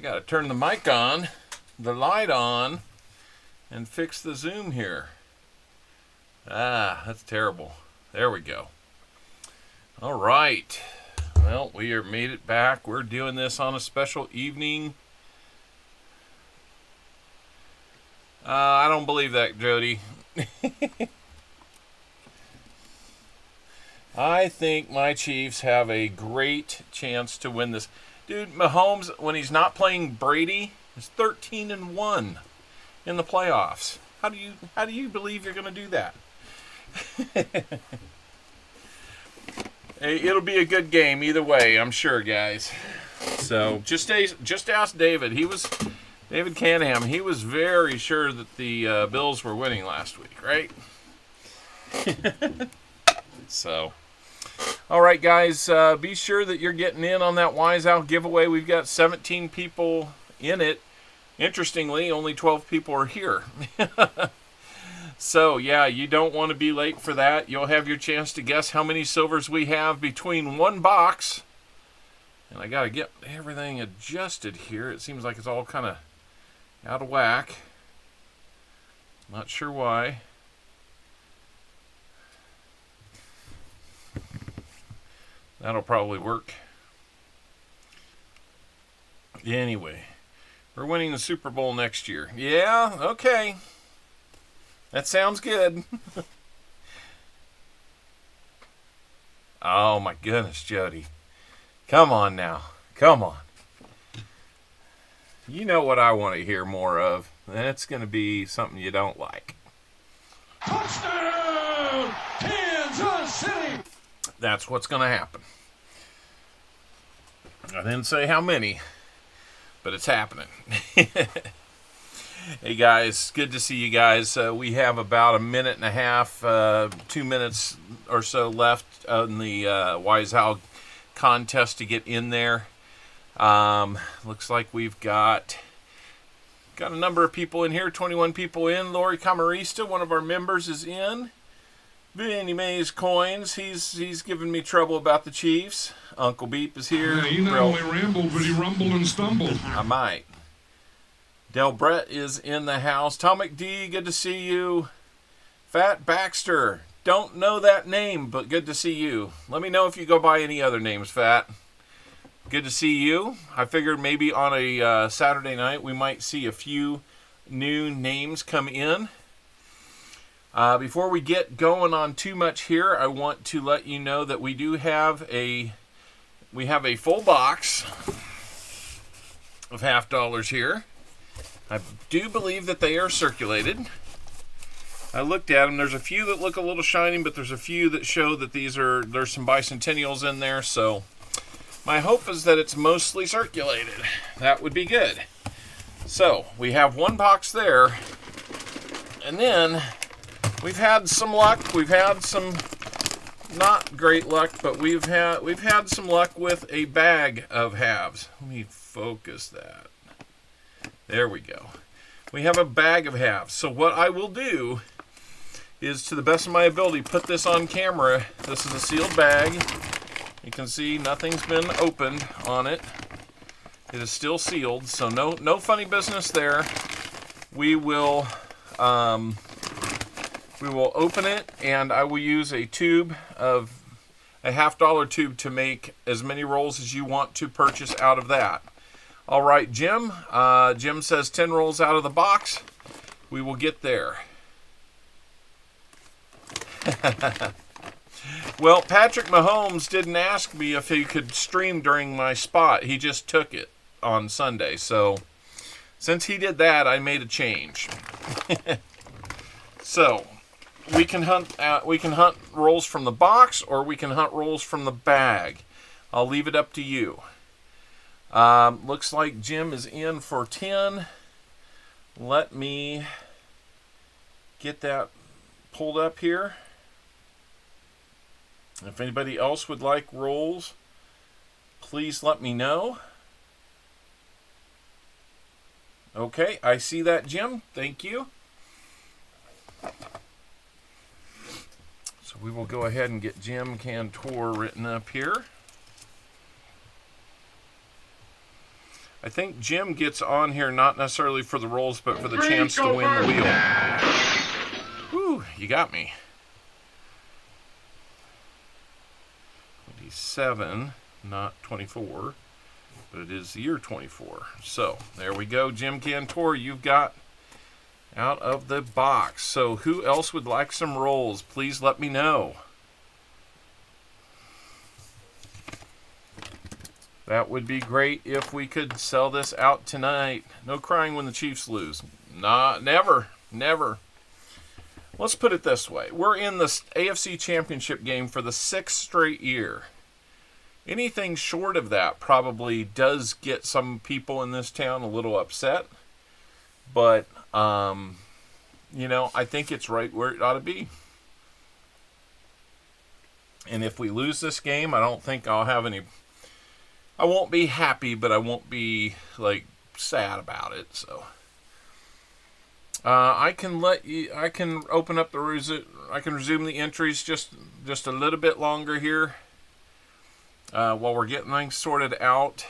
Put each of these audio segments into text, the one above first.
got to turn the mic on, the light on, and fix the zoom here. Ah, that's terrible. There we go. All right. Well, we are made it back. We're doing this on a special evening. I don't believe that, Jody. I think my Chiefs have a great chance to win this. Dude, Mahomes, when he's not playing Brady, is 13-1 in the playoffs. How do you believe you're going to do that? Hey, it'll be a good game either way, I'm sure, guys. So just ask David. David Canham. He was very sure that the Bills were winning last week, right? So, all right, guys. Be sure that you're getting in on that Wise Owl giveaway. We've got 17 people in it. Interestingly, only 12 people are here. So, yeah, you don't want to be late for that. You'll have your chance to guess how many silvers we have between one box. And I got to get everything adjusted here. It seems like it's all kind of out of whack. Not sure why. That'll probably work. Anyway, we're winning the Super Bowl next year. Yeah, okay. That sounds good. Oh my goodness, Jody. Come on now. Come on. You know what I want to hear more of. That's going to be something you don't like. Touchdown, Kansas City! That's what's going to happen. I didn't say how many, but it's happening. Hey guys, good to see you guys. We have about a minute and a half, 2 minutes or so left on the Wise Owl contest to get in there. Looks like we've got a number of people in here, 21 people in. Lori Camarista, one of our members, is in. Vinny Mays Coins, he's giving me trouble about the Chiefs. Uncle Beep is here. Yeah, he not only rambled, but he rumbled and stumbled. I might. Del Brett is in the house. Tom McD, good to see you. Fat Baxter, don't know that name, but good to see you. Let me know if you go by any other names, Fat. Good to see you. I figured maybe on a Saturday night we might see a few new names come in. Before we get going on too much here, I want to let you know that we do have a full box of half dollars here. I do believe that they are circulated. I looked at them. There's a few that look a little shiny, but there's a few that show that there's some bicentennials in there. So my hope is that it's mostly circulated. That would be good. So we have one box there, and then we've had some luck. We've had some not great luck, but we've had some luck with a bag of halves. Let me focus that. There we go. We have a bag of halves. So what I will do is, to the best of my ability, put this on camera. This is a sealed bag. You can see nothing's been opened on it. It is still sealed, so no funny business there. We will open it, and I will use a half dollar tube to make as many rolls as you want to purchase out of that. All right, Jim. Jim says 10 rolls out of the box. We will get there. Well, Patrick Mahomes didn't ask me if he could stream during my spot. He just took it on Sunday. So since he did that, I made a change. So we can hunt rolls from the box, or we can hunt rolls from the bag. I'll leave it up to you. Looks like Jim is in for 10. Let me get that pulled up here. If anybody else would like rolls, please let me know. Okay, I see that, Jim. Thank you. So we will go ahead and get Jim Cantor written up here. I think Jim gets on here not necessarily for the rolls, but for the chance to win the wheel. Whew, you got me. 27, not 24, but it is the year 24. So, there we go. Jim Cantor, you've got out of the box. So, who else would like some rolls? Please let me know. That would be great if we could sell this out tonight. No crying when the Chiefs lose. Nah, never. Let's put it this way. We're in the AFC Championship game for the 6th straight year. Anything short of that probably does get some people in this town a little upset. But, you know, I think it's right where it ought to be. And if we lose this game, I don't think I'll have any... I won't be happy, but I won't be, like, sad about it, so... I can open up I can resume the entries just a little bit longer here while we're getting things sorted out.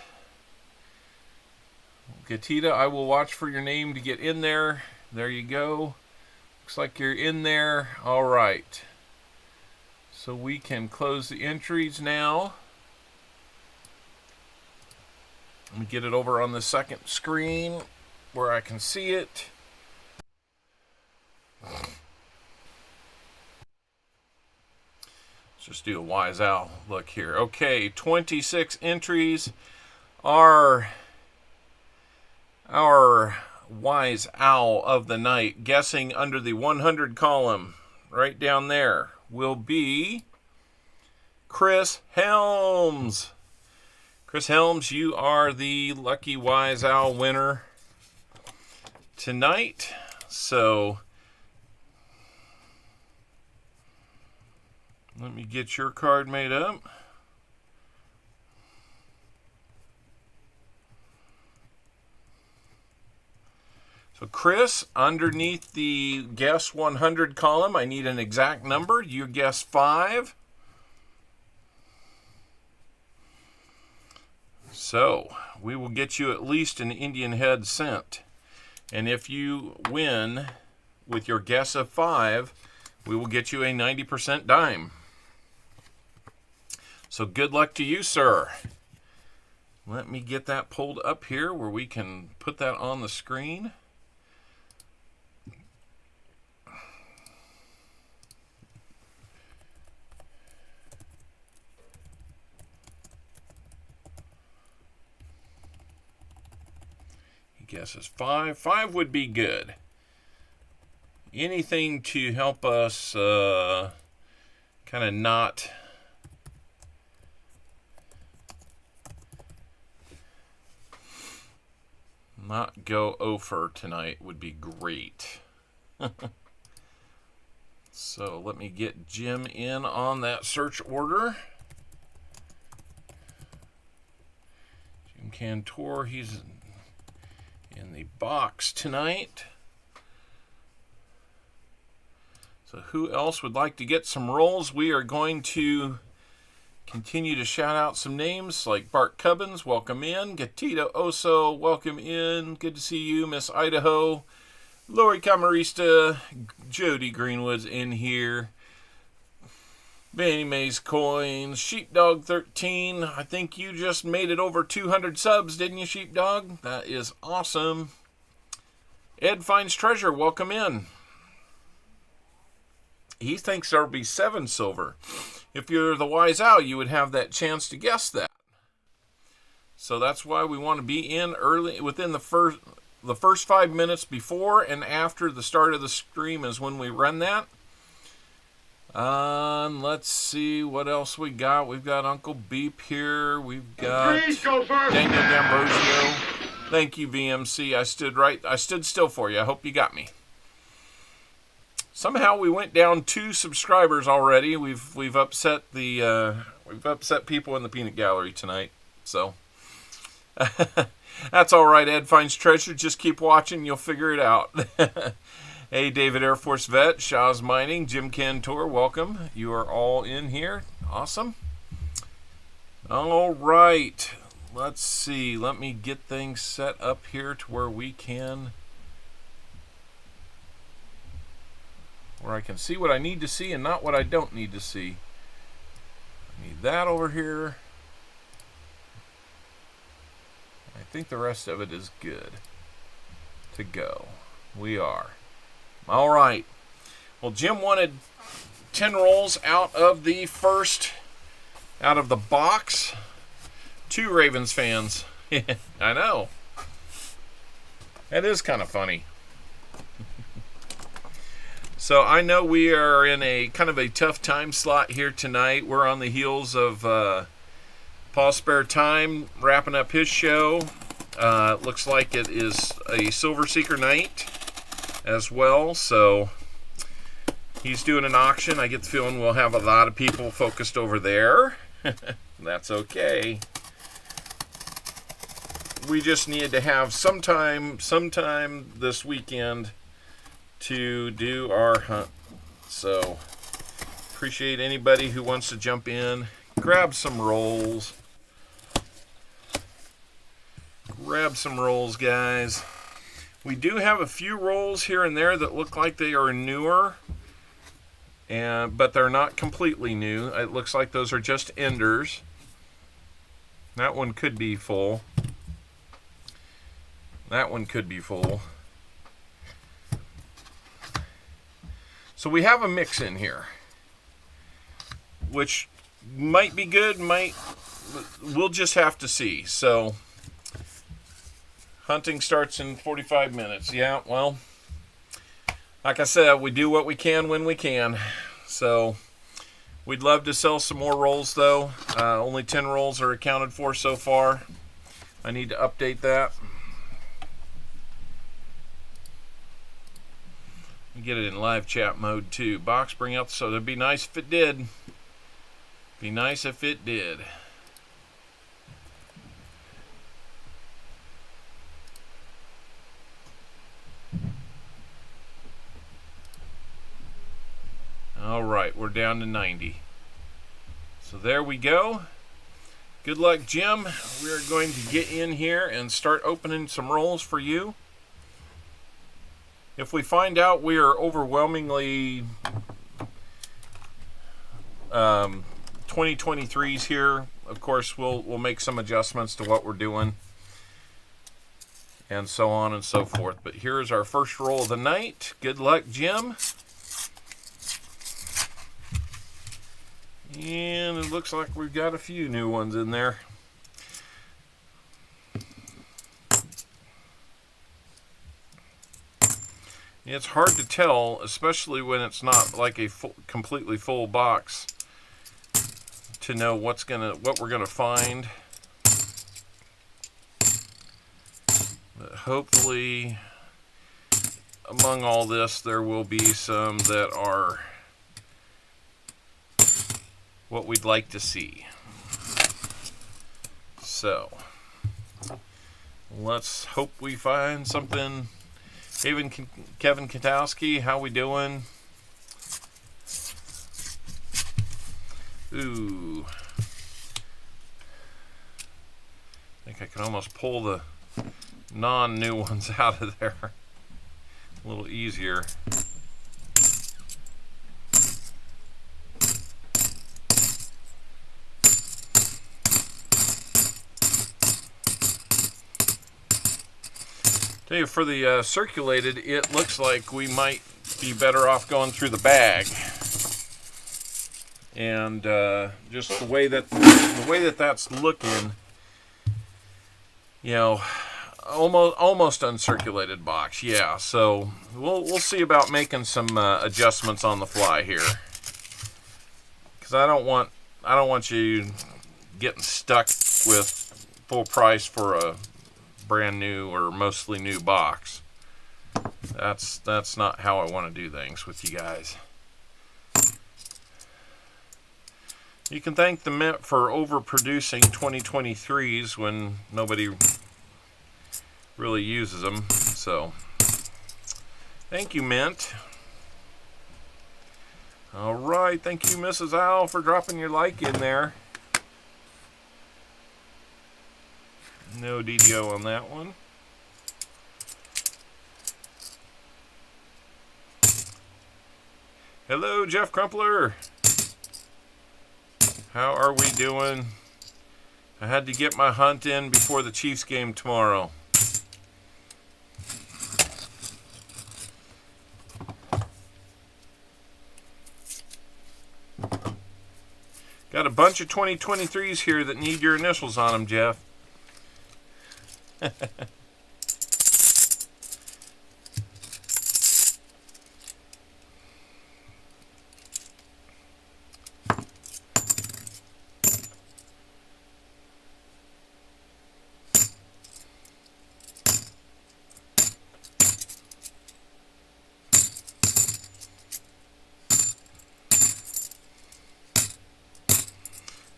Gatita, I will watch for your name to get in there. There you go. Looks like you're in there. All right. So we can close the entries now. Let me get it over on the second screen where I can see it. Let's just do a Wise Owl look here. Okay, 26 entries. Our Wise Owl of the night, guessing under the 100 column, right down there, will be Chris Helms. Chris Helms, you are the lucky Wise Owl winner tonight. So let me get your card made up. So Chris, underneath the guess 100 column, I need an exact number. You guess 5. So we will get you at least an Indian head sent. And if you win with your guess of 5, we will get you a 90% dime. So good luck to you, sir. Let me get that pulled up here where we can put that on the screen. He guesses 5. 5 would be good. Anything to help us kind of not go over tonight would be great. So let me get Jim in on that search order. Jim Cantor, he's in the box tonight. So who else would like to get some rolls? We are going to continue to shout out some names like Bart Cubbins, welcome in. Gatito Oso, welcome in. Good to see you. Miss Idaho. Lori Camarista. Jody Greenwood's in here. Benny Mays Coins. Sheepdog 13. I think you just made it over 200 subs, didn't you, Sheepdog? That is awesome. Ed Finds Treasure, welcome in. He thinks there'll be 7 silver. If you're the Wise Owl, you would have that chance to guess that. So that's why we want to be in early, within the first 5 minutes before and after the start of the stream is when we run that. Let's see what else we got. We've got Uncle Beep here. We've got Daniel D'Ambrosio. Thank you, VMC. I stood still for you. I hope you got me. Somehow we went down 2 subscribers already. We've upset people in the peanut gallery tonight. So that's all right. Ed Finds Treasure. Just keep watching. You'll figure it out. Hey, David Air Force Vet, Shaw's Mining, Jim Cantor, welcome. You are all in here. Awesome. All right. let's see. Let me get things set up here to where we can, where I can see what I need to see and not what I don't need to see. I need that over here. I think the rest of it is good to go. We are. All right. Well, Jim wanted 10 rolls out of the box. 2 Ravens fans. I know. That is kind of funny. So I know we are in a kind of a tough time slot here tonight. We're on the heels of Paul Spare Time wrapping up his show. Looks like it is a Silver Seeker night as well. So he's doing an auction. I get the feeling we'll have a lot of people focused over there. That's okay. We just need to have sometime this weekend to do our hunt. So appreciate anybody who wants to jump in, grab some rolls. Grab some rolls, guys. We do have a few rolls here and there that look like they are newer, but they're not completely new. It looks like those are just enders. That one could be full. That one could be full. So we have a mix in here, which might be good, we'll just have to see. So hunting starts in 45 minutes. Yeah, well, like I said, we do what we can when we can. So we'd love to sell some more rolls, though. Only 10 rolls are accounted for so far. I need to update that. Get it in live chat mode too. Box bring out, so it'd be nice if it did. Be nice if it did. All right, we're down to 90. So there we go. Good luck, Jim. We are going to get in here and start opening some rolls for you. If we find out we are overwhelmingly 2023s here, of course we'll make some adjustments to what we're doing and so on and so forth. But here's our first roll of the night. Good luck, Jim. And it looks like we've got a few new ones in there. It's hard to tell, especially when it's not like a completely full box, to know what we're gonna find. But hopefully, among all this, there will be some that are what we'd like to see. So let's hope we find something. Kevin Katowski, how we doing? Ooh. I think I can almost pull the non-new ones out of there a little easier. For the circulated, it looks like we might be better off going through the bag, and just the way that that's looking, you know, almost uncirculated box. Yeah, so we'll see about making some adjustments on the fly here, because I don't want you getting stuck with full price for a brand new or mostly new box. That's not how I want to do things with you guys. You can thank the Mint for overproducing 2023s when nobody really uses them. So thank you, Mint. All right, thank you, Mrs. Owl, for dropping your like in there. No DDO on that one. Hello, Jeff Crumpler. How are we doing? I had to get my hunt in before the Chiefs game tomorrow. Got a bunch of 2023s here that need your initials on them, Jeff.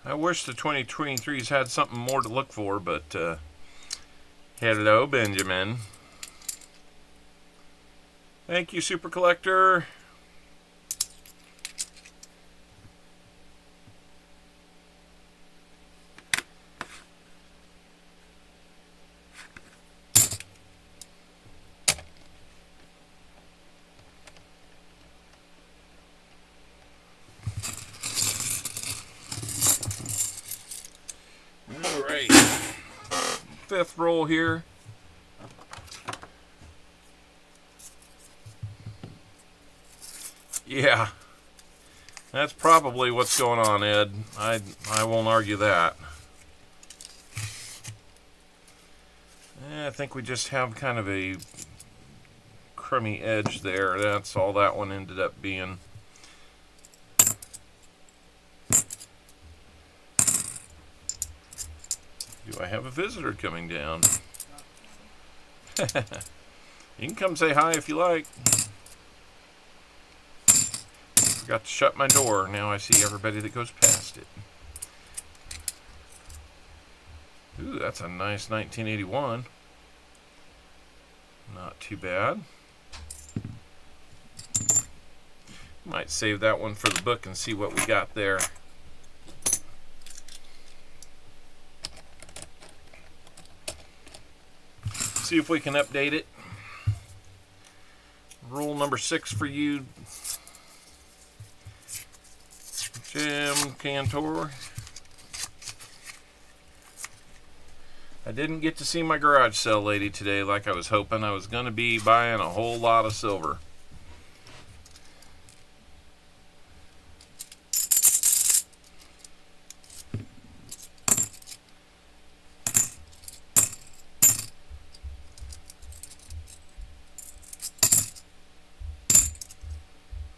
I wish the 2023s had something more to look for, but hello, Benjamin. Thank you, Super Collector. Alright, fifth roll here. Yeah, that's probably what's going on, Ed. I won't argue that. I think we just have kind of a crummy edge there. That's all that one ended up being. Do I have a visitor coming down? You can come say hi if you like. Forgot to shut my door. Now I see everybody that goes past it. Ooh, that's a nice 1981. Not too bad. Might save that one for the book and see what we got there. See if we can update it. Rule number 6 for you, Jim Cantor. I didn't get to see my garage sale lady today like I was hoping. I was going to be buying a whole lot of silver.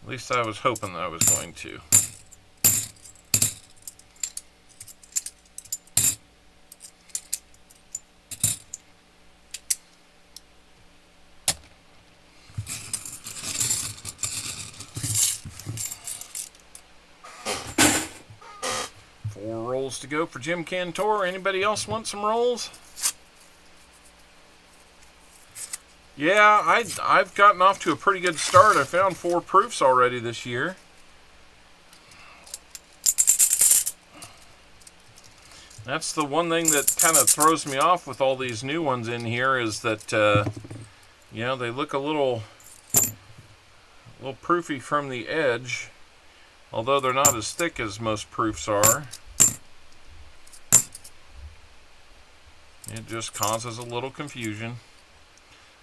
At least I was hoping that I was going to. Four rolls to go for Jim Cantor. Anybody else want some rolls? Yeah, I've gotten off to a pretty good start. I found 4 proofs already this year. That's the one thing that kind of throws me off with all these new ones in here is that, you know, they look a little proofy from the edge, although they're not as thick as most proofs are. It just causes a little confusion.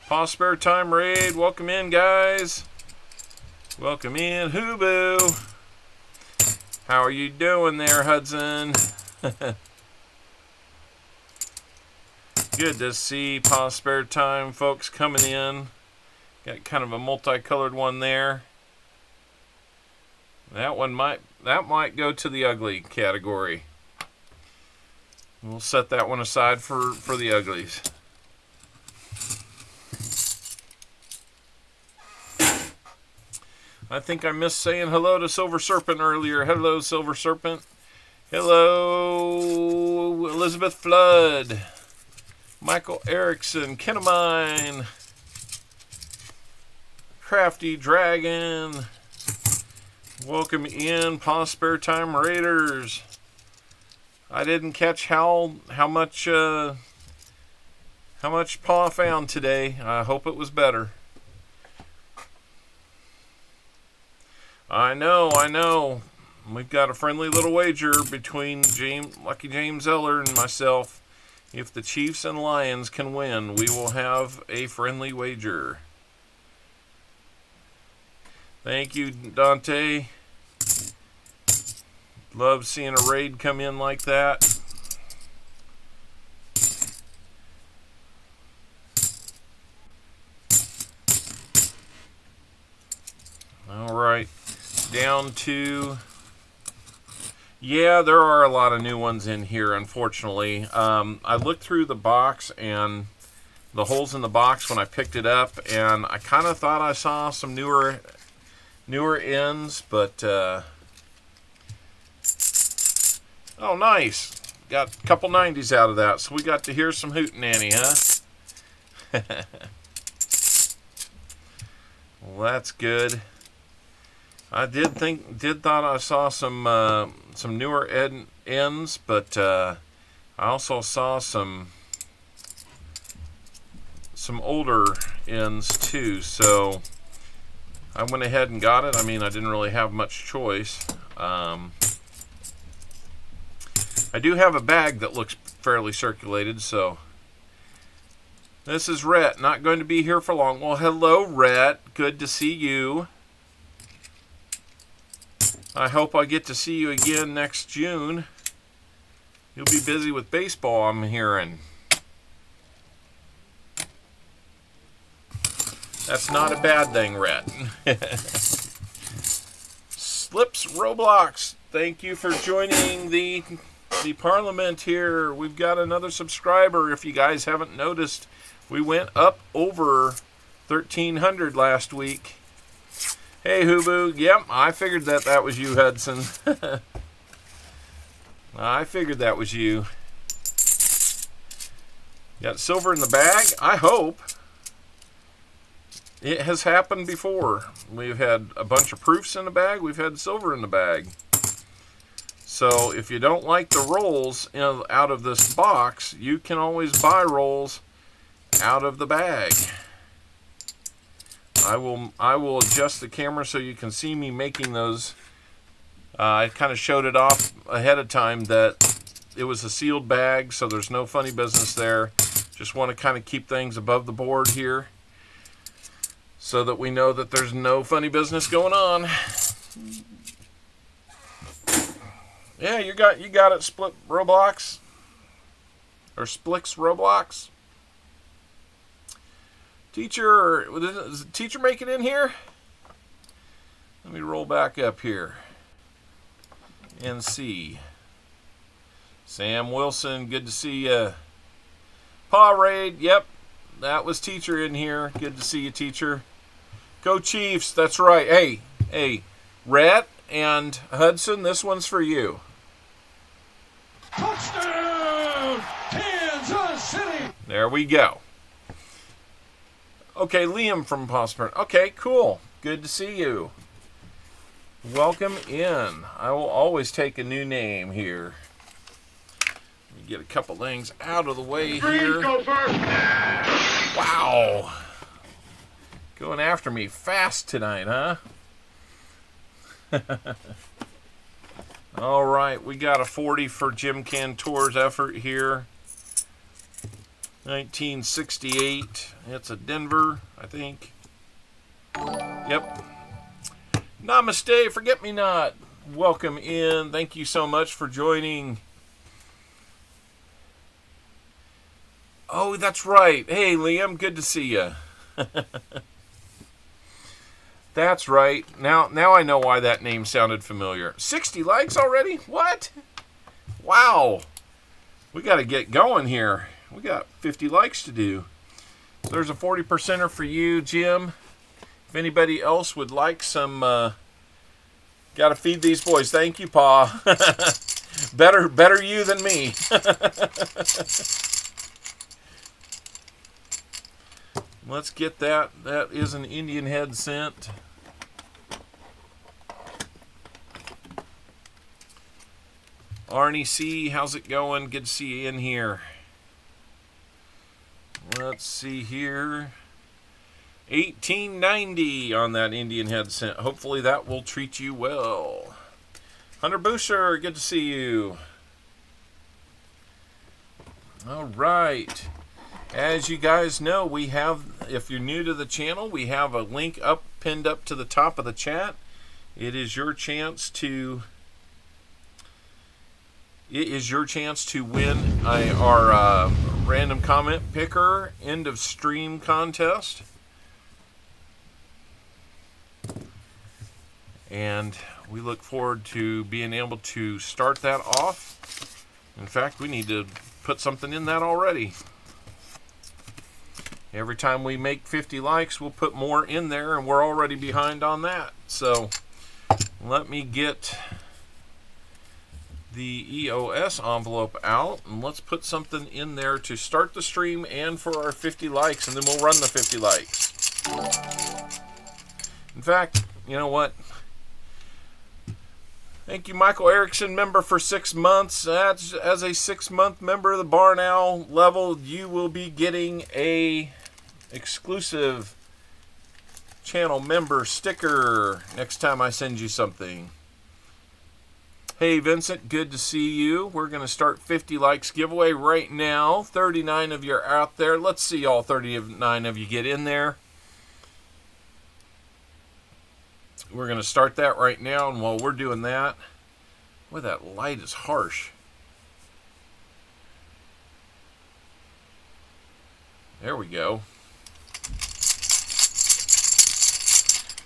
Pause Spare Time Raid, welcome in, guys. Welcome in, Hubu. How are you doing there, Hudson? Good to see Pause Spare Time folks coming in. Got kind of a multicolored one there. That might go to the ugly category. We'll set that one aside for the uglies. I think I missed saying hello to Silver Serpent earlier. Hello, Silver Serpent. Hello, Elizabeth Flood. Michael Erickson, Kenamine. Crafty Dragon. Welcome in, Pause Spare Time Raiders. I didn't catch how much How much Pa found today? I hope it was better. I know. We've got a friendly little wager between Lucky James Eller and myself. If the Chiefs and Lions can win, we will have a friendly wager. Thank you, Dante. Love seeing a raid come in like that. All right, down to... Yeah, there are a lot of new ones in here, unfortunately. I looked through the box and the holes in the box when I picked it up, and I kind of thought I saw some newer ends, but... Oh, nice. Got a couple 90s out of that, so we got to hear some hootenanny, huh? Well, that's good. I thought I saw some newer ends, but I also saw some older ends too. So I went ahead and got it. I mean, I didn't really have much choice. I do have a bag that looks fairly circulated, so this is Rhett. Not going to be here for long. Well, hello, Rhett. Good to see you. I hope I get to see you again next June. You'll be busy with baseball, I'm hearing. That's not a bad thing, Rhett. Slips Roblox, thank you for joining the Parliament here. We've got another subscriber. If you guys haven't noticed, we went up over 1,300 last week. Hey, Hubu. Yep, I figured that was you, Hudson. I figured that was you. Got silver in the bag? I hope. It has happened before. We've had a bunch of proofs in the bag. We've had silver in the bag. So if you don't like the rolls out of this box, you can always buy rolls out of the bag. I will adjust the camera so you can see me making those. I kind of showed it off ahead of time that it was a sealed bag, so there's no funny business there. Just want to kind of keep things above the board here so that we know that there's no funny business going on. Yeah, you got it, Split Roblox. Or Splix Roblox. Teacher, is the teacher making in here? Let me roll back up here and see. Sam Wilson, good to see you. Pa Raid, yep, that was teacher in here. Good to see you, teacher. Go Chiefs, that's right. Hey, Rhett and Hudson, this one's for you. Touchdown, Kansas City. There we go. Okay, Liam from Prosper. Okay, cool. Good to see you. Welcome in. I will always take a new name here. Let me get a couple things out of the way here. Go first. Wow. Going after me fast tonight, huh? All right, we got a 40 for Jim Cantor's effort here. 1968. It's a Denver, I think. Yep. Namaste, forget me not. Welcome in. Thank you so much for joining. Oh, that's right. Hey, Liam, good to see you. That's right. Now I know why that name sounded familiar. 60 likes already? What? Wow. We got to get going here. We got 50 likes to do. There's a 40%er for you, Jim. If anybody else would like some, got to feed these boys. Thank you, Pa. better you than me. Let's get that. That is an Indian head scent. Arnie C, how's it going? Good to see you in here. Let's see here. 1890 on that Indian head cent. Hopefully that will treat you well. Hunter Boucher, good to see you. All right. As you guys know, we have, if you're new to the channel, we have a link pinned up to the top of the chat. It is your chance to win our random comment picker end of stream contest. And we look forward to being able to start that off. In fact, we need to put something in that already. Every time we make 50 likes, we'll put more in there, and we're already behind on that. So let me get the EOS envelope out, and let's put something in there to start the stream and for our 50 likes, and then we'll run the 50 likes. In fact, you know what? Thank you, Michael Erickson, member for 6 months. That's, as a 6-month member of the Barn Owl level, you will be getting a exclusive channel member sticker next time I send you something. Hey, Vincent, good to see you. We're going to start 50 likes giveaway right now. 39 of you are out there. Let's see all 39 of you get in there. We're going to start that right now, and while we're doing that, boy, that light is harsh. There we go.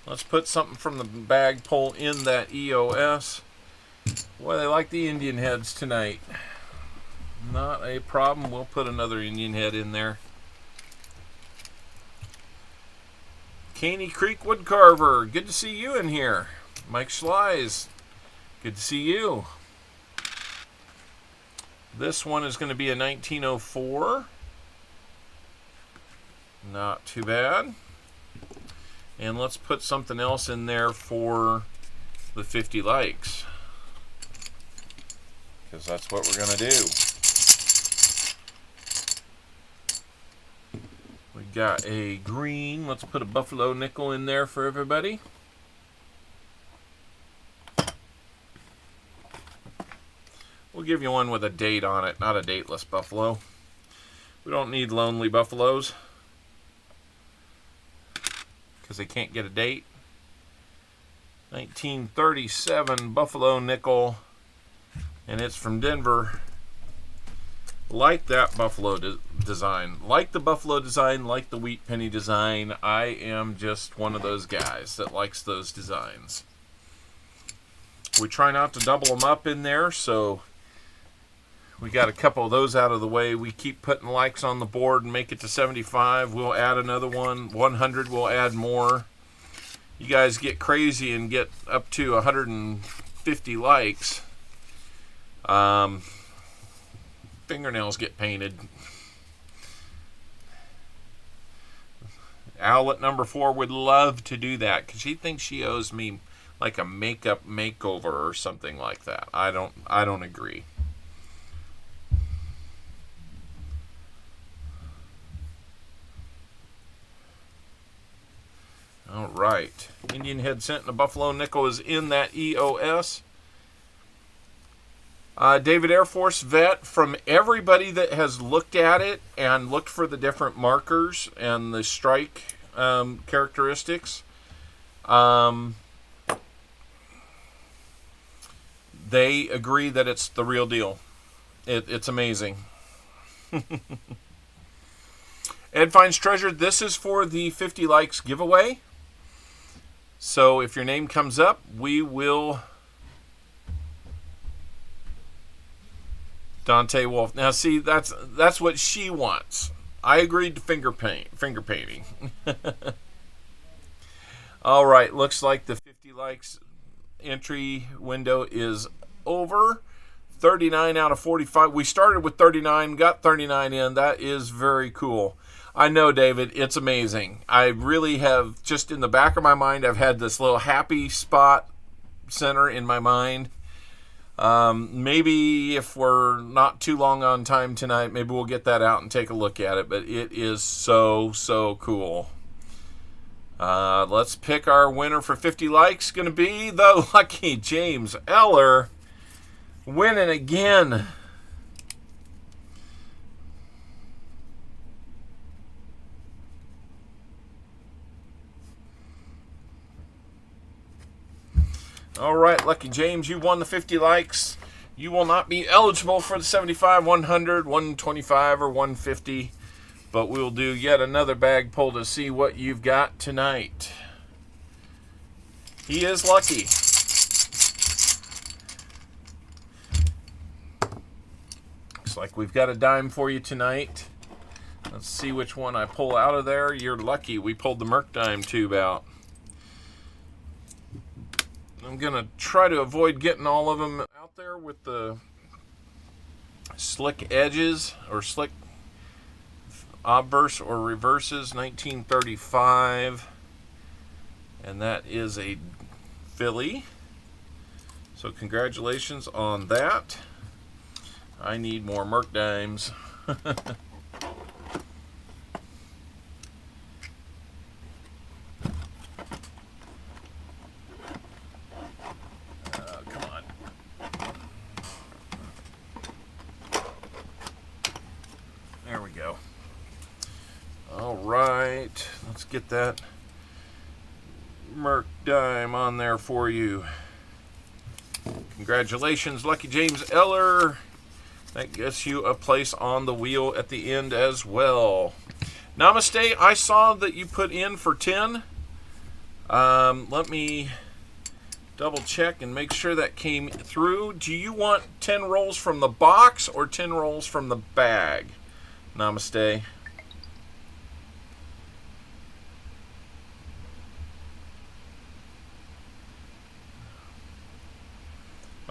Let's put something from the bag pull in that EOS. Boy, they like the Indian heads tonight. Not a problem. We'll put another Indian head in there. Caney Creek Woodcarver, good to see you in here. Mike Schleiz, good to see you. This one is going to be a 1904. Not too bad. And let's put something else in there for the 50 likes, because that's what we're going to do. We got a green. Let's put a buffalo nickel in there for everybody. We'll give you one with a date on it, not a dateless buffalo. We don't need lonely buffaloes because they can't get a date. 1937 buffalo nickel, and it's from Denver. Like that buffalo design. Like the buffalo design, like the wheat penny design. I am just one of those guys that likes those designs. We try not to double them up in there, so we got a couple of those out of the way. We keep putting likes on the board and make it to 75. We'll add another one. 100, we'll add more. You guys get crazy and get up to 150 likes. Fingernails get painted. Owlet number 4 would love to do that because she thinks she owes me like a makeup makeover or something like that. I don't agree. All right. Indian head cent and a buffalo nickel is in that EOS. David Air Force vet, from everybody that has looked at it and looked for the different markers and the strike characteristics, they agree that it's the real deal. It's amazing. Ed Finds Treasure, this is for the 50 likes giveaway. So if your name comes up, we will... Dante Wolf. Now, see, that's what she wants. I agreed to finger painting. All right, looks like the 50 likes entry window is over. 39 out of 45. We started with 39, got 39 in. That is very cool. I know, David, it's amazing. I really have, just in the back of my mind, I've had this little happy spot center in my mind. Maybe if we're not too long on time tonight, maybe we'll get that out and take a look at it. But it is so, so cool. Let's pick our winner for 50 likes. Going to be the lucky James Eller, winning again. All right, Lucky James, you won the 50 likes. You will not be eligible for the 75, 100, 125, or 150, but we'll do yet another bag pull to see what you've got tonight. He is lucky. Looks like we've got a dime for you tonight. Let's see which one I pull out of there. You're lucky. We pulled the Merc dime tube out. I'm going to try to avoid getting all of them out there with the slick edges or slick obverse or reverses. 1935. And that is a Philly. So congratulations on that. I need more Merc dimes. Let's get that Merc dime on there for you. Congratulations, Lucky James Eller. That gets you a place on the wheel at the end as well. Namaste, I saw that you put in for 10. Let me double check and make sure that came through. Do you want 10 rolls from the box or 10 rolls from the bag? Namaste.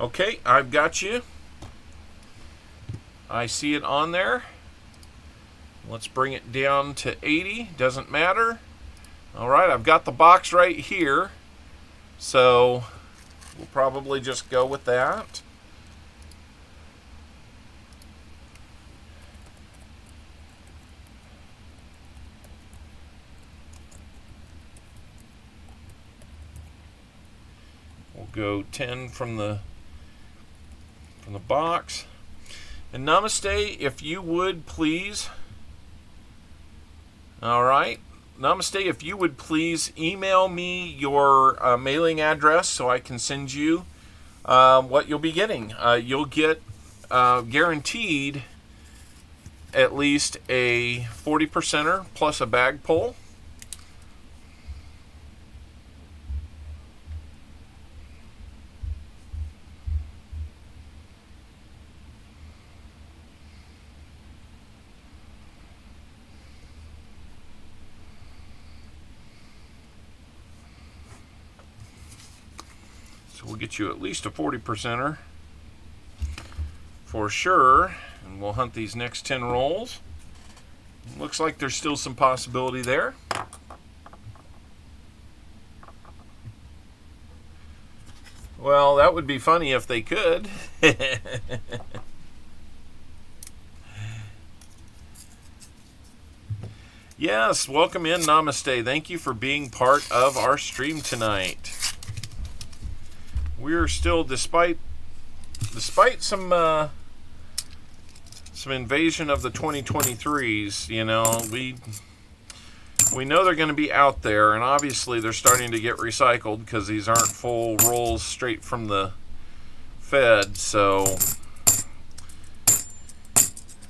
Okay, I've got you. I see it on there. Let's bring it down to 80. Doesn't matter. All right, I've got the box right here. So we'll probably just go with that. We'll go 10 from the box. And Namaste, if you would please. All right. Namaste, if you would please email me your mailing address so I can send you what you'll be getting. You'll get guaranteed at least a 40%er plus a bag pull. So we'll get you at least a 40%er for sure, and we'll hunt these next 10 rolls. Looks like there's still some possibility there. Well, that would be funny if they could. Yes, welcome in, Namaste. Thank you for being part of our stream tonight. We're still, despite some invasion of the 2023s, you know, we know they're going to be out there, and obviously they're starting to get recycled because these aren't full rolls straight from the Fed. So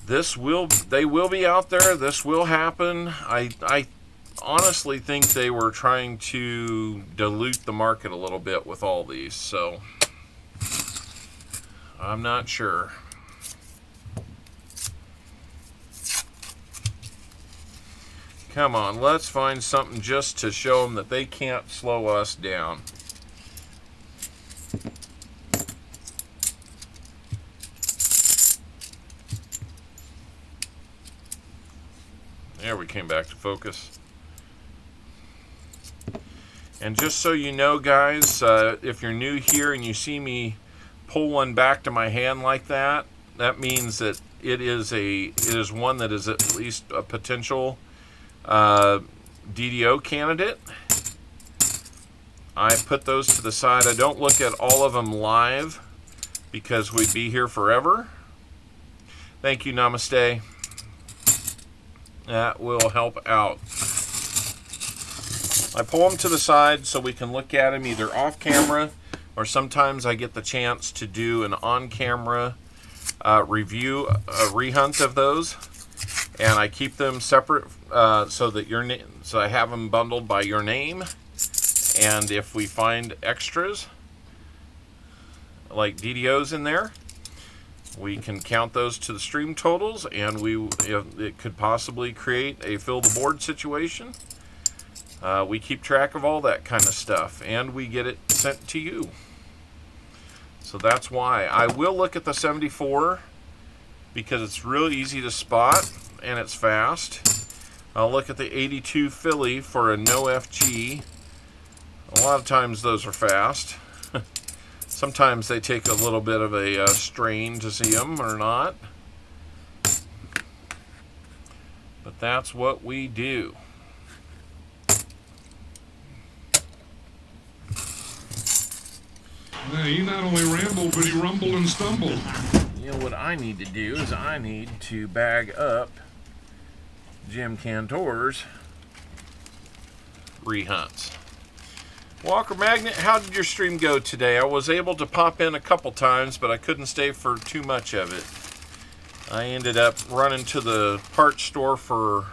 they will be out there. This will happen. I honestly think they were trying to dilute the market a little bit with all these, so I'm not sure. Come on, let's find something just to show them that they can't slow us down. There, we came back to focus. And just so you know, guys, if you're new here and you see me pull one back to my hand like that, that means that it is one that is at least a potential DDO candidate. I put those to the side. I don't look at all of them live because we'd be here forever. Thank you, Namaste. That will help out. I pull them to the side so we can look at them either off camera, or sometimes I get the chance to do an on-camera review, a rehunt of those, and I keep them separate so that so I have them bundled by your name. And if we find extras like DDOs in there, we can count those to the stream totals, and it could possibly create a fill the board situation. We keep track of all that kind of stuff, and we get it sent to you. So that's why. I will look at the 74 because it's real easy to spot and it's fast. I'll look at the 82 Philly for a no FG. A lot of times those are fast. Sometimes they take a little bit of a strain to see them or not. But that's what we do. He not only rambled, but he rumbled and stumbled. You know what I need to do is I need to bag up Jim Cantor's rehunts. Walker Magnet, how did your stream go today? I was able to pop in a couple times, but I couldn't stay for too much of it. I ended up running to the parts store for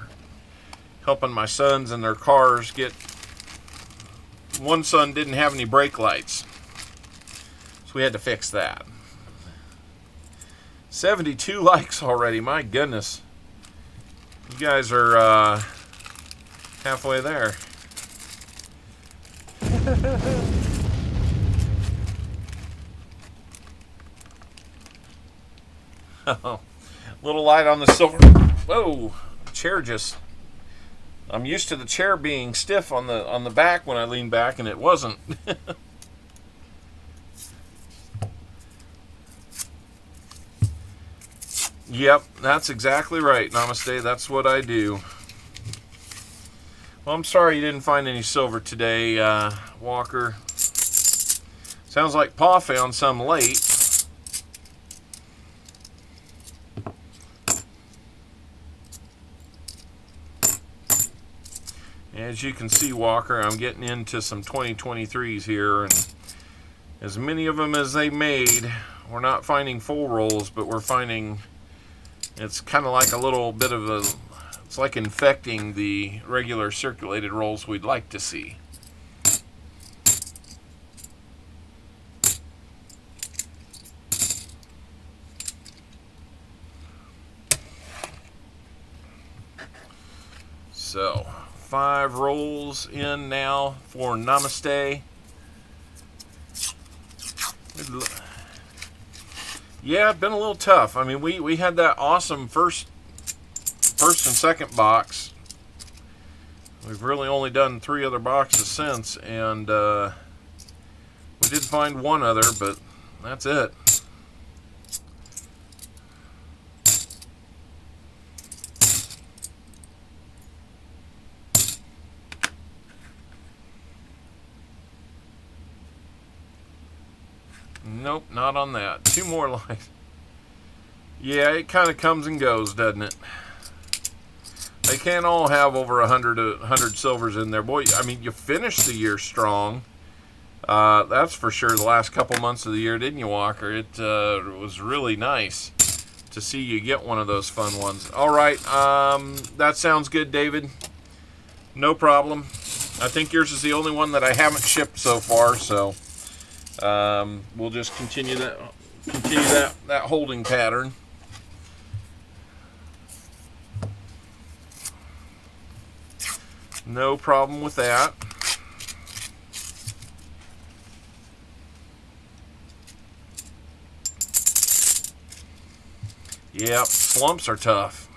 helping my sons and their cars get... One son didn't have any brake lights, so we had to fix that. 72 likes already, my goodness. You guys are halfway there. Oh, little light on the silver. Whoa, the chair just... I'm used to the chair being stiff on the back when I lean back, and it wasn't. Yep, that's exactly right. Namaste, that's what I do. Well, I'm sorry you didn't find any silver today, Walker. Sounds like Pa found some late. As you can see, Walker, I'm getting into some 2023s here, and as many of them as they made, we're not finding full rolls, but we're finding... It's kind of like a little bit of a... It's like infecting the regular circulated rolls we'd like to see. So, 5 rolls in now for Namaste. Yeah, been a little tough. I mean, we had that awesome first and second box. We've really only done 3 other boxes since, and we did find one other, but that's it. Nope, not on that. 2 more lights. Yeah, it kind of comes and goes, doesn't it? They can't all have over 100 silvers in there. Boy, I mean, you finished the year strong. That's for sure. The last couple months of the year, didn't you, Walker? It was really nice to see you get one of those fun ones. All right, that sounds good, David. No problem. I think yours is the only one that I haven't shipped so far, so we'll just continue that holding pattern. No problem with that. Yep, slumps are tough.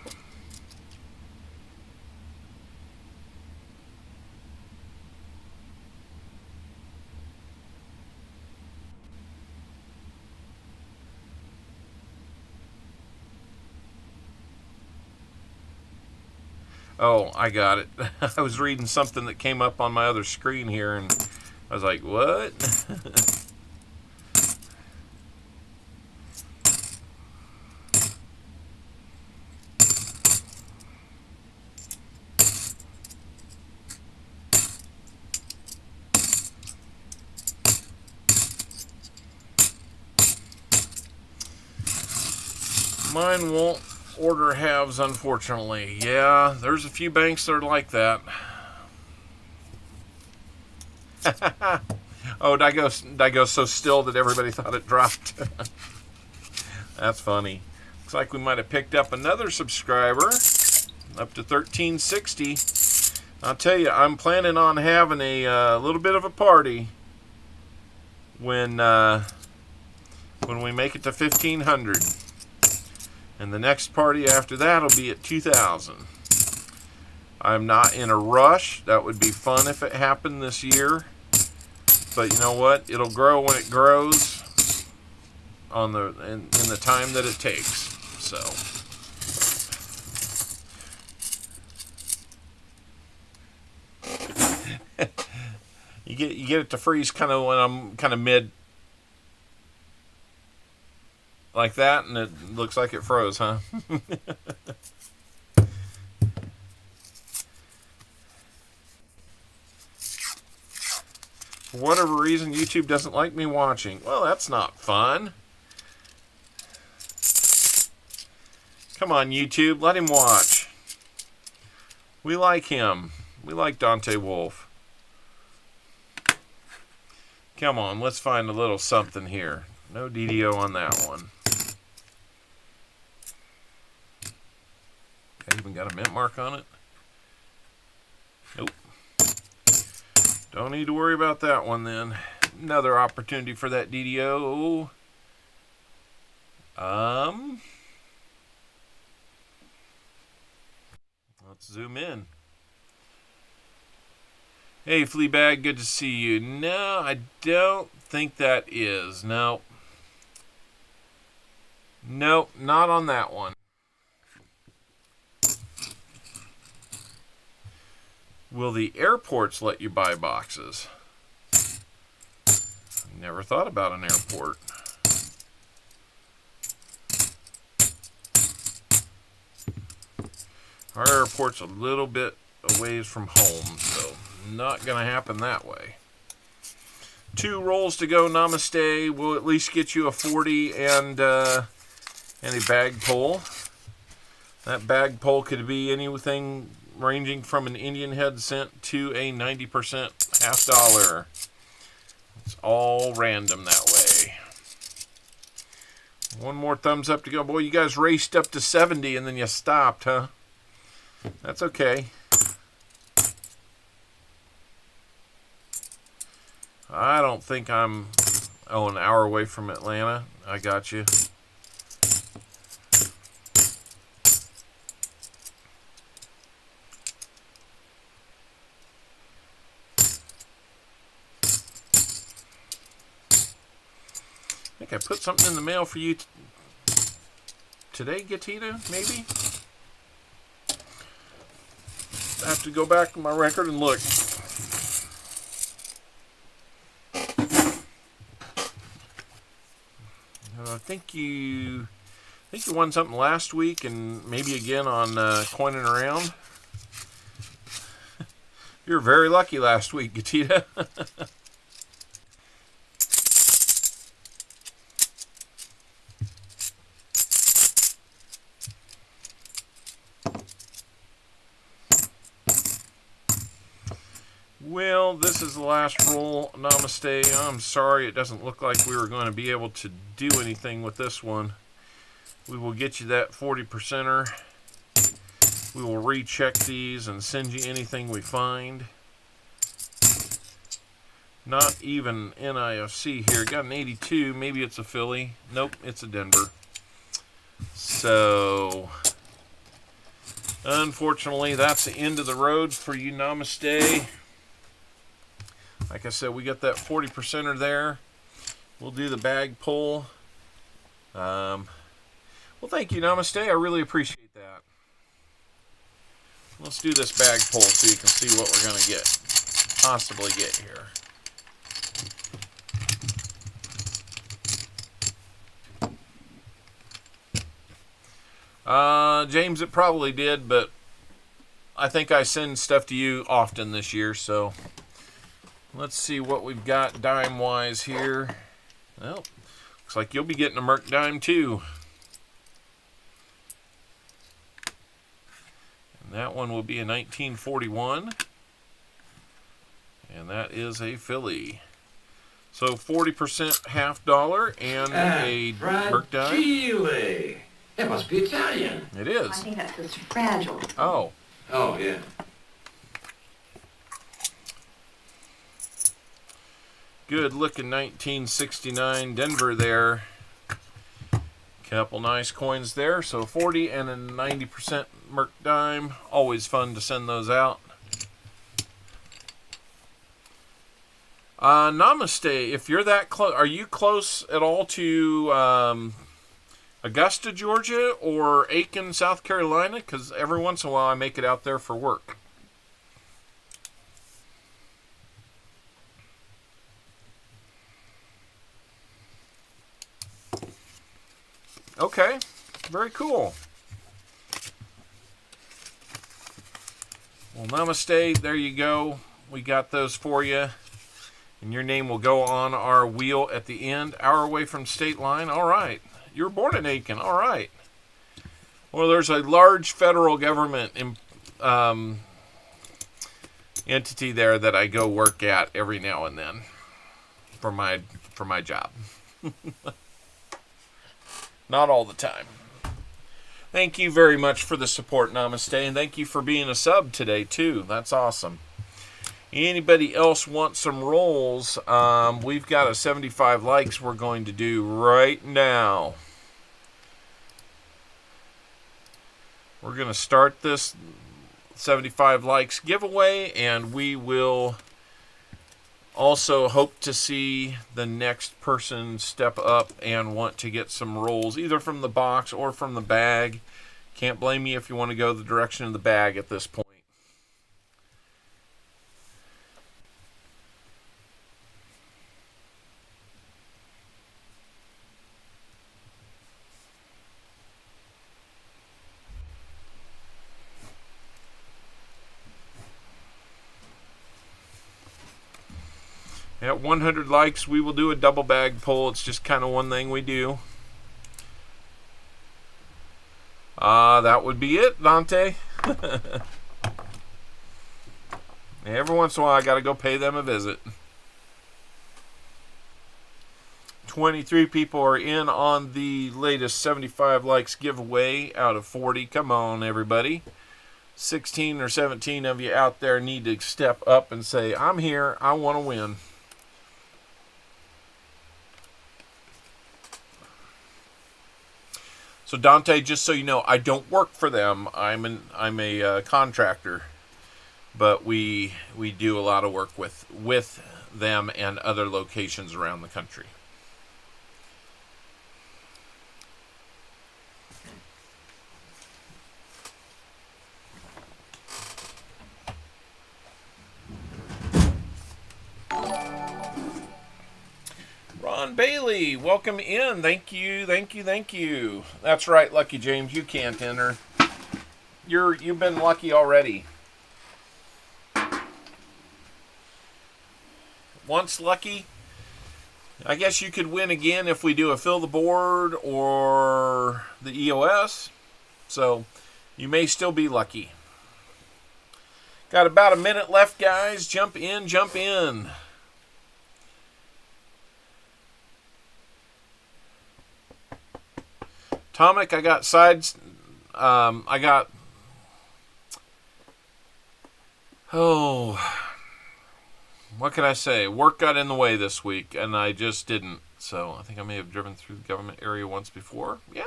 Oh, I got it. I was reading something that came up on my other screen here, and I was like, what? Mine won't order halves, unfortunately. Yeah, there's a few banks that are like that. Oh, did I go so still that everybody thought it dropped? That's funny. Looks like we might have picked up another subscriber, up to 1360. I'll tell you, I'm planning on having a little bit of a party when we make it to 1500. And the next party after that will be at 2000. I'm not in a rush. That would be fun if it happened this year. But you know what? It'll grow when it grows in the time that it takes. So you get it to freeze kind of when I'm kind of mid like that, and it looks like it froze, huh? For whatever reason, YouTube doesn't like me watching. Well, that's not fun. Come on, YouTube, let him watch. We like him. We like Dante Wolf. Come on, let's find a little something here. No DDO on that one. I even got a mint mark on it. Nope. Don't need to worry about that one then. Another opportunity for that DDO. Let's zoom in. Hey, Fleabag, good to see you. No, I don't think that is. No. Nope, not on that one. Will the airports let you buy boxes? Never thought about an airport. Our airport's a little bit a ways from home, so not going to happen that way. 2 rolls to go. Namaste. We'll at least get you a 40 and a bag pull. That bag pull could be anything ranging from an Indian head cent to a 90% half dollar. It's all random that way. One more thumbs up to go. Boy, you guys raced up to 70 and then you stopped, huh? That's okay. I don't think I'm an hour away from Atlanta. I got you. I think I put something in the mail for you today, Gatita, maybe? I have to go back to my record and look. I think you won something last week and maybe again on Coining Around. You were very lucky last week, Gatita. Well, this is the last roll. Namaste. I'm sorry, it doesn't look like we were going to be able to do anything with this one. We will get you that 40%er. We will recheck these and send you anything we find. Not even NIFC here. Got an 82. Maybe it's a Philly. Nope, it's a Denver. So, unfortunately, that's the end of the road for you. Namaste. Like I said, we got that 40%er there. We'll do the bag pull. Well, thank you, Namaste. I really appreciate that. Let's do this bag pull so you can see what we're going to possibly get here. James, it probably did, but I think I send stuff to you often this year, so let's see what we've got dime-wise here. Well, looks like you'll be getting a Merc dime, too. And that one will be a 1941. And that is a Philly. So 40% half dollar and a Merc dime. Chile. That must be Italian. It is. I think that's just fragile. Oh. Oh, yeah. Good looking 1969 Denver there. Couple nice coins there. So 40 and a 90% Merc dime. Always fun to send those out. Namaste. If you're that close, are you close at all to Augusta, Georgia, or Aiken, South Carolina? Because every once in a while I make it out there for work. Okay, very cool. Well, namaste. There you go. We got those for you. And your name will go on our wheel at the end. Hour away from state line. All right. You were born in Aiken. All right. Well, there's a large federal government entity there that I go work at every now and then for my job. Not all the time. Thank you very much for the support, Namaste, and thank you for being a sub today, too. That's awesome. Anybody else want some rolls? We've got a 75 likes we're going to do right now. We're going to start this 75 likes giveaway, and we will also hope to see the next person step up and want to get some rolls, either from the box or from the bag. Can't blame you if you want to go the direction of the bag at this point. At 100 likes, we will do a double bag pull. It's just kind of one thing we do. That would be it, Dante. Every once in a while, I got to go pay them a visit. 23 people are in on the latest 75 likes giveaway out of 40. Come on, everybody. 16 or 17 of you out there need to step up and say, I'm here. I want to win. So Dante, just so you know, I don't work for them. I'm a contractor, but we do a lot of work with them and other locations around the country. Ron Bailey, welcome in. Thank you, thank you, thank you. That's right, Lucky James, you can't enter. You've been lucky already. Once lucky, I guess you could win again if we do a fill the board or the EOS. So you may still be lucky. Got about a minute left, guys. Jump in, jump in. Tomic, I got sides. What can I say? Work got in the way this week, and I just didn't. So I think I may have driven through the government area once before. Yeah,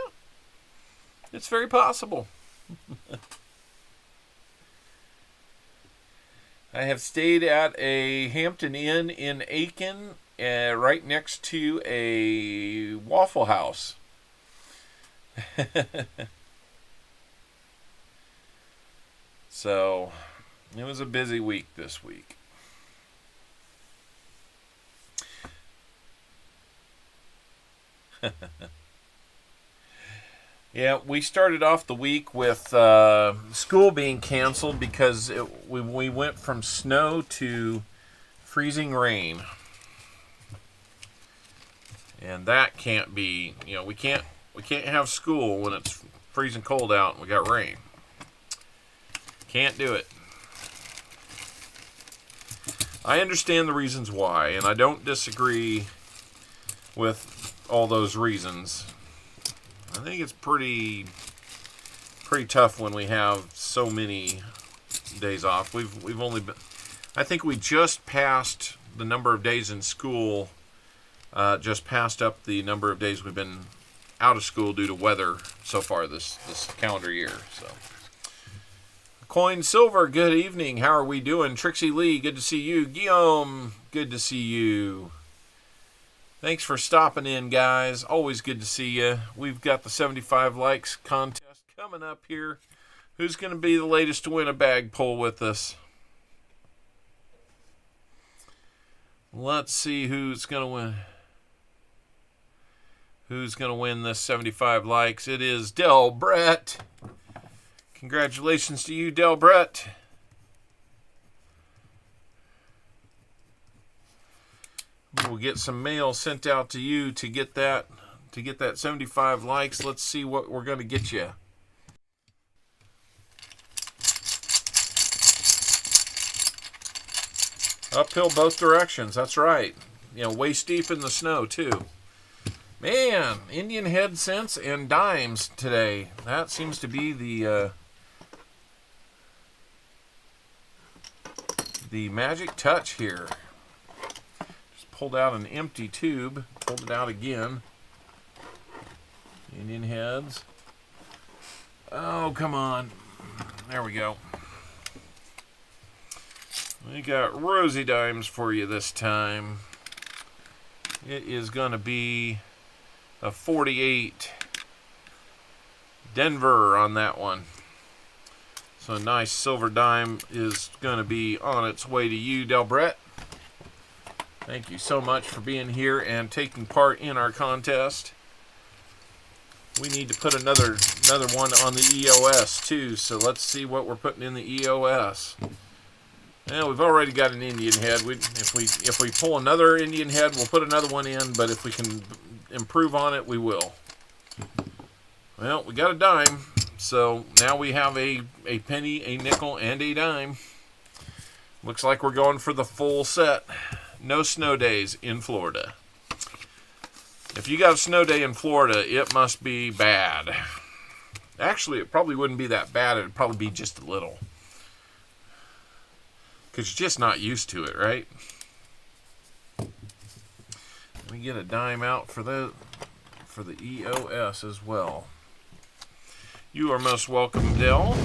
it's very possible. I have stayed at a Hampton Inn in Aiken, right next to a Waffle House. So it was a busy week this week. Yeah, we started off the week with school being canceled because we went from snow to freezing rain. And that can't be, we can't have school when it's freezing cold out and we got rain. Can't do it. I understand the reasons why, and I don't disagree with all those reasons. I think it's pretty tough when we have so many days off. We've only been, I think we just passed the number of days in school, just passed up the number of days we've been out of school due to weather so far this calendar year. So, Coin Silver, good evening. How are we doing? Trixie Lee, good to see you. Guillaume, good to see you. Thanks for stopping in, guys. Always good to see you. We've got the 75 likes contest coming up here. Who's going to be the latest to win a bag pull with us? Let's see who's going to win. Who's going to win this 75 likes? It is Del Brett. Congratulations to you, Del Brett. We'll get some mail sent out to you to get that 75 likes. Let's see what we're going to get you. Uphill both directions. That's right. Waist deep in the snow too. Man, Indian head cents and dimes today. That seems to be the magic touch here. Pulled out an empty tube, pulled it out again. Indian heads. Oh, come on. There we go. We got rosy dimes for you this time. It is going to be a 48 Denver on that one. So a nice silver dime is going to be on its way to you, Del Brett. Thank you so much for being here and taking part in our contest. We need to put another one on the EOS too, so let's see what we're putting in the EOS. Well, we've already got an Indian head. If we pull another Indian head, we'll put another one in, but if we can improve on it, we will. Well, we got a dime, so now we have a penny, a nickel, and a dime. Looks like we're going for the full set. No snow days in Florida. If you got a snow day in Florida, it must be bad. Actually, it probably wouldn't be that bad. It'd probably be just a little. Because you're just not used to it, right? Let me get a dime out for the EOS as well. You are most welcome, Dell.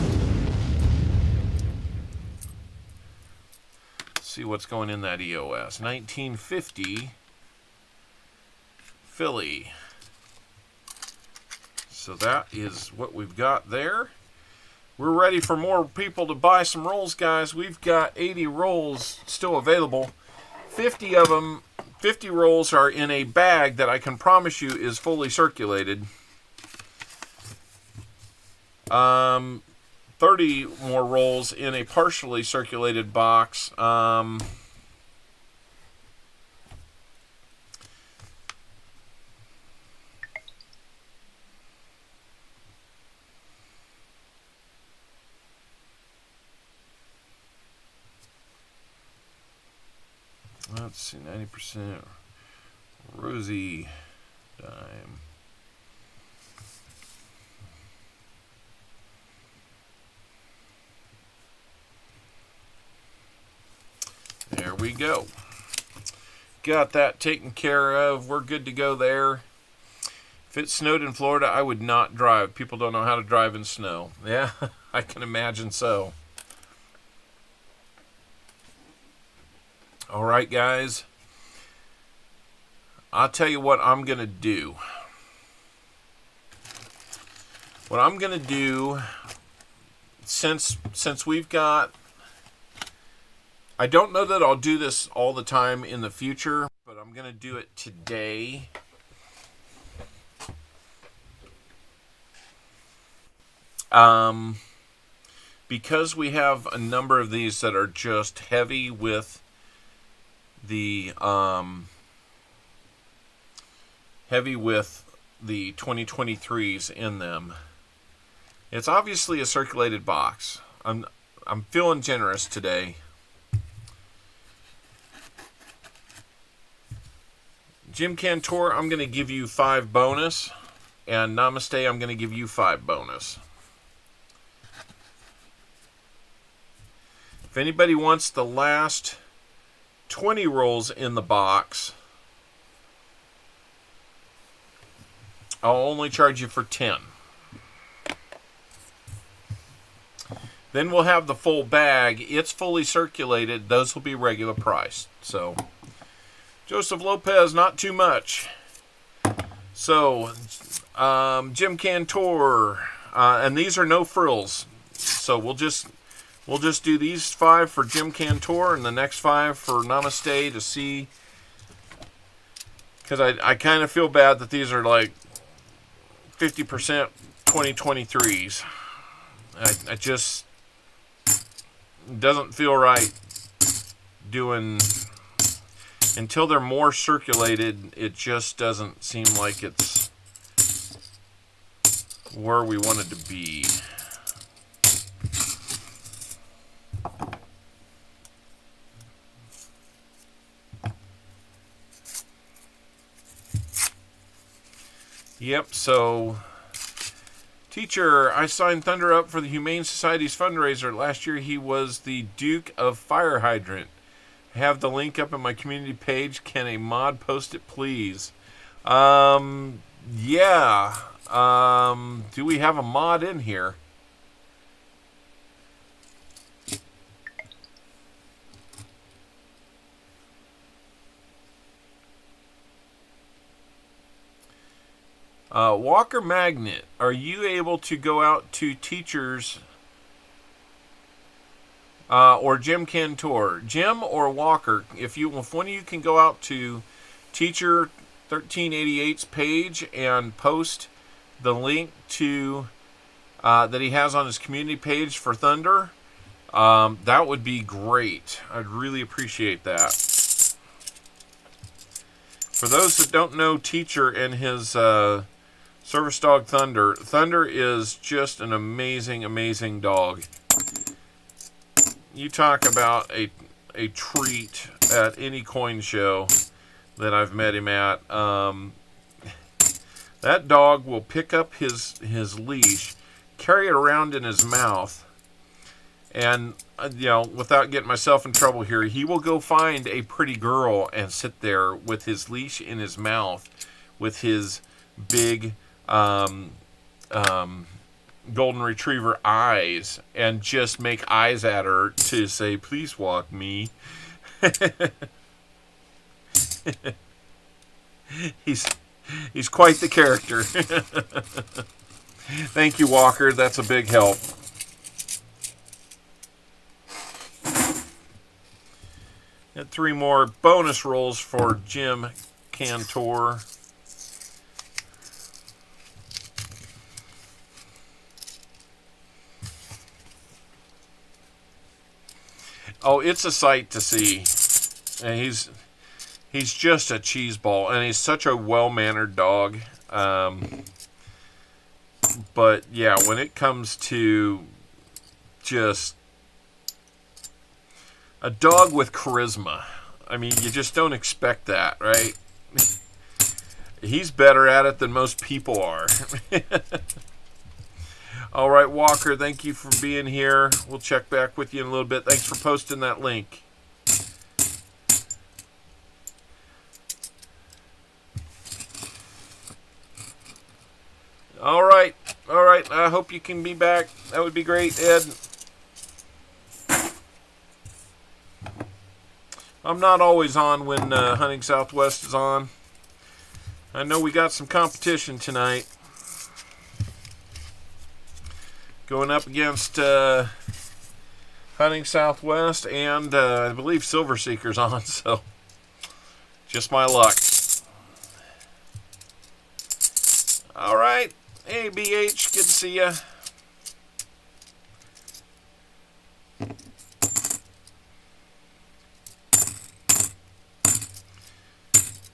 See what's going in that EOS. 1950 Philly. So that is what we've got there. We're ready for more people to buy some rolls, guys. We've got 80 rolls still available. 50 of them, 50 rolls are in a bag that I can promise you is fully circulated. 30 more rolls in a partially circulated box. Let's see, 90% rosy dime. There we go. Got that taken care of. We're good to go there. If it snowed in Florida, I would not drive. People don't know how to drive in snow. Yeah, I can imagine so. All right, guys. I'll tell you what I'm going to do. What I'm going to do since we've got, I don't know that I'll do this all the time in the future, but I'm going to do it today. Because we have a number of these that are just heavy with the 2023s in them. It's obviously a circulated box. I'm feeling generous today. Jim Cantor, I'm going to give you 5 bonus, and Namaste, I'm going to give you 5 bonus. If anybody wants the last 20 rolls in the box, I'll only charge you for 10. Then we'll have the full bag. It's fully circulated. Those will be regular price. So, Joseph Lopez, not too much. So, Jim Cantor, and these are no frills. So we'll just do these 5 for Jim Cantor and the next 5 for Namaste to see. Because I kind of feel bad that these are like 50% 2023s. I just doesn't feel right doing until they're more circulated. It just doesn't seem like it's where we wanted to be. Yep, so teacher, I signed Thunder up for the Humane Society's fundraiser. Last year he was the Duke of Fire Hydrant. I have the link up in my community page. Can a mod post it, please? Yeah. Do we have a mod in here? Walker Magnet, are you able to go out to teachers or Jim Cantor? Jim or Walker, if one of you can go out to Teacher 1388's page and post the link to that he has on his community page for Thunder, that would be great. I'd really appreciate that. For those that don't know Teacher and his Service Dog Thunder. Thunder is just an amazing, amazing dog. You talk about a treat at any coin show that I've met him at. That dog will pick up his leash, carry it around in his mouth, and without getting myself in trouble here, he will go find a pretty girl and sit there with his leash in his mouth, with his big golden retriever eyes, and just make eyes at her to say, please walk me. He's quite the character. Thank you, Walker. That's a big help. Got 3 more bonus rolls for Jim Cantor. Oh, it's a sight to see. And he's just a cheese ball, and he's such a well-mannered dog. But yeah, when it comes to just a dog with charisma, I mean, you just don't expect that, right? He's better at it than most people are. All right, Walker, thank you for being here. We'll check back with you in a little bit. Thanks for posting that link. All right. I hope you can be back. That would be great, Ed. I'm not always on when Hunting Southwest is on. I know we got some competition tonight. Going up against Hunting Southwest and I believe Silver Seeker's on, so just my luck. All right. Hey, BH, good to see ya.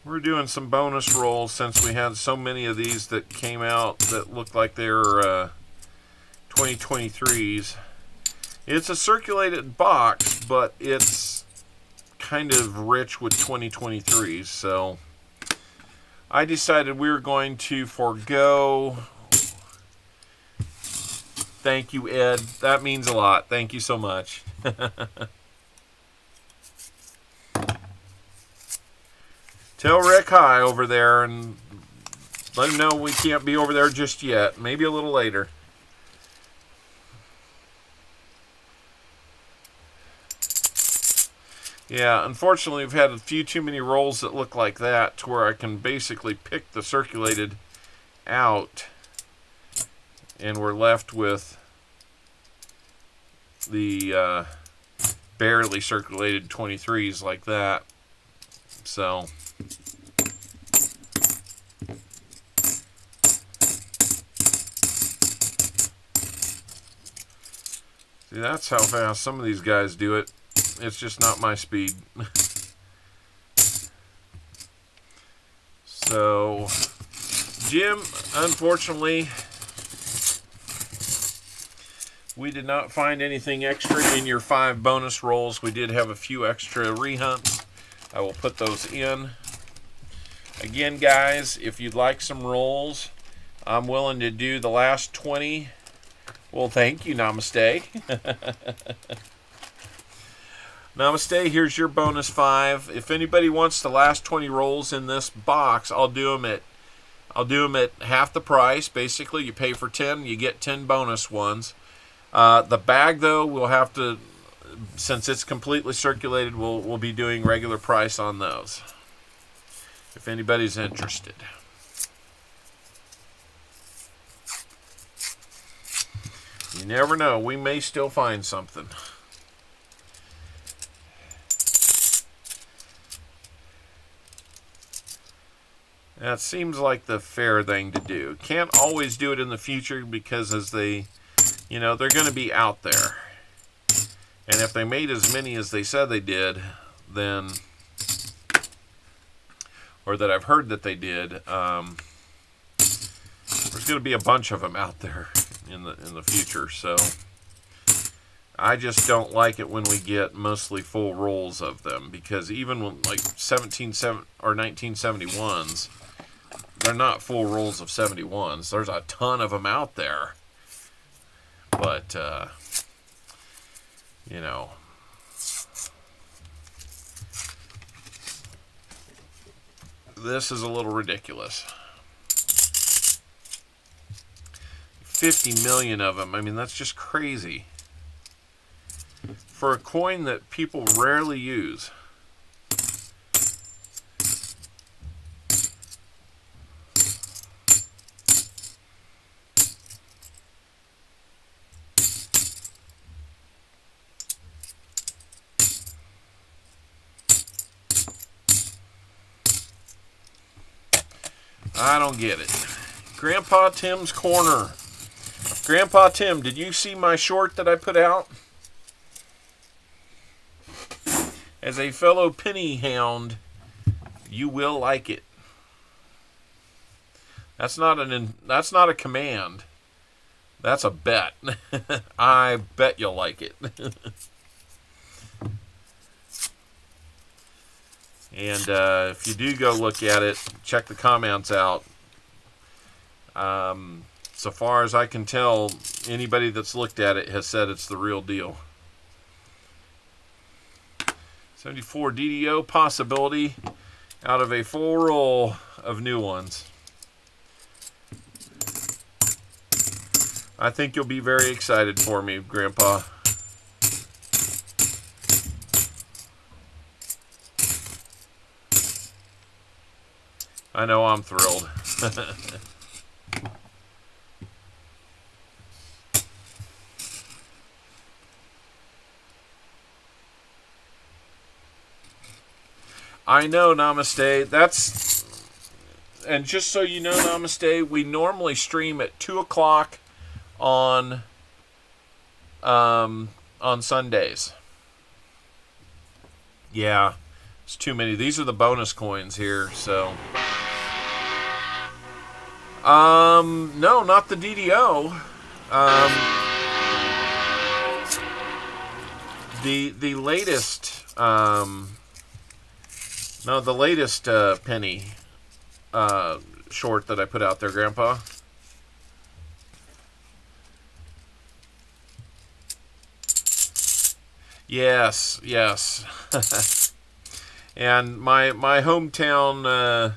We're doing some bonus rolls since we had so many of these that came out that looked like they were 2023s. It's a circulated box, but it's kind of rich with 2023s, so I decided we were going to forego. Thank you, Ed. That means a lot. Thank you so much. Tell Rick hi over there and let him know we can't be over there just yet. Maybe a little later. Yeah, unfortunately, we've had a few too many rolls that look like that to where I can basically pick the circulated out and we're left with the barely circulated 23s like that. So see, that's how fast some of these guys do it. It's just not my speed. So, Jim, unfortunately, we did not find anything extra in your 5 bonus rolls. We did have a few extra rehunts. I will put those in. Again, guys, if you'd like some rolls, I'm willing to do the last 20. Well, thank you, Namaste. Namaste, here's your bonus 5. If anybody wants the last 20 rolls in this box, I'll do them at half the price. Basically, you pay for 10, you get 10 bonus ones. The bag, though, we'll have to, since it's completely circulated, we'll be doing regular price on those. If anybody's interested. You never know. We may still find something. That seems like the fair thing to do. Can't always do it in the future because as they, they're going to be out there. And if they made as many as they said they did, then, or that I've heard that they did, there's going to be a bunch of them out there in the future. So I just don't like it when we get mostly full rolls of them, because even when like 1971s, they're not full rolls of 71s. There's a ton of them out there. But, this is a little ridiculous. 50 million of them. I mean, that's just crazy. For a coin that people rarely use. I don't get it. Grandpa Tim's Corner. Grandpa Tim, did you see my short that I put out? As a fellow penny hound, you will like it. That's not a command. That's a bet. I bet you'll like it. And if you do go look at it, check the comments out. So far as I can tell, anybody that's looked at it has said it's the real deal. 74 DDO possibility out of a full roll of new ones. I think you'll be very excited for me, Grandpa. I know I'm thrilled. I know, Namaste. And just so you know, Namaste, we normally stream at 2 o'clock on Sundays. Yeah, it's too many. These are the bonus coins here, so. No, not the DDO. The latest, no, the latest penny short that I put out there, Grandpa. Yes, yes. And my hometown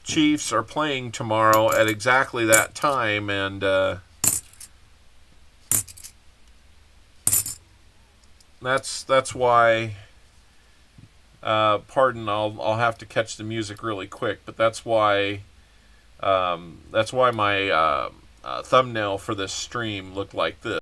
Chiefs are playing tomorrow at exactly that time, and that's why. Pardon, I'll have to catch the music really quick, but that's why my thumbnail for this stream looked like this.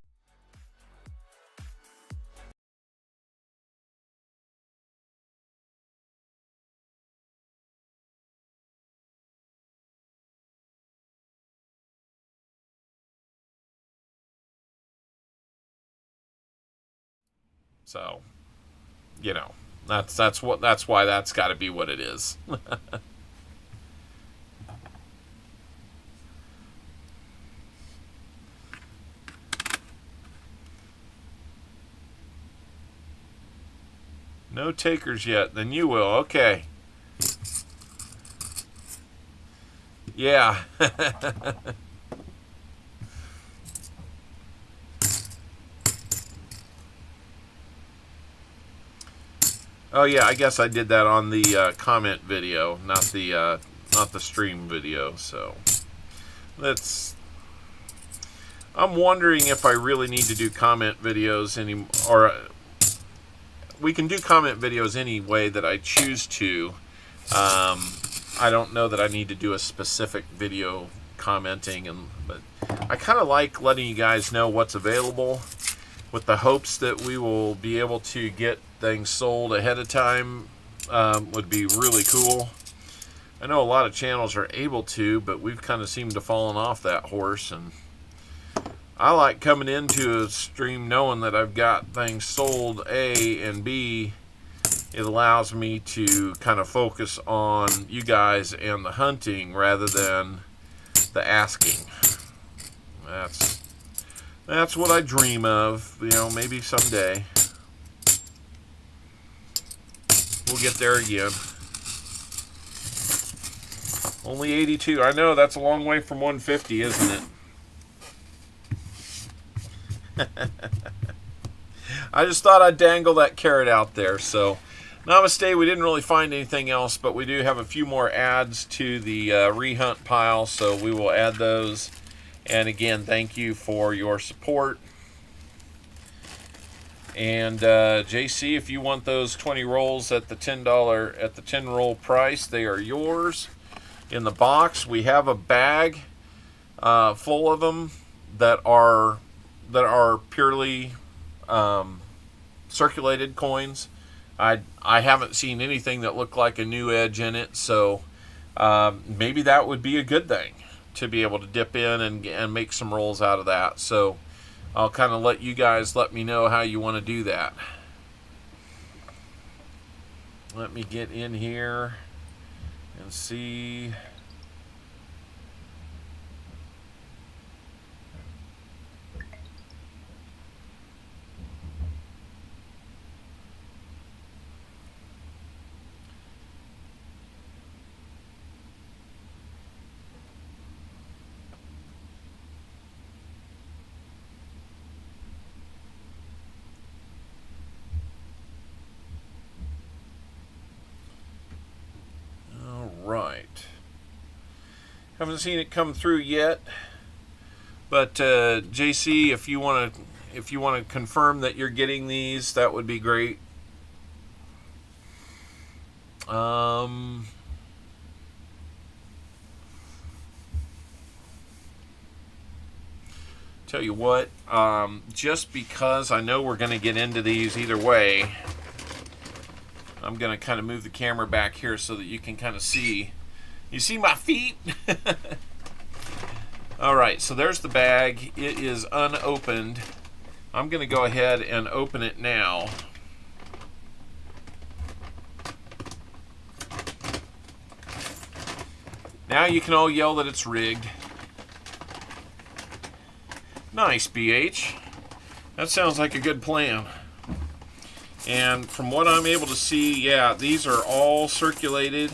So, you know, that's why that's got to be what it is. No takers yet. Then you will. Okay. Yeah. Oh yeah, I guess I did that on the comment video, not the stream video. So I'm wondering if I really need to do comment videos anymore, or we can do comment videos any way that I choose to. I don't know that I need to do a specific video commenting, but I kind of like letting you guys know what's available, with the hopes that we will be able to get things sold ahead of time. Would be really cool. I know a lot of channels are able to, but we've kind of seemed to fallen off that horse, and I like coming into a stream knowing that I've got things sold, A, and B, it allows me to kind of focus on you guys and the hunting rather than the asking. That's what I dream of, you know, maybe someday. We'll get there again. Only 82. I know, that's a long way from 150, isn't it? I just thought I'd dangle that carrot out there. So, namaste. We didn't really find anything else, but we do have a few more adds to the rehunt pile, so we will add those. And again, thank you for your support. And JC, if you want those 20 rolls at the $10 at the 10 roll price, they are yours. In the box, we have a bag full of them that are purely circulated coins. I haven't seen anything that looked like a new edge in it, so maybe that would be a good thing to be able to dip in and make some rolls out of that. So I'll kind of let you guys let me know how you want to do that. Let me get in here and see. Haven't seen it come through yet, but JC, if you want to confirm that you're getting these, that would be great. Tell you what, just because I know we're going to get into these either way, I'm going to kind of move the camera back here so that you can kind of see. You see my feet? All right, so there's the bag. It is unopened. I'm going to go ahead and open it now. Now you can all yell that it's rigged. Nice, BH. That sounds like a good plan. And from what I'm able to see, yeah, these are all circulated.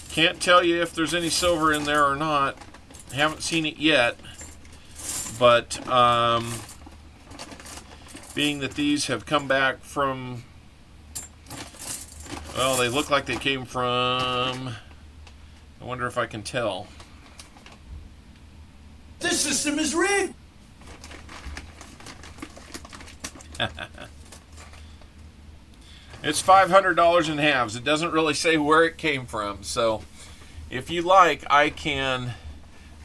Can't tell you if there's any silver in there or not. Haven't seen it yet. But being that these have come back from, well, they look like they came from, I wonder if I can tell. This system is rigged. It's $500 in halves. It doesn't really say where it came from. So if you like, I can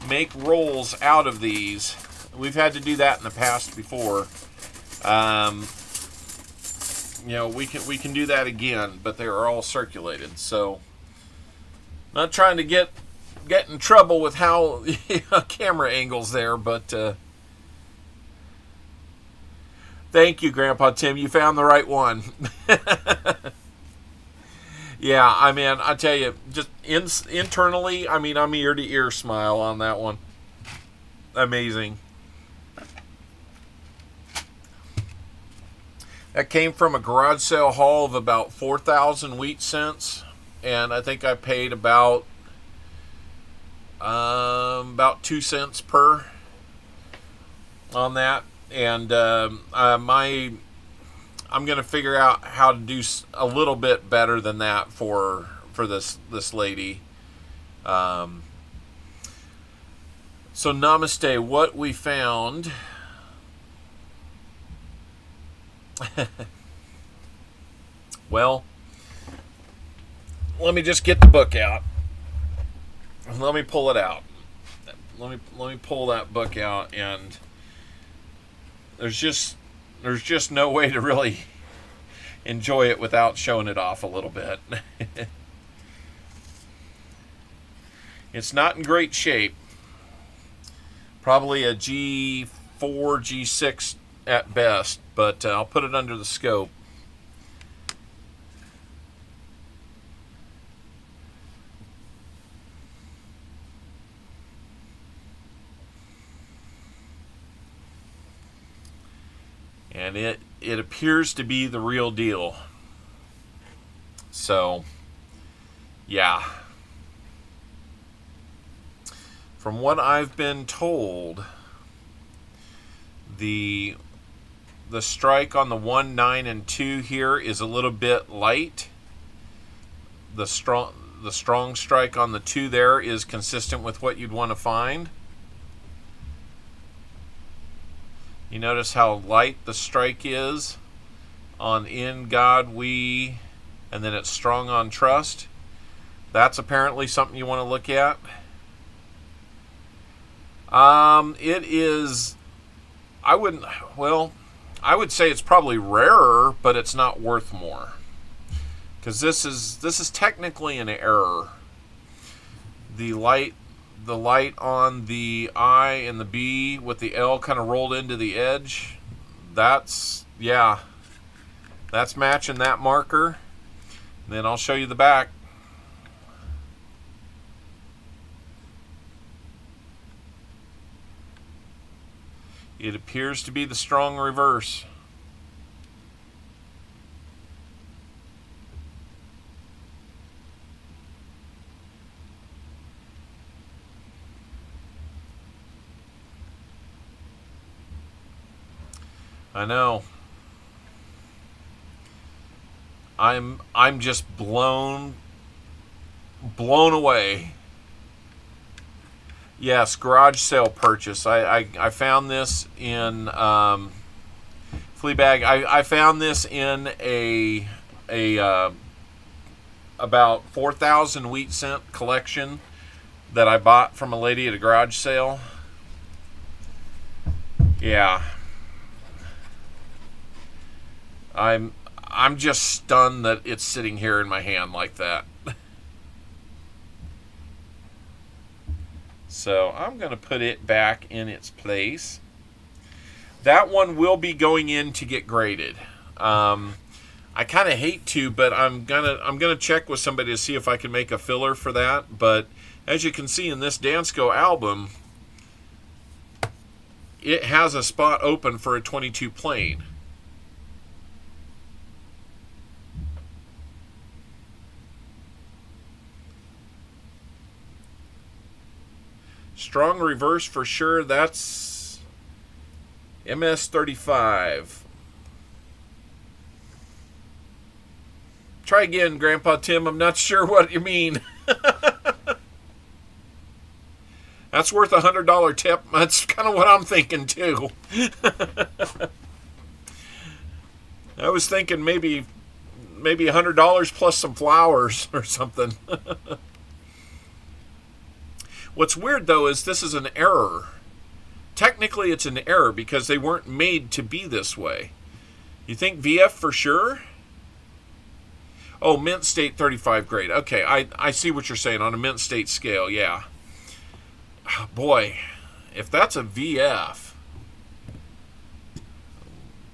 make rolls out of these. We've had to do that in the past before. You know, we can do that again, but they are all circulated. So not trying to get in trouble with how camera angles there, but thank you, Grandpa Tim. You found the right one. Yeah, I mean, I tell you, just internally, I mean, I'm ear to ear smile on that one. Amazing. That came from a garage sale haul of about 4,000 wheat cents, and I think I paid about 2 cents per on that. And I'm going to figure out how to do a little bit better than that for this lady. So namaste. What we found. Well, let me just get the book out. Let me pull it out. Let me pull that book out, and there's just no way to really enjoy it without showing it off a little bit. It's not in great shape. Probably a G4, G6 at best, but I'll put it under the scope. And it appears to be the real deal. So, yeah. From what I've been told, the strike on the 1, 9, and 2 here is a little bit light. The strong strike on the 2 there is consistent with what you'd want to find. You notice how light the strike is on In God We, and then it's strong on Trust. That's apparently something you want to look at. It is, I would say it's probably rarer, but it's not worth more. Because this is technically an error. The light on the I and the B with the L kind of rolled into the edge, that's matching that marker. And then I'll show you the back. It appears to be the strong reverse. I know. I'm just blown away. Yes, garage sale purchase. I found this in Fleabag. I found this in a about 4,000 wheat cent collection that I bought from a lady at a garage sale. Yeah. I'm just stunned that it's sitting here in my hand like that. So I'm going to put it back in its place. That one will be going in to get graded. I kind of hate to, but I'm gonna check with somebody to see if I can make a filler for that. But as you can see in this Dansko album, it has a spot open for a 22 plane. Strong reverse for sure. That's MS-35. Try again, Grandpa Tim. I'm not sure what you mean. That's worth $100 tip. That's kind of what I'm thinking too. I was thinking maybe $100 plus some flowers or something. What's weird though is this is an error. Technically it's an error because they weren't made to be this way. You think VF for sure? Oh, mint state 35 grade. Okay, I see what you're saying on a mint state scale, yeah. Boy, if that's a VF,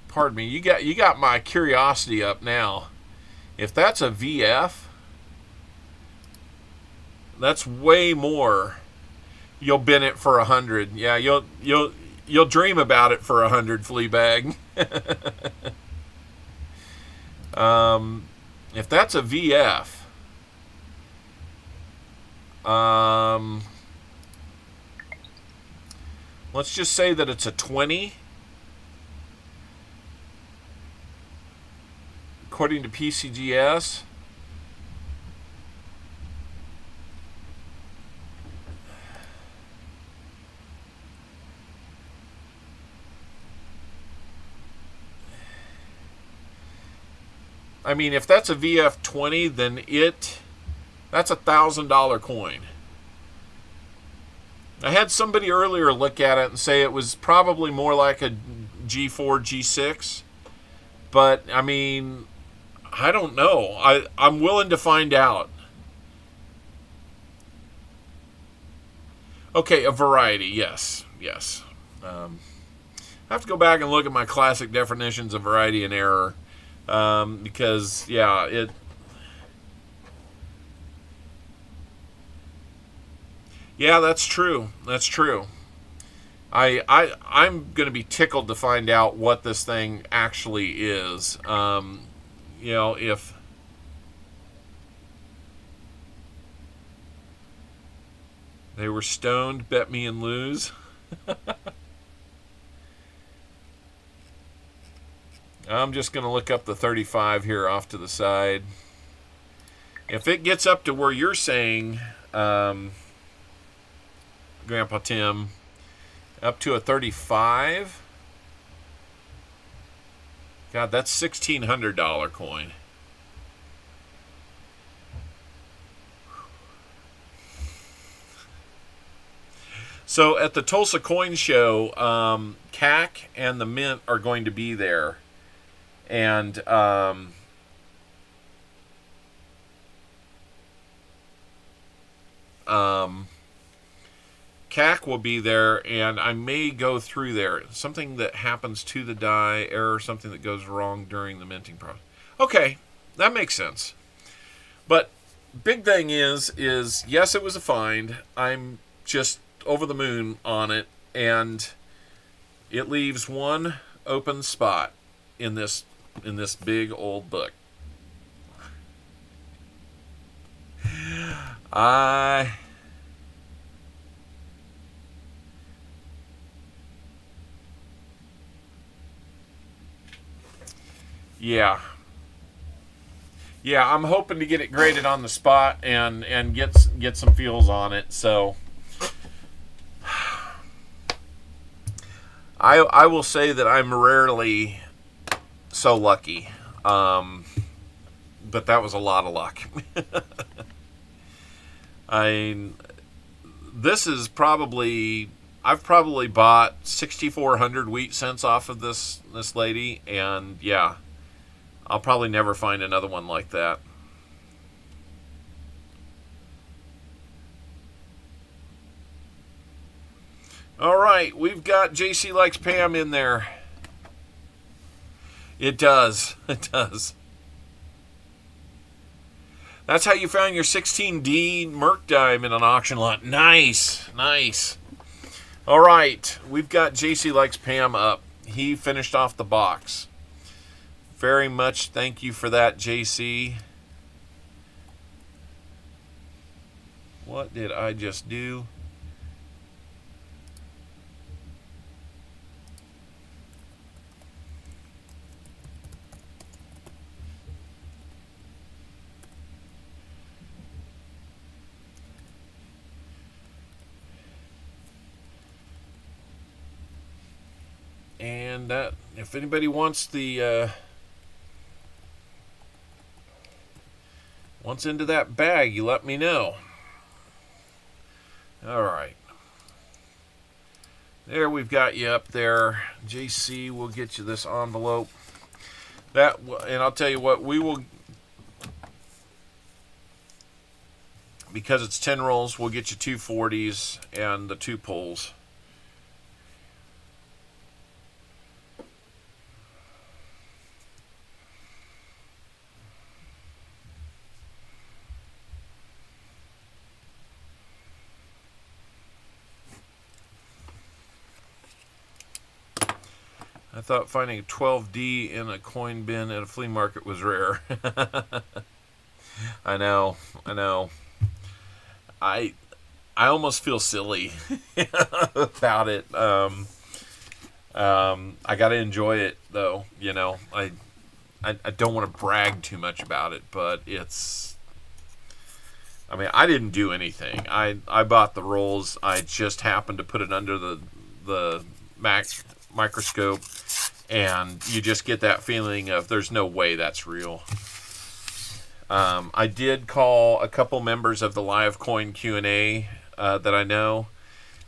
pardon me, you got my curiosity up now. If that's a VF, that's way more. You'll bin it for 100. Yeah, you'll dream about it for 100, Fleabag. If that's a VF, let's just say that it's a 20. According to PCGS. I mean, if that's a VF20, then that's $1,000 coin. I had somebody earlier look at it and say it was probably more like a G4, G6. But, I mean, I don't know. I'm willing to find out. Okay, a variety, yes. I have to go back and look at my classic definitions of variety and error. Because, yeah, yeah, that's true. That's true. I'm going to be tickled to find out what this thing actually is. You know, if they were stoned, bet me and lose. I'm just going to look up the 35 here off to the side. If it gets up to where you're saying, Grandpa Tim, up to a 35, God, that's $1,600 coin. So at the Tulsa Coin Show, CAC and the Mint are going to be there. And CAC will be there, and I may go through there. Something that happens to the die, error, something that goes wrong during the minting process. Okay, that makes sense. But big thing is yes, it was a find. I'm just over the moon on it, and it leaves one open spot in this big old book. Yeah, I'm hoping to get it graded on the spot and get some feels on it. So I will say that I'm rarely so lucky, but that was a lot of luck. This is probably, I've probably bought 6,400 wheat cents off of this lady, and yeah, I'll probably never find another one like that. All right, we've got JC Likes Pam in there. It does. It does. That's how you found your 16D Merc dime in an auction lot. Nice. Nice. All right, we've got JC Likes Pam up. He finished off the box. Very much thank you for that, JC. What did I just do? And that, if anybody wants the wants into that bag, you let me know. All right, there, we've got you up there. JC will get you this envelope. That, and I'll tell you what, we will, because it's 10 rolls, we'll get you 2 40s and the 2 pulls. I thought finding a 12D in a coin bin at a flea market was rare. I know. I almost feel silly about it. I got to enjoy it, though. You know, I don't want to brag too much about it, but it's. I mean, I didn't do anything. I bought the rolls. I just happened to put it under the microscope, and you just get that feeling of there's no way that's real. I did call a couple members of the live coin Q&A that I know,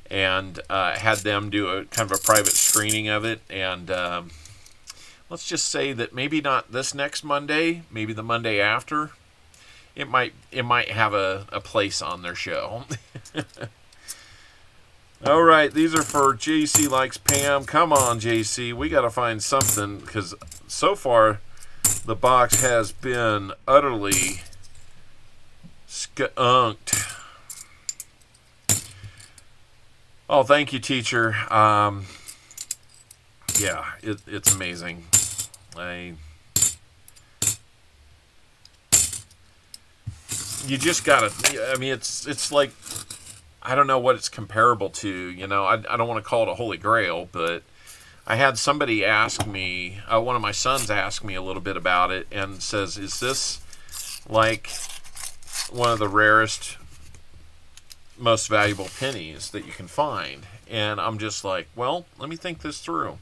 and had them do a kind of a private screening of it. And let's just say that maybe not this next Monday, maybe the Monday after, it might have a place on their show. All right, these are for JC Likes Pam. Come on, JC, we got to find something, because so far the box has been utterly skunked. Oh, thank you, teacher. Yeah, it's amazing. You just gotta. I mean, it's like, I don't know what it's comparable to. You know, I don't want to call it a holy grail, but I had somebody ask me, one of my sons asked me a little bit about it, and says, "Is this like one of the rarest, most valuable pennies that you can find?" And I'm just like, well, let me think this through.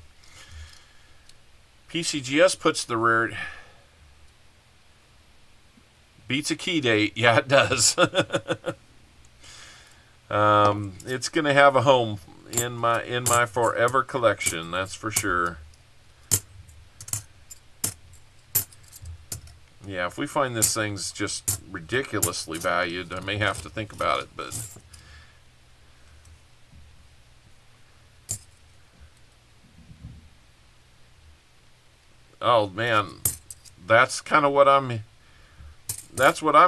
PCGS puts the rare. Beats a key date. Yeah, it does. It's gonna have a home in my forever collection, that's for sure. Yeah, if we find this thing's just ridiculously valued, I may have to think about it, but oh man, that's kind of what I'm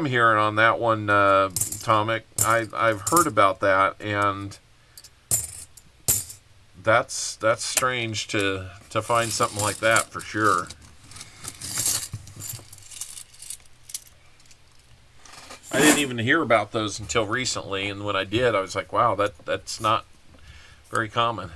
hearing on that one, Tomic. I've heard about that, and that's strange to find something like that for sure. I didn't even hear about those until recently, and when I did, I was like, wow, that's not very common.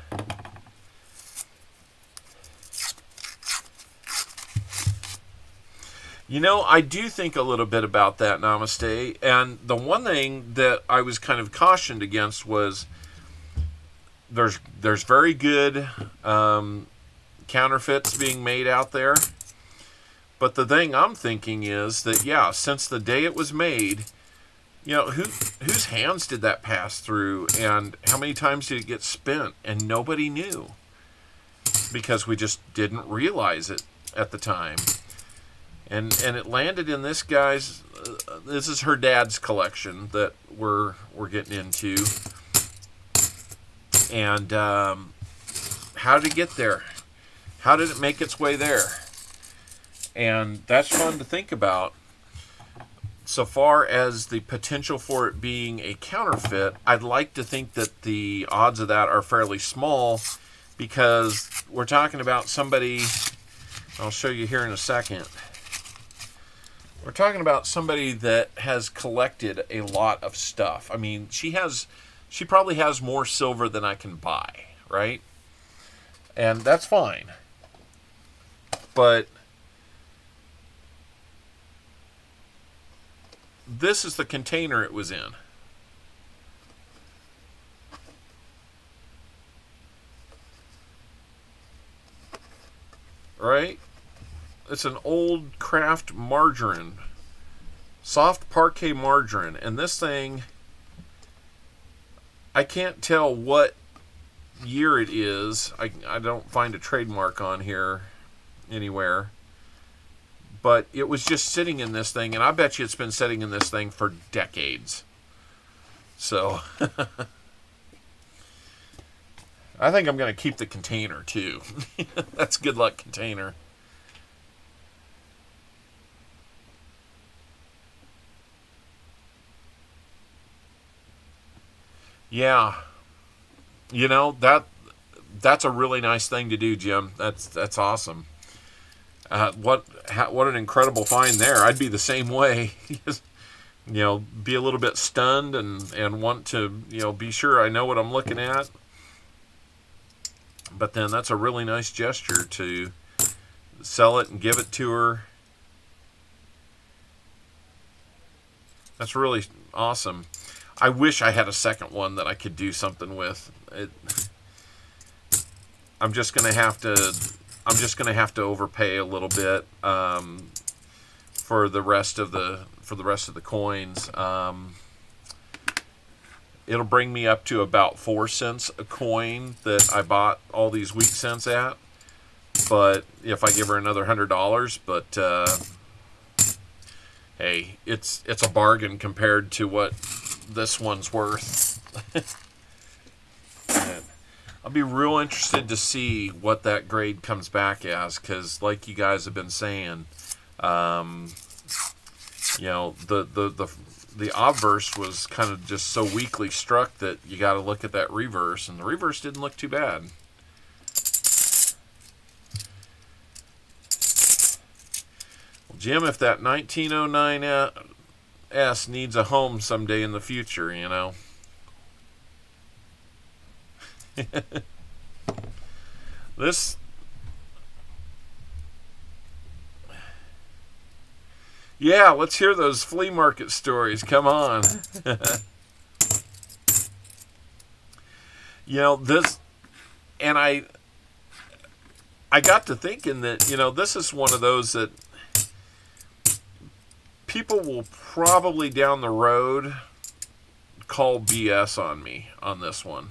You know, I do think a little bit about that, Namaste, and the one thing that I was kind of cautioned against was there's very good counterfeits being made out there, but the thing I'm thinking is that, yeah, since the day it was made, you know, whose hands did that pass through, and how many times did it get spent, and nobody knew, because we just didn't realize it at the time. And it landed in this guy's. This is her dad's collection that we're getting into. And how did it get there? How did it make its way there? And that's fun to think about. So far as the potential for it being a counterfeit, I'd like to think that the odds of that are fairly small, because we're talking about somebody, I'll show you here in a second. We're talking about somebody that has collected a lot of stuff. I mean, she probably has more silver than I can buy, right? And that's fine. But this is the container it was in. Right? It's an old craft margarine. Soft parquet margarine. And this thing, I can't tell what year it is. I don't find a trademark on here anywhere. But it was just sitting in this thing, and I bet you it's been sitting in this thing for decades. So, I think I'm going to keep the container, too. That's a good luck container. Yeah. You know, that's a really nice thing to do, Jim. That's awesome. What an incredible find there. I'd be the same way. Be a little bit stunned and want to, be sure I know what I'm looking at. But then that's a really nice gesture to sell it and give it to her. That's really awesome. I wish I had a second one that I could do something with. I'm just gonna have to overpay a little bit for the rest of the coins. It'll bring me up to about 4 cents a coin that I bought all these wheat cents at. But if I give her another $100, but hey, it's a bargain compared to what this one's worth. I'll be real interested to see what that grade comes back as, because like you guys have been saying, the obverse was kind of just so weakly struck that you got to look at that reverse, and the reverse didn't look too bad. Well, Jim, if that 1909 S needs a home someday in the future, this, yeah, let's hear those flea market stories. Come on. This, and I got to thinking that, this is one of those that people will probably down the road call BS on me on this one.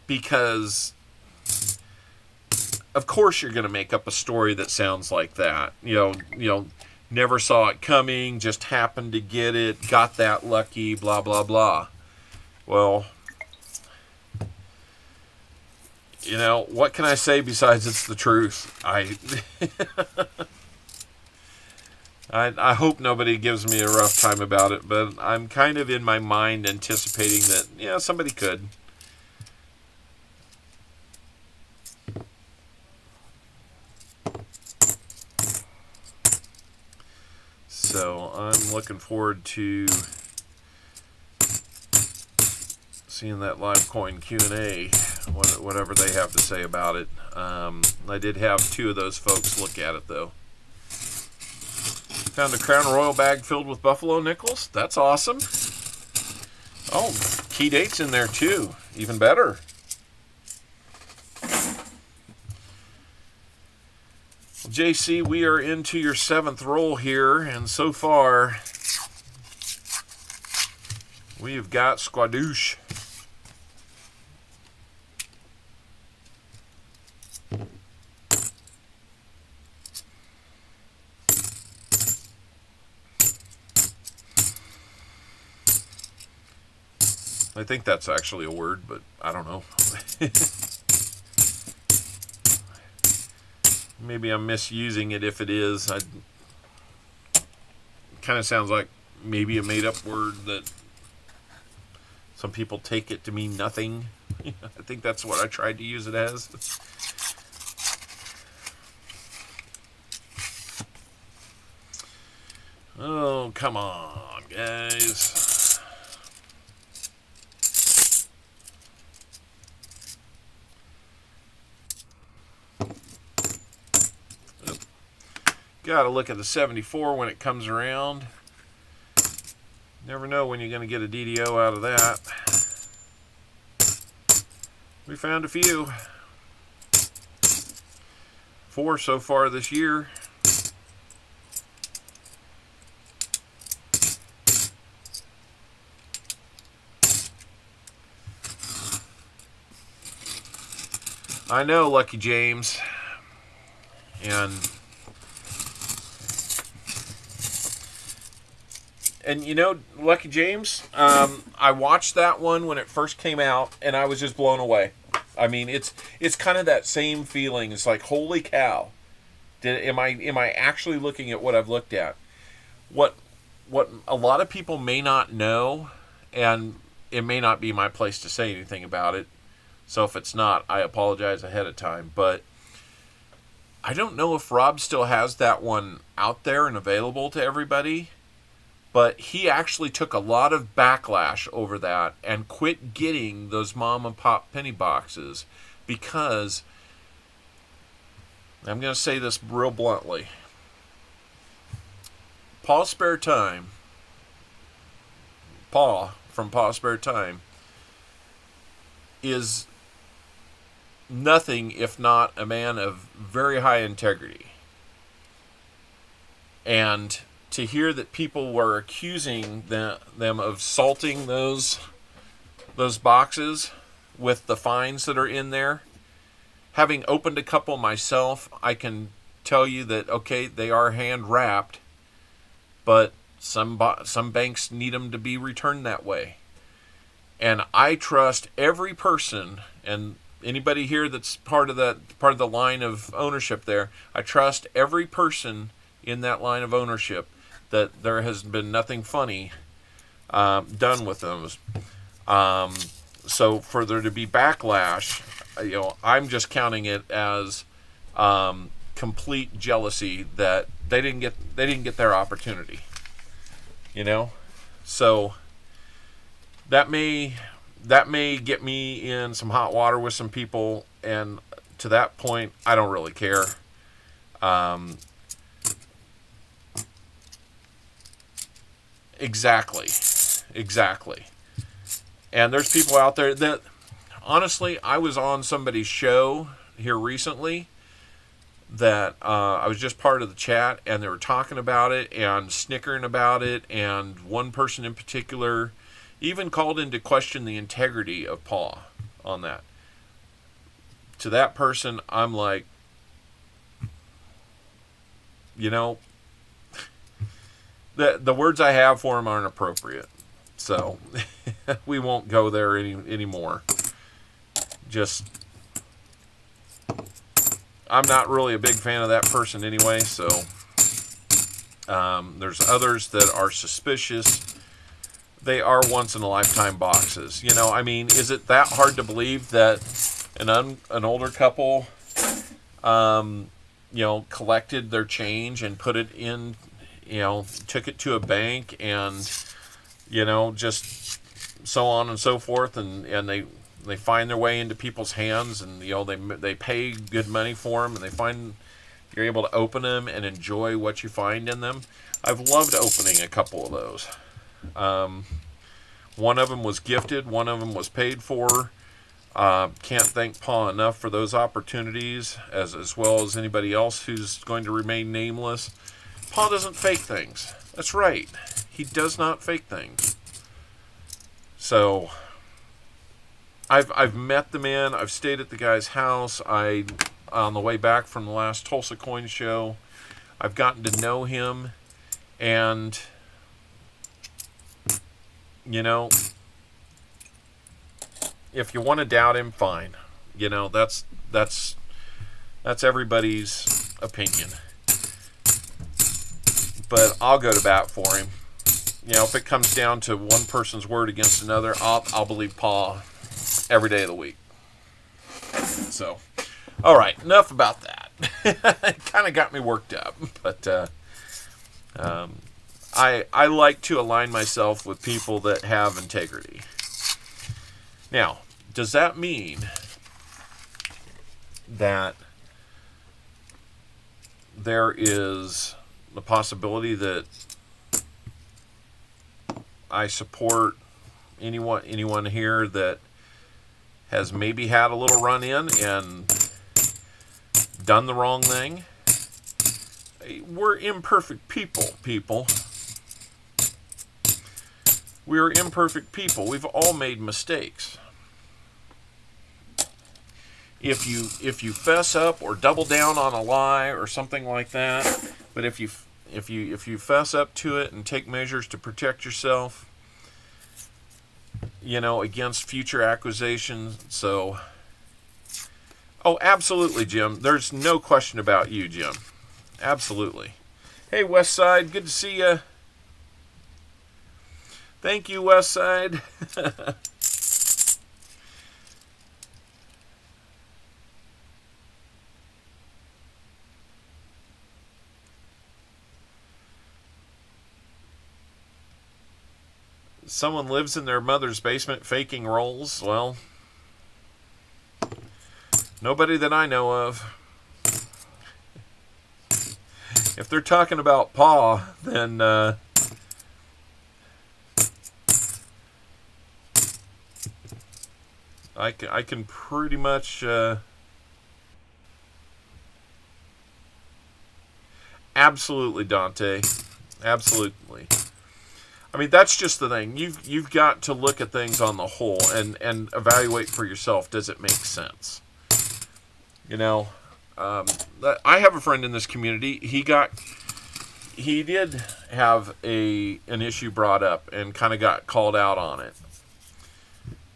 Because of course you're going to make up a story that sounds like that. Never saw it coming, just happened to get it, got that lucky, blah, blah, blah. Well, what can I say besides it's the truth? I hope nobody gives me a rough time about it, but I'm kind of in my mind anticipating that, somebody could. So I'm looking forward to seeing that live coin Q&A, whatever they have to say about it. I did have 2 of those folks look at it, though. Found a Crown Royal bag filled with buffalo nickels. That's awesome. Oh, key dates in there, too. Even better. Well, JC, we are into your 7th roll here, and so far we have got Squadouche. I think that's actually a word, but I don't know. Maybe I'm misusing it if it is. It kind of sounds like maybe a made-up word that some people take it to mean nothing. I think that's what I tried to use it as. Oh, come on, guys. Got to look at the 74 when it comes around. Never know when you're going to get a DDO out of that. We found a few. 4 so far this year. I know, Lucky James. And you know, Lucky James, I watched that one when it first came out, and I was just blown away. I mean, it's kind of that same feeling. It's like, holy cow! Am I actually looking at what I've looked at? What a lot of people may not know, and it may not be my place to say anything about it. So if it's not, I apologize ahead of time. But I don't know if Rob still has that one out there and available to everybody. But he actually took a lot of backlash over that and quit getting those mom and pop penny boxes because, I'm going to say this real bluntly, Paul Spare Time, Paul from Paul Spare Time, is nothing if not a man of very high integrity. And to hear that people were accusing them of salting those boxes with the fines that are in there, having opened a couple myself, I can tell you that, okay, they are hand wrapped, but some banks need them to be returned that way. And I trust every person, and anybody here that's part of the line of ownership there, I trust every person in that line of ownership that there has been nothing funny done with those. So for there to be backlash, I'm just counting it as complete jealousy that they didn't get their opportunity. So that may get me in some hot water with some people, and to that point, I don't really care. Exactly. And there's people out there that, honestly, I was on somebody's show here recently that I was just part of the chat, and they were talking about it and snickering about it, and one person in particular even called into question the integrity of Paul on that. To that person, I'm like, the words I have for him aren't appropriate. So we won't go there anymore. Just, I'm not really a big fan of that person anyway, so there's others that are suspicious. They are once-in-a-lifetime boxes. Is it that hard to believe that an older couple, collected their change and put it in, took it to a bank and, just so on and so forth, and they find their way into people's hands, and they pay good money for them, and you're able to open them and enjoy what you find in them. I've loved opening a couple of those. One of them was gifted, one of them was paid for. Can't thank Paul enough for those opportunities, as well as anybody else who's going to remain nameless. Paul doesn't fake things. That's right. He does not fake things. So I've met the man. I've stayed at the guy's house. On the way back from the last Tulsa Coin Show, I've gotten to know him, and if you want to doubt him, fine. You know, that's everybody's opinion. But I'll go to bat for him. You know, if it comes down to one person's word against another, I'll believe Paul every day of the week. So, all right, enough about that. It kind of got me worked up, but I like to align myself with people that have integrity. Now, does that mean that there is the possibility that I support anyone here that has maybe had a little run-in and done the wrong thing? We're imperfect people. We're imperfect people. We've all made mistakes. If you fess up or double down on a lie or something like that, but if you fess up to it and take measures to protect yourself, you know, against future accusations. So, oh, absolutely, Jim. There's no question about you, Jim. Absolutely. Hey, Westside, good to see you. Thank you, Westside. Someone lives in their mother's basement faking rolls. Well, nobody that I know of. If they're talking about Pa, then I can pretty much absolutely, Dante, absolutely. I mean, that's just the thing. You've got to look at things on the whole and evaluate for yourself. Does it make sense? You know, I have a friend in this community. He did have an issue brought up and kind of got called out on it.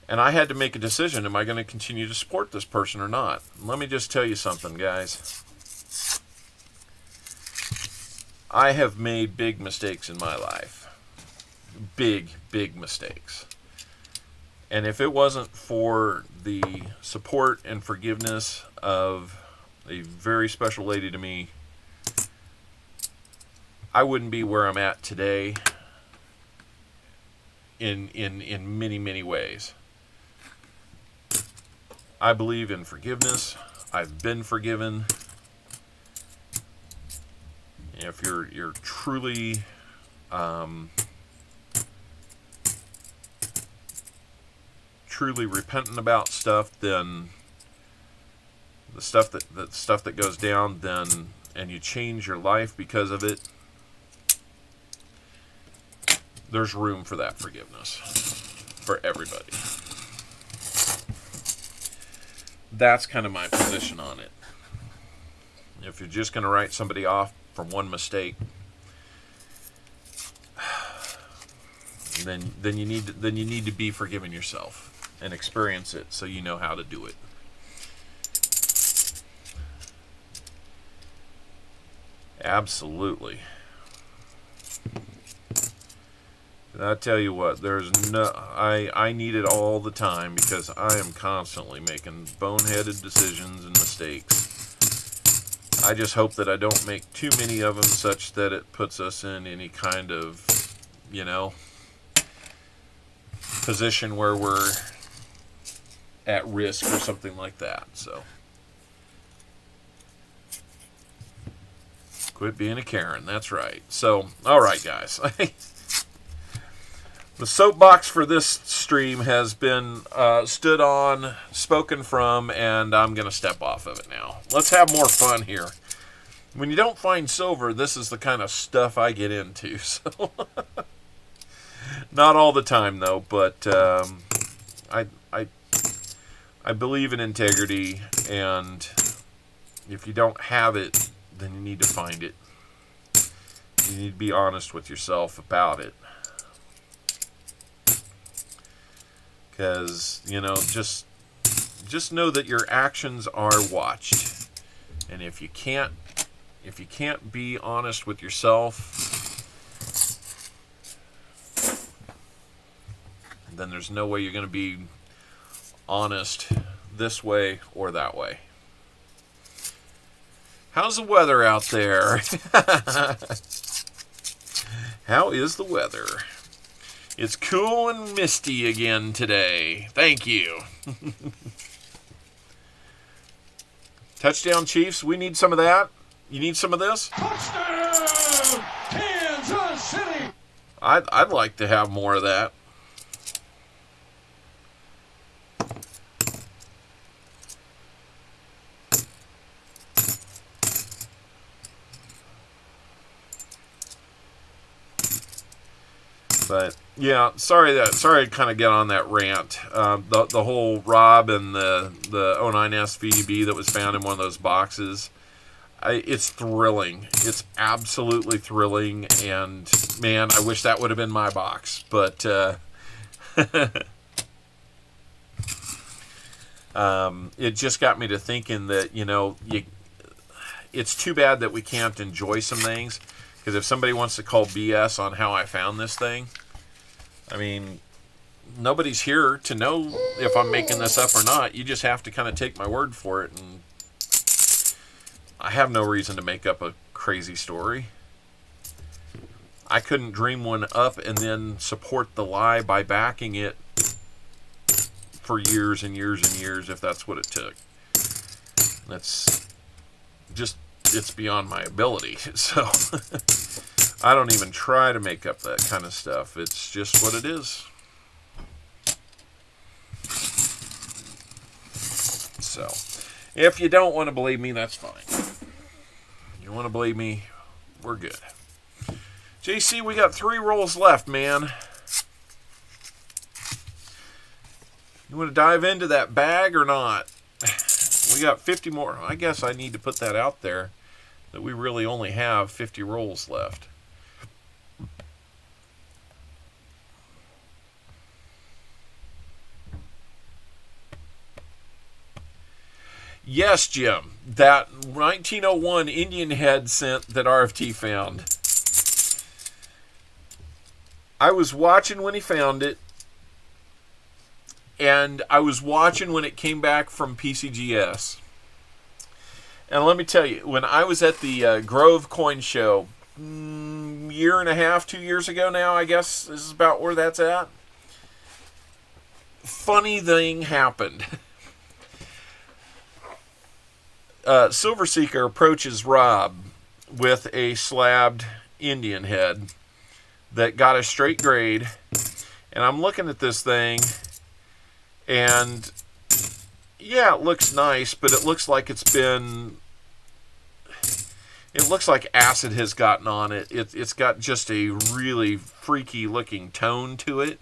And I had to make a decision. Am I going to continue to support this person or not? Let me just tell you something, guys. I have made big mistakes in my life. Big mistakes. And if it wasn't for the support and forgiveness of a very special lady to me, I wouldn't be where I'm at today in many ways. I believe in forgiveness. I've been forgiven. If you're truly repentant about stuff, then the stuff that goes down, then, and you change your life because of it, there's room for that forgiveness for everybody. That's kind of my position on it. If you're just going to write somebody off for one mistake, then you need to be forgiving yourself and experience it so you know how to do it. Absolutely. And I tell you what, I need it all the time because I am constantly making boneheaded decisions and mistakes. I just hope that I don't make too many of them such that it puts us in any kind of, you know, position where we're at risk or something like that. So quit being a Karen. That's right. So, all right, guys. The soapbox for this stream has been stood on, spoken from, and I'm going to step off of it now. Let's have more fun here. When you don't find silver, this is the kind of stuff I get into. So, not all the time though, but I believe in integrity, and if you don't have it, then you need to find it. You need to be honest with yourself about it. because, you know, just know that your actions are watched. And if you can't be honest with yourself, then there's no way you're going to be honest this way or that way. How's the weather out there? How is the weather? It's cool and misty again today. Thank you. Touchdown Chiefs, we need some of that. You need some of this? Touchdown, Kansas City! I'd like to have more of that. But yeah, sorry to kind of get on that rant. The whole Rob and the 09S VDB that was found in one of those boxes. It's thrilling. It's absolutely thrilling, and man, I wish that would have been my box. But it just got me to thinking that, you know, it's too bad that we can't enjoy some things. Because if somebody wants to call BS on how I found this thing, I mean, nobody's here to know if I'm making this up or not. You just have to kind of take my word for it. And I have no reason to make up a crazy story. I couldn't dream one up and then support the lie by backing it for years and years and years if that's what it took. That's just... it's beyond my ability, so I don't even try to make up that kind of stuff. It's just what it is. So, if you don't want to believe me, that's fine. You want to believe me, we're good. JC, we got 3 rolls left, man. You want to dive into that bag or not? We got 50 more. I guess I need to put that out there, that we really only have 50 rolls left. Yes, Jim, that 1901 Indian head scent that RFT found. I was watching when he found it, and I was watching when it came back from PCGS. And let me tell you, when I was at the Grove Coin Show, year and a half, 2 years ago now, I guess, this is about where that's at. Funny thing happened. Silver Seeker approaches Rob with a slabbed Indian head that got a straight grade. And I'm looking at this thing, and yeah, it looks nice, but it looks like it looks like acid has gotten on it. It's got just a really freaky looking tone to it.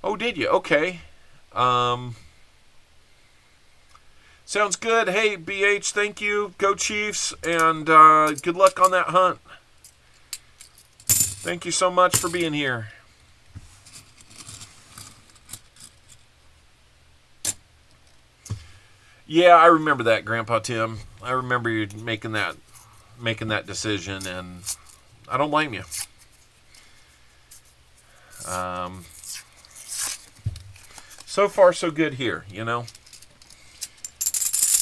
Oh, did you? Okay. Sounds good. Hey, BH, thank you. Go Chiefs, and good luck on that hunt. Thank you so much for being here. Yeah, I remember that, Grandpa Tim. I remember you making that decision, and I don't blame you. So far, so good here, you know.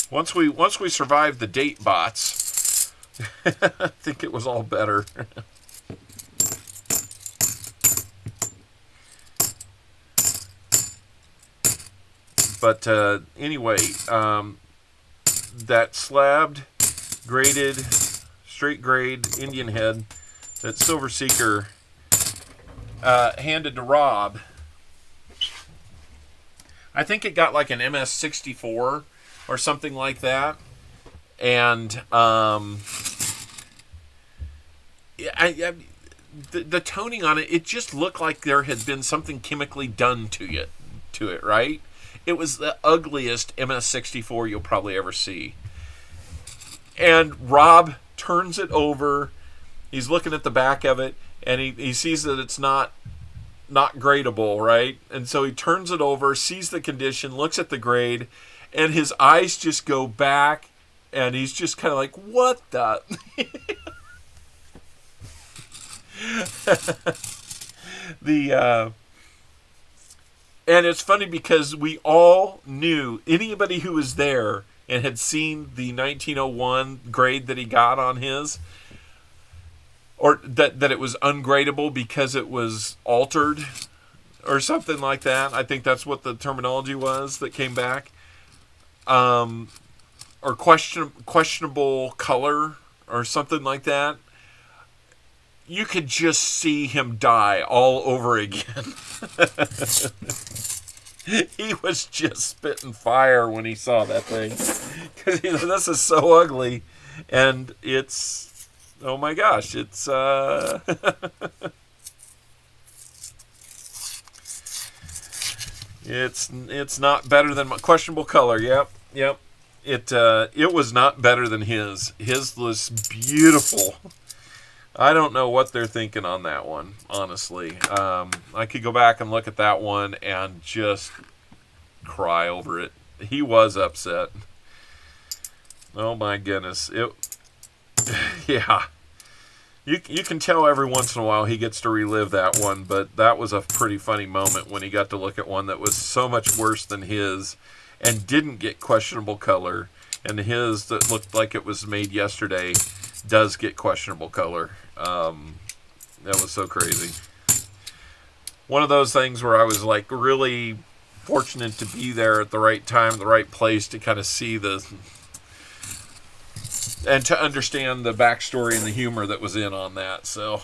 Once we survived the date bots, I think it was all better. But anyway, that slabbed, graded, straight grade Indian head that Silver Seeker handed to Rob, I think it got like an MS-64 or something like that. And the toning on it, it just looked like there had been something chemically done to it, right? It was the ugliest MS-64 you'll probably ever see. And Rob turns it over. He's looking at the back of it, and he sees that it's not gradable, right? And so he turns it over, sees the condition, looks at the grade, and his eyes just go back, and he's just kind of like, what the? And it's funny because we all knew, anybody who was there and had seen the 1901 grade that he got on his, or that it was ungradable because it was altered or something like that. I think that's what the terminology was that came back. Or questionable color or something like that. You could just see him die all over again. He was just spitting fire when he saw that thing. Because this is so ugly. And it's, oh my gosh, it's it's not better than my questionable color. Yep. It was not better than his. His was beautiful. I don't know what they're thinking on that one, honestly. I could go back and look at that one and just cry over it. He was upset. Oh my goodness. Yeah. You can tell every once in a while he gets to relive that one, but that was a pretty funny moment when he got to look at one that was so much worse than his and didn't get questionable color, and his that looked like it was made yesterday does get questionable color. That was so crazy. One of those things where I was like really fortunate to be there at the right time, the right place to kind of see and to understand the backstory and the humor that was in on that. So,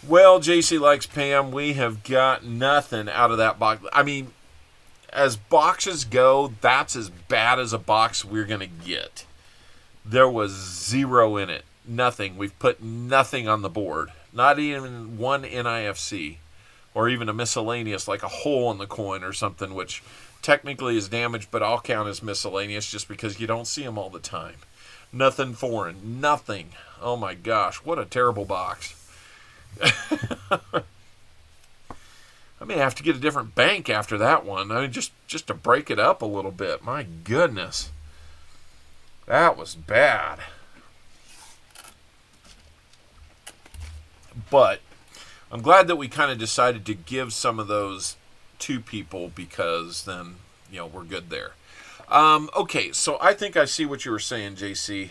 well, JC Likes Pam, we have got nothing out of that box. I mean, as boxes go, that's as bad as a box we're going to get. There was zero in it. Nothing. We've put nothing on the board. Not even one NIFC. Or even a miscellaneous, like a hole in the coin or something, which technically is damaged, but I'll count as miscellaneous just because you don't see them all the time. Nothing foreign. Nothing. Oh my gosh. What a terrible box. I may have to get a different bank after that one. I mean, just to break it up a little bit. My goodness. That was bad. But I'm glad that we kind of decided to give some of those to people because then, we're good there. Okay, so I think I see what you were saying, JC.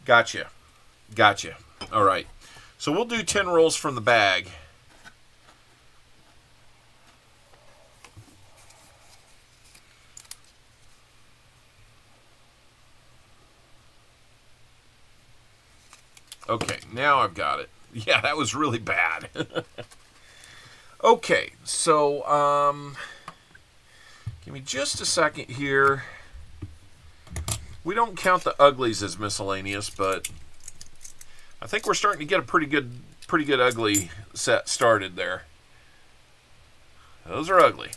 Gotcha. All right. So we'll do 10 rolls from the bag. Okay, now I've got it. Yeah, that was really bad. Okay, so give me just a second here. We don't count the uglies as miscellaneous, but I think we're starting to get a pretty good ugly set started there. Those are ugly.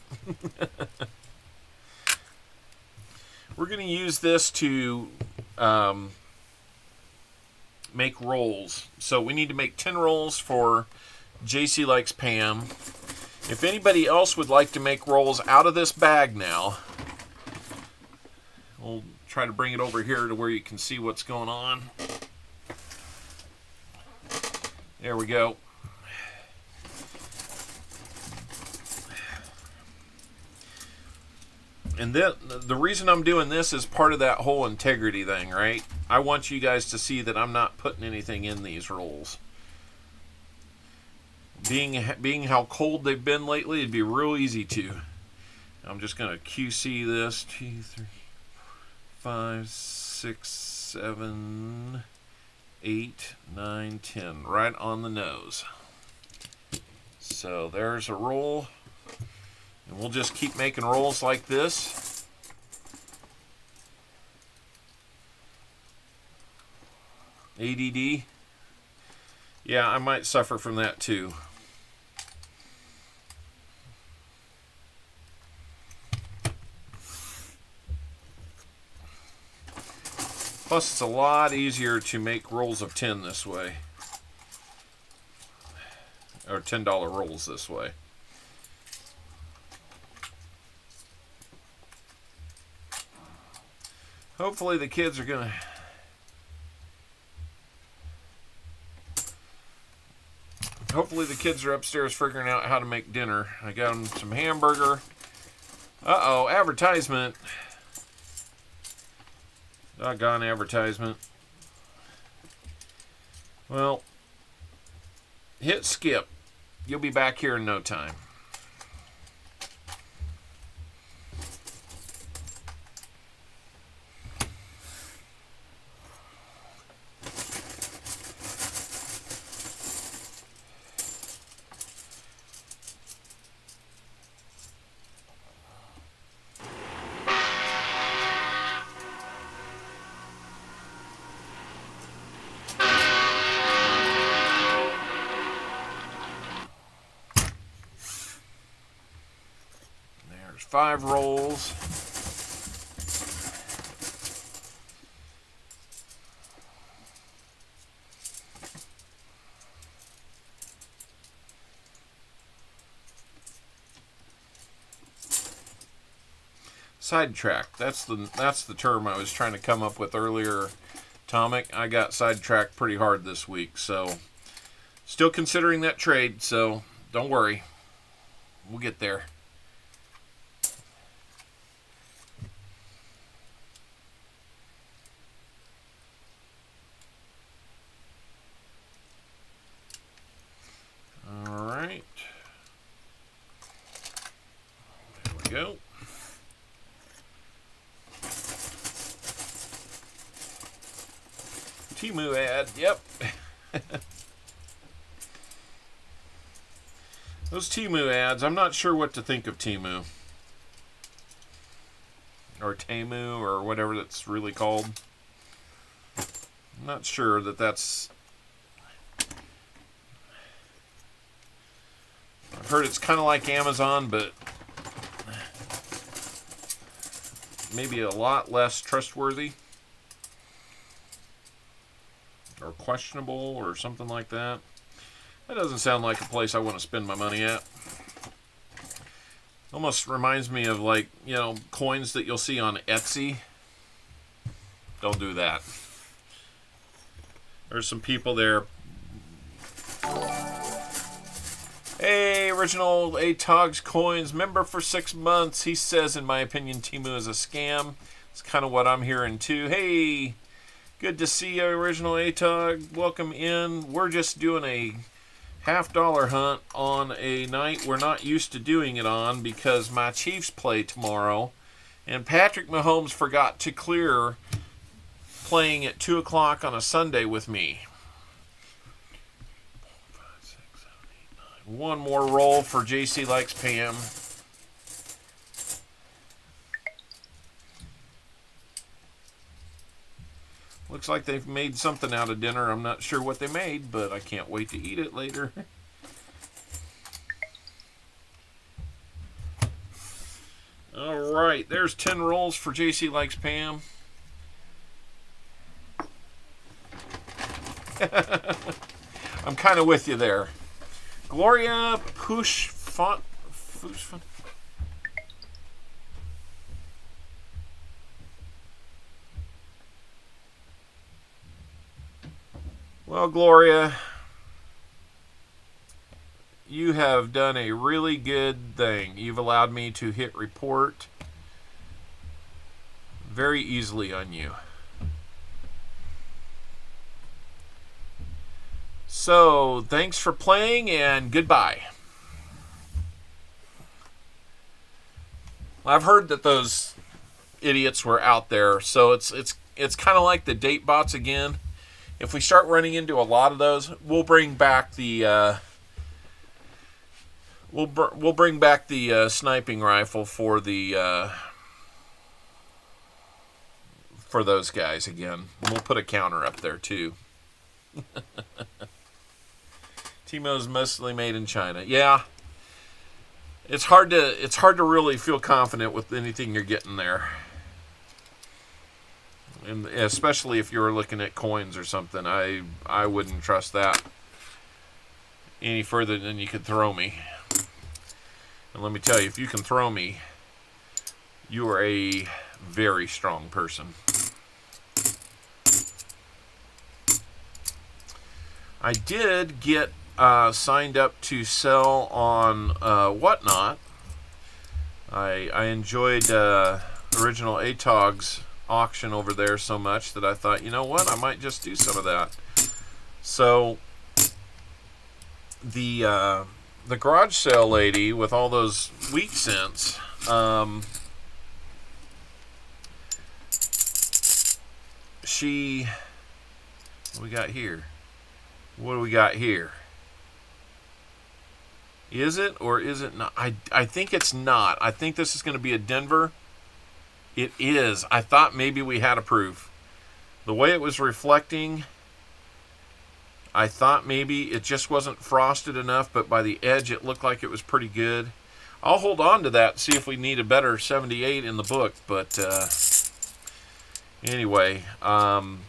We're going to use this to make rolls. So we need to make 10 rolls for JC Likes Pam. If anybody else would like to make rolls out of this bag now, we'll try to bring it over here to where you can see what's going on. There we go. And the reason I'm doing this is part of that whole integrity thing, right? I want you guys to see that I'm not putting anything in these rolls. Being how cold they've been lately, it'd be real easy to. I'm just going to QC this. 2, 3, 5, 6, 7, 8, 9, 10. Right on the nose. So there's a roll. And we'll just keep making rolls like this. ADD. Yeah, I might suffer from that too. Plus, it's a lot easier to make rolls of 10 this way. Or $10 rolls this way. Hopefully the kids are going to... Hopefully the kids are upstairs figuring out how to make dinner. I got them some hamburger. Uh-oh, advertisement. Doggone advertisement. Well, hit skip. You'll be back here in no time. There's 5 rolls. Sidetracked. That's the term I was trying to come up with earlier, Tomic. I got sidetracked pretty hard this week, so still considering that trade, so don't worry. We'll get there. All right. There we go. Temu ad, yep. Those Temu ads, I'm not sure what to think of Temu. Or Temu, or whatever that's really called. I'm not sure that that's... I've heard it's kind of like Amazon, but maybe a lot less trustworthy. Or questionable, or something like that. That doesn't sound like a place I want to spend my money at. Almost reminds me of, like, you know, coins that you'll see on Etsy. Don't do that. There's some people there. Hey, original ATOG's coins, member for 6 months. He says, in my opinion, Temu is a scam. It's kind of what I'm hearing too. Hey, good to see you, original ATOG. Welcome in. We're just doing a $50 hunt on a night we're not used to doing it on because my Chiefs play tomorrow, and Patrick Mahomes forgot to clear playing at 2 o'clock on a Sunday with me. 5, 6, 7, 8, 9. One more roll for JC Likes Pam. Looks like they've made something out of dinner. I'm not sure what they made, but I can't wait to eat it later. All right, there's 10 rolls for JC Likes Pam. I'm kind of with you there. Gloria Push Font. Well, Gloria, you have done a really good thing. You've allowed me to hit report very easily on you. So, thanks for playing and goodbye. I've heard that those idiots were out there, so it's kind of like the date bots again. If we start running into a lot of those, we'll bring back the we'll bring back the sniping rifle for the for those guys again. We'll put a counter up there too. Temo's mostly made in China. Yeah, it's hard to really feel confident with anything you're getting there. and especially if you're looking at coins or something, I wouldn't trust that any further than you could throw me. And let me tell you, if you can throw me, you are a very strong person. I did get signed up to sell on Whatnot. I enjoyed original ATOG's auction over there so much that I thought, you know what, I might just do some of that. So the garage sale lady with all those wheat cents, she, what do we got here? What do we got here? Is it or is it not? I think it's not. I think this is going to be a Denver. It is. I thought maybe we had a proof. The way it was reflecting, I thought maybe it just wasn't frosted enough, but by the edge it looked like it was pretty good. I'll hold on to that and see if we need a better 78 in the book. But anyway, I'm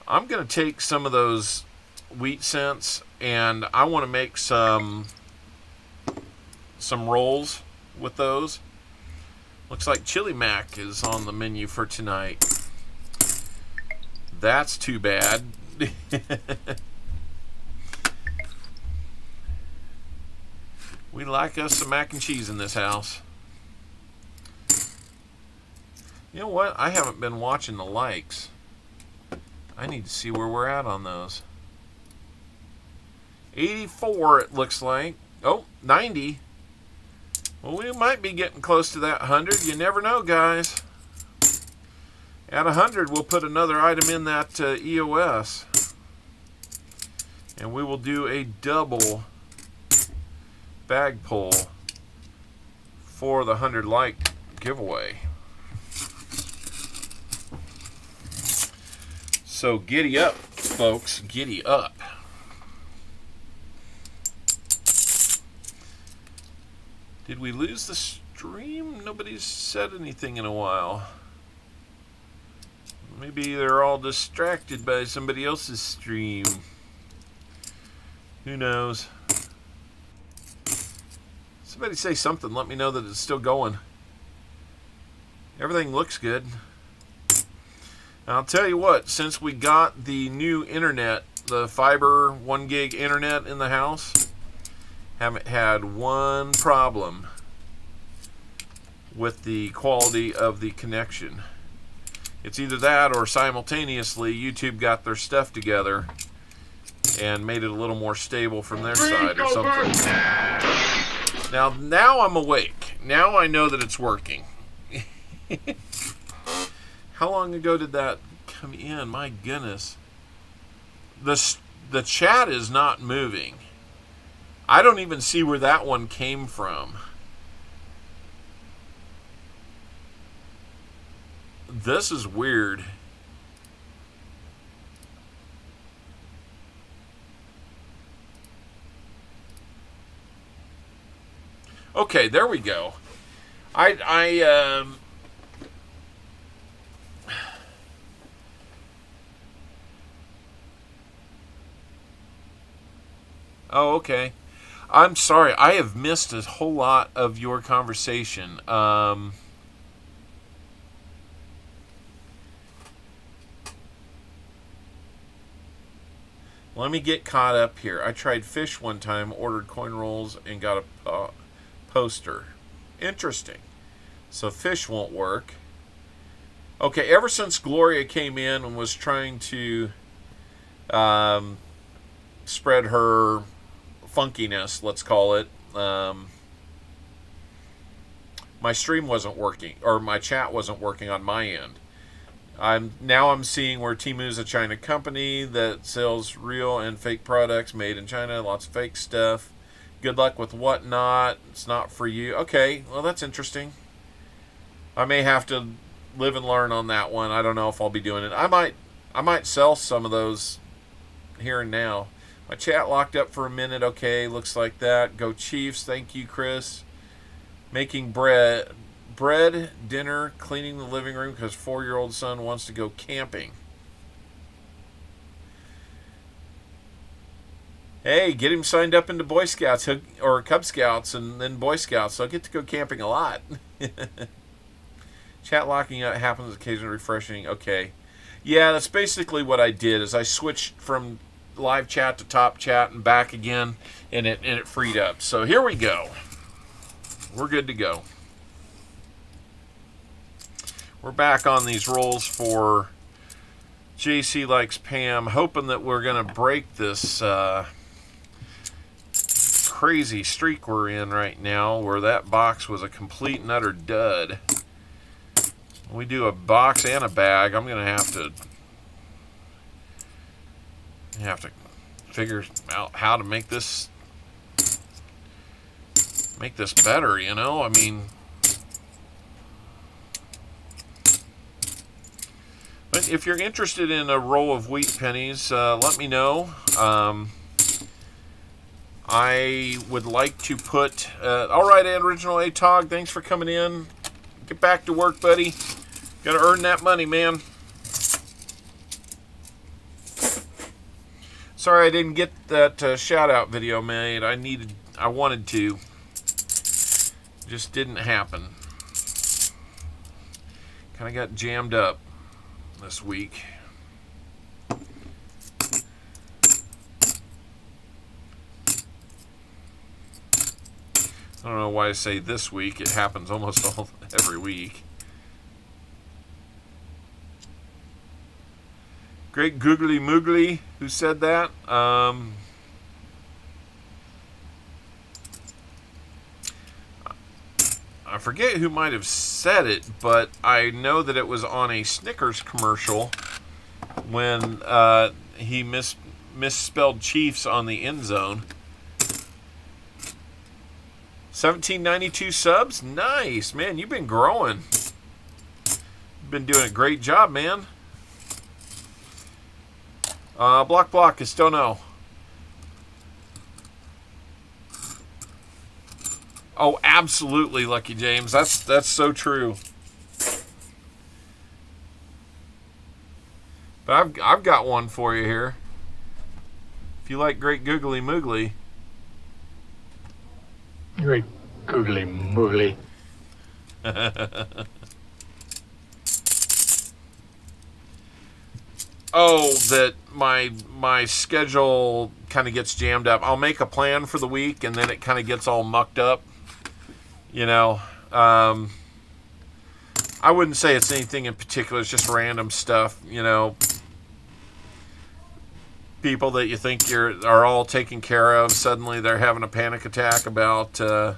going to take some of those wheat cents and I want to make some rolls with those. Looks like Chili Mac is on the menu for tonight. That's too bad. We like us some mac and cheese in this house. You know what? I haven't been watching the likes. I need to see where we're at on those. 84 it looks like. Oh, 90. Well, we might be getting close to that 100. You never know, guys. At 100, we'll put another item in that EOS. And we will do a double bag pull for the 100 like giveaway. So giddy up, folks. Giddy up. Did we lose the stream? Nobody's said anything in a while. Maybe they're all distracted by somebody else's stream. Who knows? Somebody say something. Let me know that it's still going. Everything looks good. I'll tell you what, since we got the new internet, the fiber 1 gig internet in the house, haven't had one problem with the quality of the connection. It's either that or simultaneously YouTube got their stuff together and made it a little more stable from their side or something. Now I'm awake. Now I know that it's working. How long ago did that come in? My goodness. The chat is not moving. I don't even see where that one came from. This is weird. Okay, there we go. Oh, okay. I'm sorry. I have missed a whole lot of your conversation. Let me get caught up here. I tried fish one time, ordered coin rolls, and got a poster. Interesting. So fish won't work. Okay, ever since Gloria came in and was trying to spread her funkiness, let's call it, my stream wasn't working, or my chat wasn't working on my end. I'm seeing where Temu's a China company that sells real and fake products made in China, lots of fake stuff. Good luck with Whatnot. It's not for you. Okay, well, that's interesting. I may have to live and learn on that one. I don't know if I'll be doing it. I might sell some of those here and now. My chat locked up for a minute. Okay, looks like that. Go Chiefs. Thank you, Chris. Making bread bread, dinner, cleaning the living room because 4-year-old son wants to go camping. Hey, get him signed up into Boy Scouts or Cub Scouts and then Boy Scouts. So I'll get to go camping a lot. Chat locking out happens occasionally, refreshing. Okay. Yeah, that's basically what I did is I switched from live chat to top chat and back again, and it freed up. So here we go. We're good to go. We're back on these rolls for JC Likes Pam, hoping that we're going to break this crazy streak we're in right now where that box was a complete and utter dud. When we do a box and a bag, I'm going to have to figure out how to make this better, you know? I mean, but if you're interested in a roll of wheat pennies, let me know. I would like to put... all right, Original ATOG, thanks for coming in. Get back to work, buddy. Gotta earn that money, man. Sorry I didn't get that shout-out video made. I wanted to. Just didn't happen. Kind of got jammed up this week. I don't know why I say this week. It happens almost every week. Great Googly Moogly, who said that? I forget who might have said it, but I know that it was on a Snickers commercial when he misspelled Chiefs on the end zone. 1792 subs? Nice, man. You've been growing. You've been doing a great job, man. Block Castono. Oh, absolutely, Lucky James. That's so true. But I've got one for you here. If you like Great Googly Moogly. Great Googly Moogly. Oh, that my schedule kind of gets jammed up. I'll make a plan for the week, and then it kind of gets all mucked up. You know, I wouldn't say it's anything in particular. It's just random stuff, you know. People that you think are all taken care of, suddenly they're having a panic attack about, you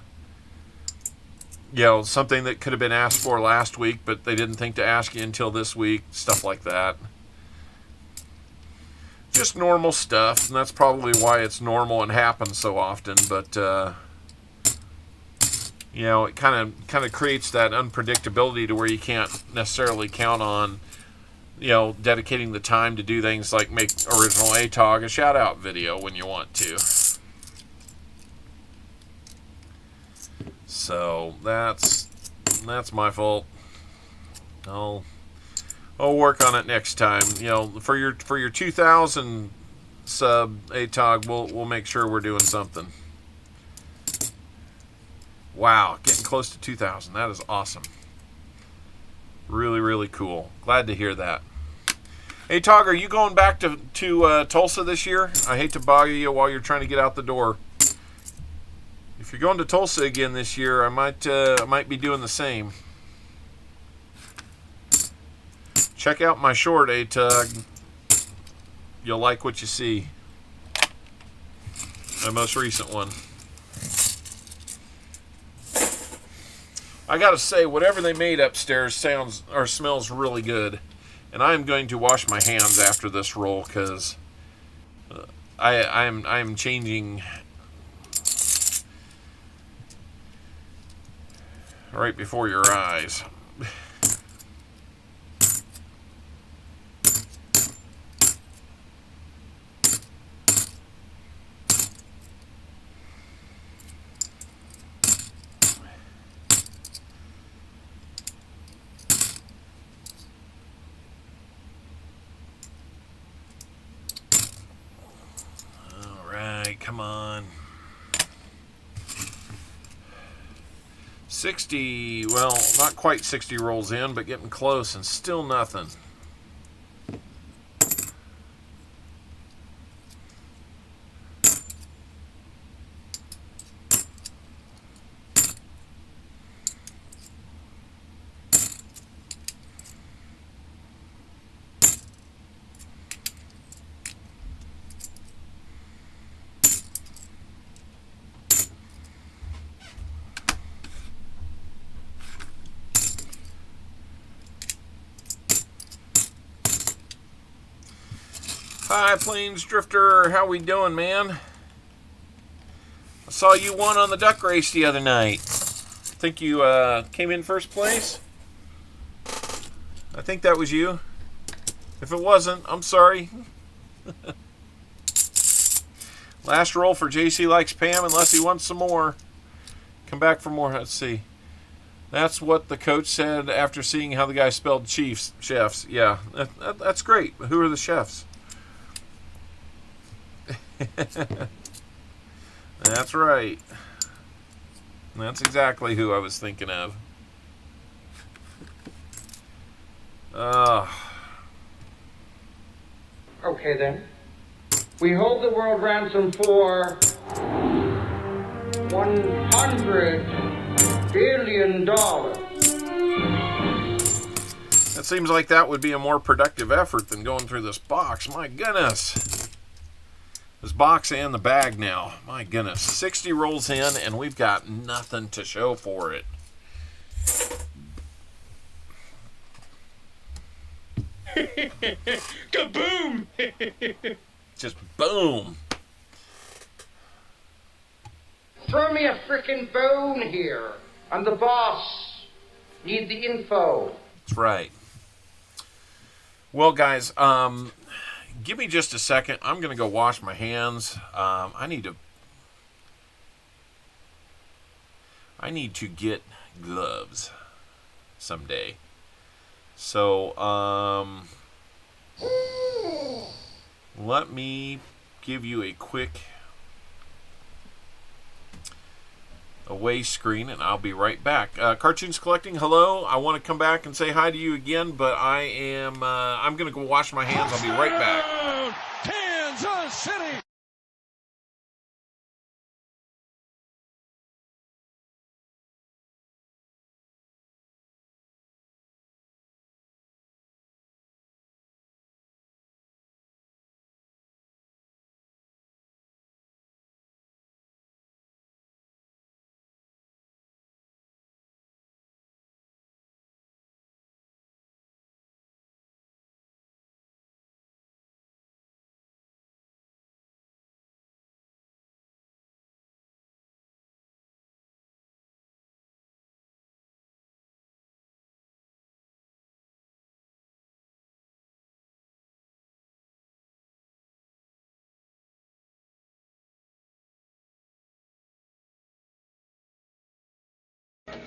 know, something that could have been asked for last week, but they didn't think to ask you until this week. Stuff like that. Just normal stuff, and that's probably why it's normal and happens so often. But you know, it kind of creates that unpredictability to where you can't necessarily count on, you know, dedicating the time to do things like make Original ATOG a shout-out video when you want to. So that's my fault. I'll work on it next time. You know, for your 2,000 sub ATOG, we'll make sure we're doing something. Wow, getting close to 2,000. That is awesome. Really, really cool. Glad to hear that. Hey, Tog, are you going back to Tulsa this year? I hate to bother you while you're trying to get out the door. If you're going to Tulsa again this year, I might be doing the same. Check out my short, Tug. You'll like what you see. My most recent one. I gotta say, whatever they made upstairs smells really good, and I'm going to wash my hands after this roll because I'm changing right before your eyes. 60, well, not quite 60 rolls in, but getting close and still nothing. Hi, Plains Drifter. How we doing, man? I saw you won on the duck race the other night. Think you came in first place? I think that was you. If it wasn't, I'm sorry. Last roll for JC Likes Pam unless he wants some more. Come back for more. Let's see. That's what the coach said after seeing how the guy spelled chefs. Yeah, that's great. Who are the chefs? That's right. That's exactly who I was thinking of. Okay then. We hold the world ransom for $100 billion. That seems like that would be a more productive effort than going through this box. My goodness. This box and the bag now. My goodness. 60 rolls in and we've got nothing to show for it. Kaboom! Just boom. Throw me a frickin' bone here. I'm the boss. Need the info. That's right. Well, guys, give me just a second. I'm going to go wash my hands. I need to get gloves someday. So, let me give you a quick away screen and I'll be right back. Cartoons Collecting, hello. I want to come back and say hi to you again, but I'm going to go wash my hands. I'll be right back. Kansas City!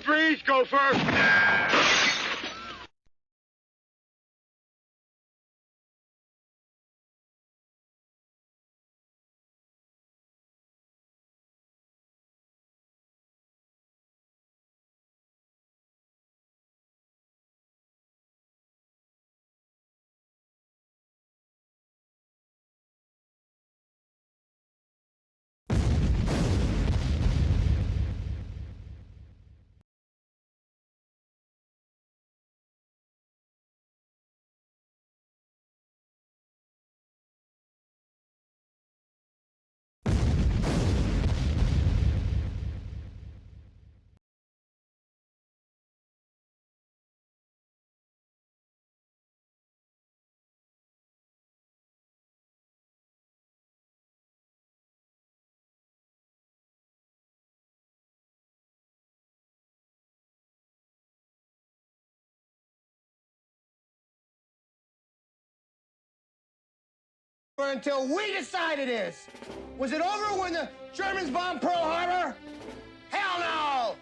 Freeze, Gopher! Until we decide it is. Was it over when the Germans bombed Pearl Harbor? Hell no!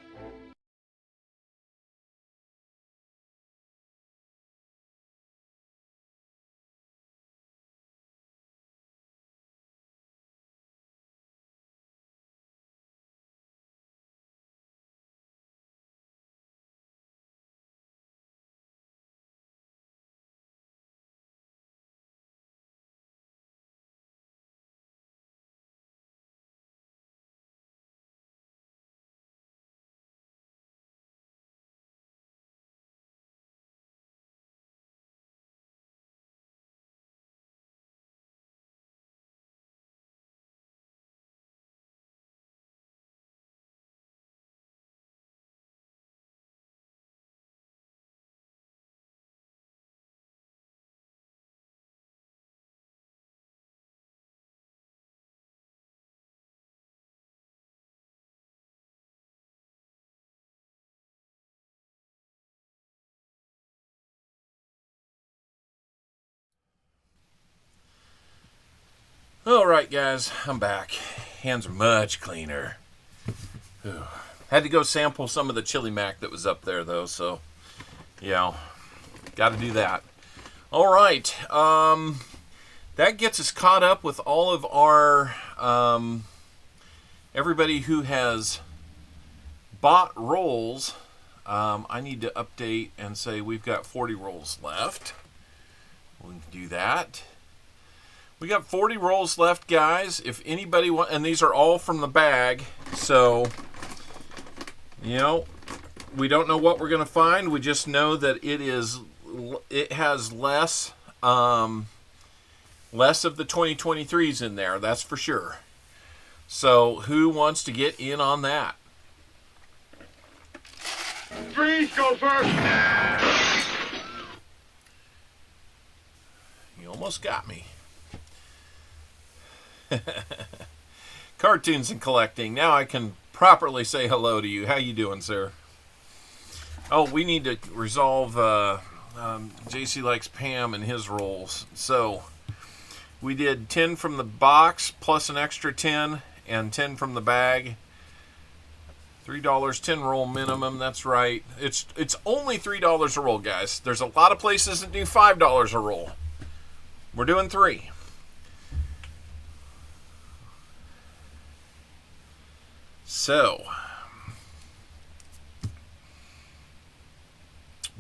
All right, guys, I'm back. Hands are much cleaner. Whew. Had to go sample some of the chili mac that was up there, though, so, yeah, got to do that. All right, that gets us caught up with all of our, everybody who has bought rolls. I need to update and say we've got 40 rolls left. We can do that. We got 40 rolls left, guys. If anybody wants, and these are all from the bag, so, you know, we don't know what we're going to find. We just know that it has less of the 2023s in there, that's for sure. So who wants to get in on that? Freeze, go first. You almost got me. Cartoons and collecting. Now I can properly say hello to you. How you doing, sir? Oh, we need to resolve JC likes Pam and his rolls. So we did 10 from the box plus an extra 10 and 10 from the bag. $3, 10 roll minimum. That's right. It's only $3 a roll, guys. There's a lot of places that do $5 a roll. We're doing 3. So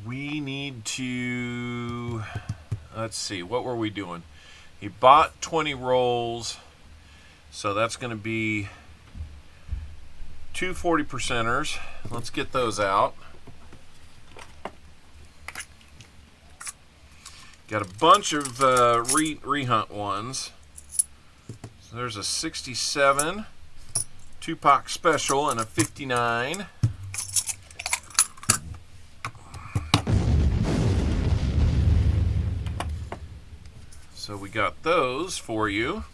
we need to, let's see, what were we doing? He bought 20 rolls, so that's going to be 2 40%ers. Let's get those out. Got a bunch of rehunt ones. So there's a 67, Tupac Special, and a 59. So we got those for you.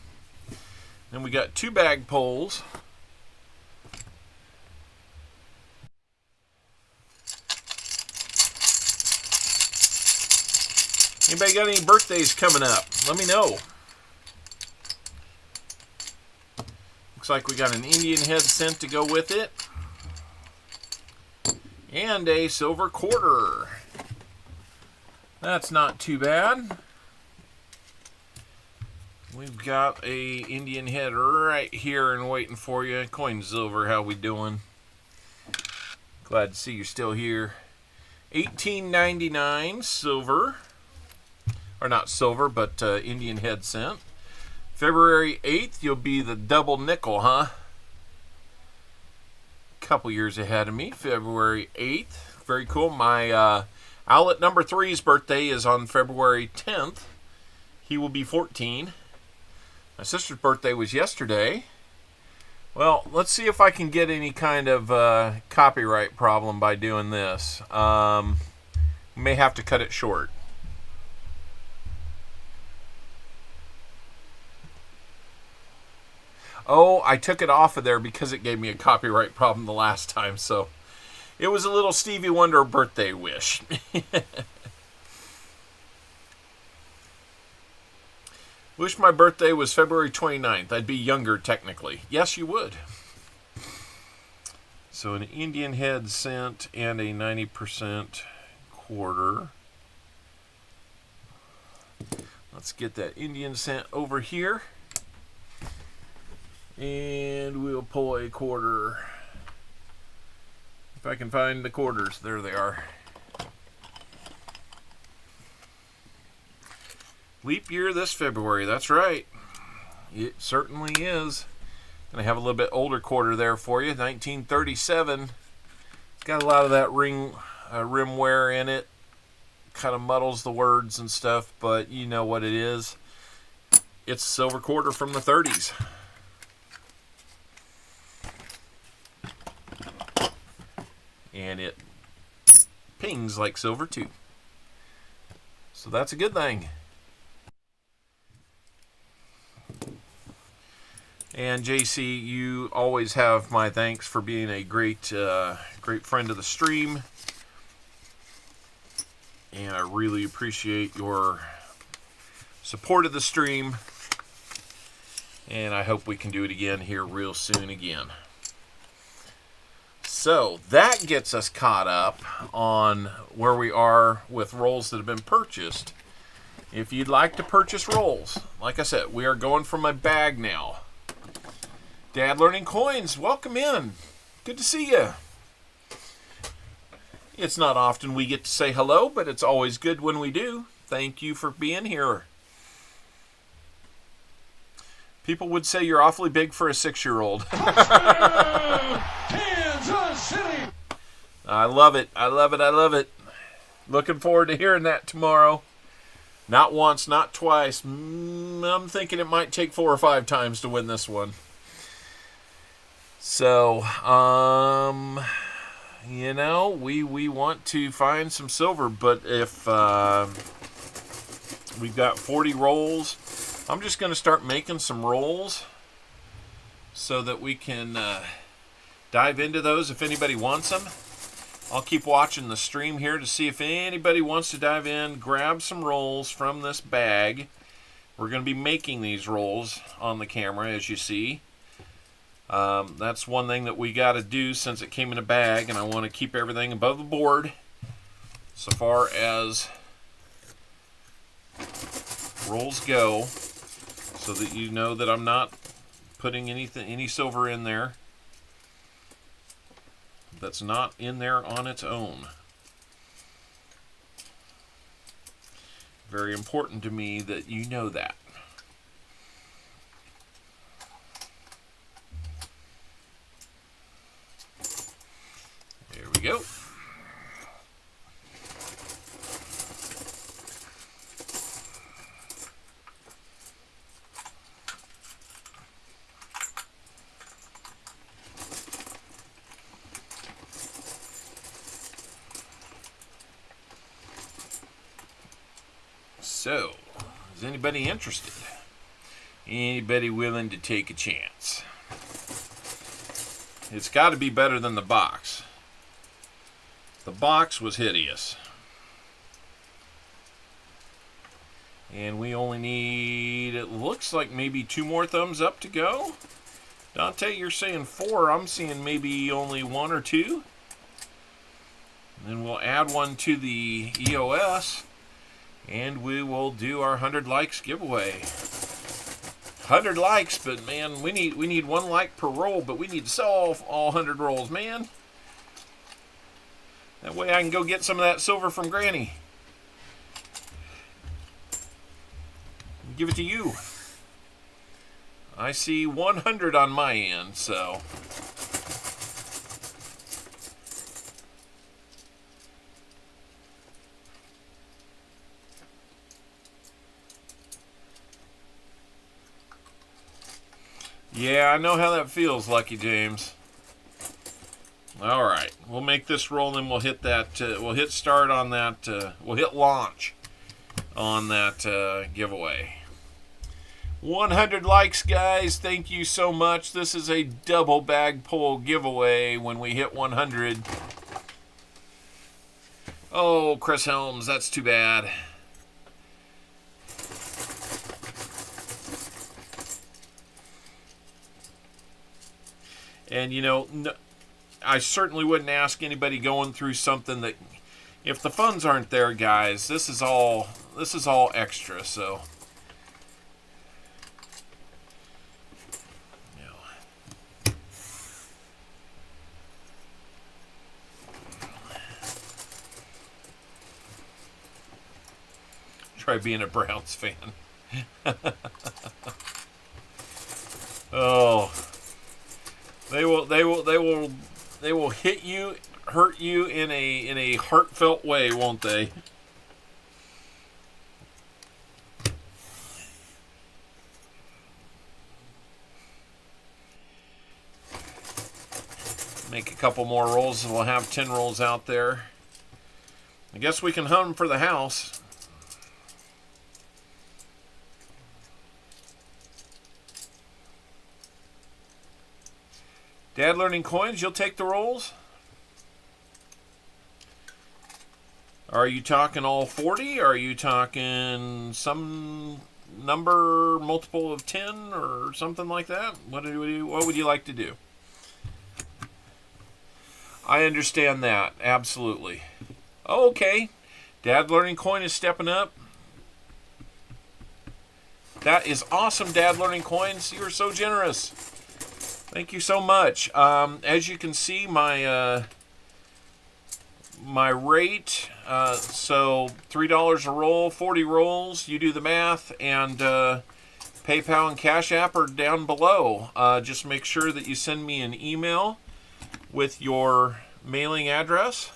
Then we got 2 bag pulls. Anybody got any birthdays coming up? Let me know. Looks like we got an Indian head cent to go with it. And a silver quarter. That's not too bad. We've got a Indian head right here and waiting for you. Coin silver, how we doing? Glad to see you're still here. $18.99 silver. Or not silver, but Indian head cent. February 8th, you'll be the double nickel, huh? Couple years ahead of me. February 8th. Very cool. My Owlet number 3's birthday is on February 10th. He will be 14. My sister's birthday was yesterday. Well, let's see if I can get any kind of copyright problem by doing this. May have to cut it short. Oh, I took it off of there because it gave me a copyright problem the last time, so it was a little Stevie Wonder birthday wish. Wish my birthday was February 29th. I'd be younger technically. Yes, you would. So an Indian head cent and a 90% quarter. Let's get that Indian cent over here. And we'll pull a quarter. If I can find the quarters. There they are. Leap year this February. That's right. It certainly is. Gonna have a little bit older quarter there for you. 1937. It's got a lot of that rim wear in it. Kind of muddles the words and stuff, but you know what it is. It's a silver quarter from the 30s. And it pings like silver too. So that's a good thing. And JC, you always have my thanks for being a great friend of the stream. And I really appreciate your support of the stream. And I hope we can do it again here real soon again. So that gets us caught up on where we are with rolls that have been purchased. If you'd like to purchase rolls, like I said, we are going from a bag now. Dad Learning Coins, welcome in. Good to see you. It's not often we get to say hello, but it's always good when we do. Thank you for being here. People would say you're awfully big for a 6-year-old. Kansas City. I love it. I love it. I love it. Looking forward to hearing that tomorrow. Not once, not twice. I'm thinking it might take 4 or 5 times to win this one. So, you know, we want to find some silver, but if we've got 40 rolls, I'm just going to start making some rolls so that we can dive into those if anybody wants them. I'll keep watching the stream here to see if anybody wants to dive in, grab some rolls from this bag. We're going to be making these rolls on the camera, as you see. That's one thing that we got to do since it came in a bag, and I want to keep everything above the board so far as rolls go, so that you know that I'm not putting any silver in there that's not in there on its own. Very important to me that you know that. There we go. So, is anybody interested? Anybody willing to take a chance? It's got to be better than the box. The box was hideous. And we only need, it looks like maybe 2 more thumbs up to go. Dante, you're saying 4. I'm seeing maybe only 1 or 2. And then we'll add one to the EOS. And we will do our 100 likes giveaway. 100 likes, but man, we need 1 like per roll, but we need to sell all 100 rolls, man. That way I can go get some of that silver from Granny. Give it to you. I see 100 on my end, so. Yeah, I know how that feels, Lucky James. All right, we'll make this roll, and we'll hit that. We'll hit start on that. We'll hit launch on that giveaway. 100 likes, guys. Thank you so much. This is a double bag pull giveaway when we hit 100. Oh, Chris Helms, that's too bad. And, you know, I certainly wouldn't ask anybody going through something that, if the funds aren't there, guys, this is all extra, so. You know. Try being a Browns fan. Oh. They will hit you, hurt you in a heartfelt way, won't they? Make a couple more rolls and we'll have 10 rolls out there. I guess we can hum for the house. Dad Learning Coins, you'll take the rolls? Are you talking all 40? Are you talking some number multiple of 10 or something like that? What would you like to do? I understand that. Absolutely. Okay. Dad Learning Coin is stepping up. That is awesome, Dad Learning Coins. You are so generous. Thank you so much. As you can see, my rate, so $3 a roll, 40 rolls. You do the math, and PayPal and Cash App are down below. Just make sure that you send me an email with your mailing address,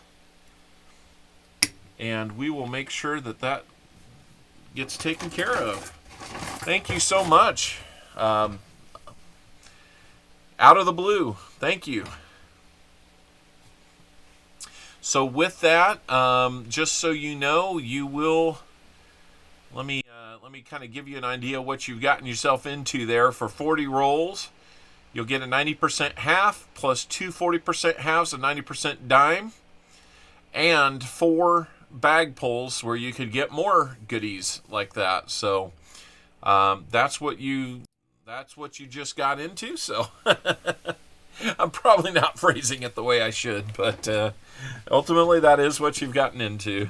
and we will make sure that that gets taken care of. Thank you so much. Out of the blue. Thank you. So with that, just so you know, you will. Let me kind of give you an idea of what you've gotten yourself into there. For 40 rolls, you'll get a 90% half plus 2 40% halves, a 90% dime, and 4 bag pulls where you could get more goodies like that. So that's what you just got into. So I'm probably not phrasing it the way I should, but ultimately that is what you've gotten into.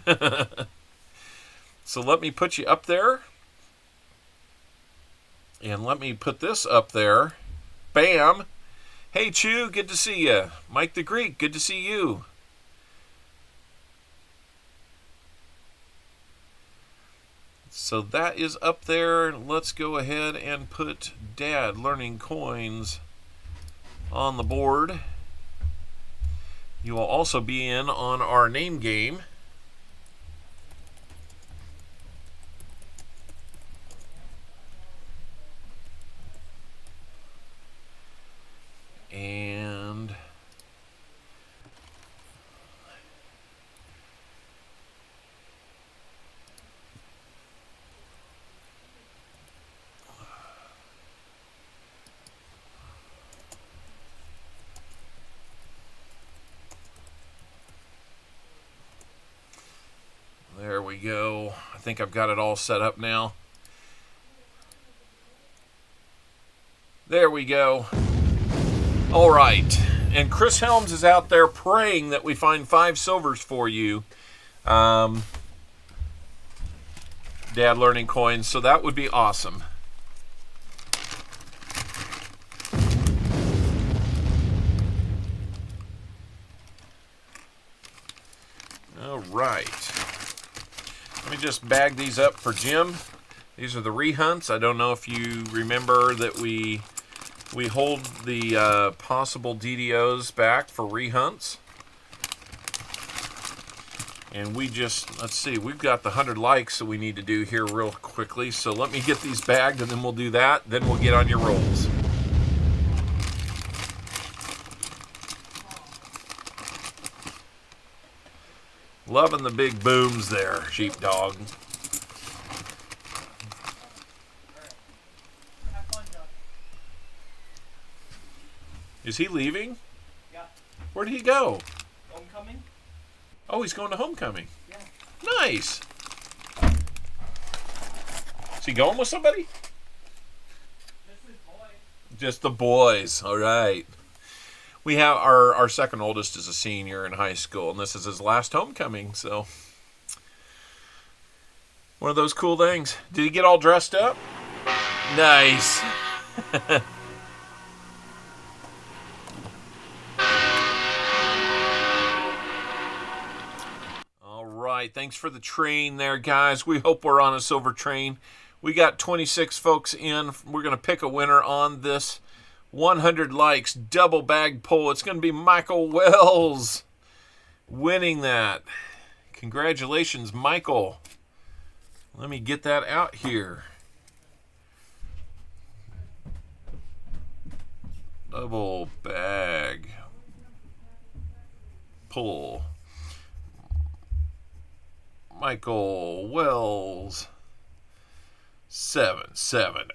So let me put you up there, and let me put this up there. Bam. Hey Chew, good to see you. Mike the Greek, good to see you. So that is up there. Let's go ahead and put Dad Learning Coins on the board. You will also be in on our name game. And there we go. I think I've got it all set up now. There we go. All right. And Chris Helms is out there praying that we find 5 silvers for you. Dad Learning Coins. So that would be awesome. All right. Let me just bag these up for Jim. These are the rehunts. I don't know if you remember that we hold the possible DDOs back for rehunts. And we just, let's see, we've got the 100 likes that we need to do here real quickly. So let me get these bagged, and then we'll do that. Then we'll get on your rolls. Loving the big booms there, sheepdog. Is he leaving? Yeah. Where'd he go? Homecoming? Oh, he's going to homecoming. Yeah. Nice. Is he going with somebody? This is boy. Just the boys. All right. We have our second oldest is a senior in high school, and this is his last homecoming. So one of those cool things. Did he get all dressed up? Nice. All right. Thanks for the train there, guys. We hope we're on a silver train. We got 26 folks in. We're going to pick a winner on this 100 likes double bag pull. It's going to be Michael Wells winning that. Congratulations, Michael. Let me get that out here. Double bag pull. Michael Wells 770.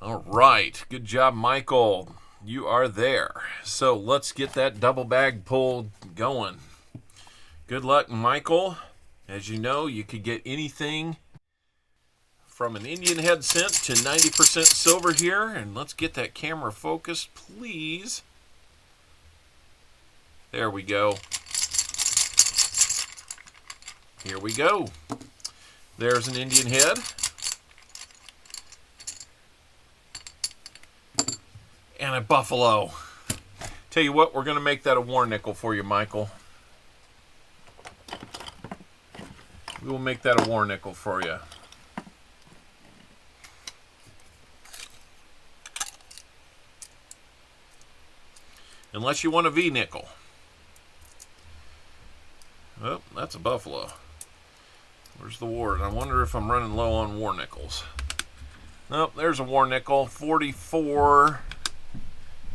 All right. Good job, Michael. You are there. So let's get that double bag pull going. Good luck, Michael. As you know, you could get anything from an Indian head cent to 90% silver here. And let's get that camera focused, please. There we go. Here we go. There's an Indian head. And a buffalo. Tell you what, we're going to make that a war nickel for you, Michael. We will make that a war nickel for you. Unless you want a V nickel. Oh, that's a buffalo. Where's the war? I wonder if I'm running low on war nickels. Nope, there's a war nickel. 44.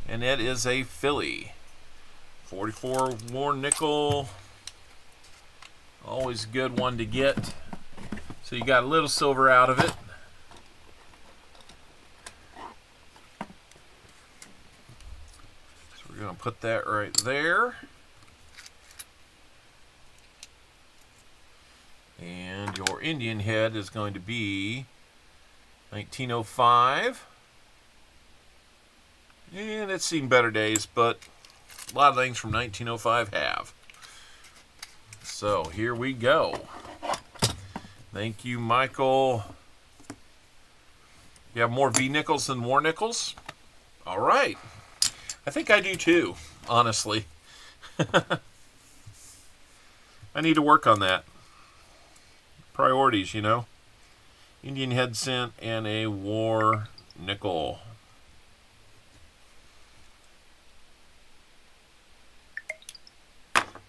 And it is a filly. 44 war nickel. Always a good one to get. So you got a little silver out of it. So we're going to put that right there. And your Indian head is going to be 1905. And it's seen better days, but a lot of things from 1905 have. So here we go. Thank you, Michael. You have more V nickels than war nickels? All right. I think I do too, honestly. I need to work on that. Priorities, you know. Indian head cent and a war nickel.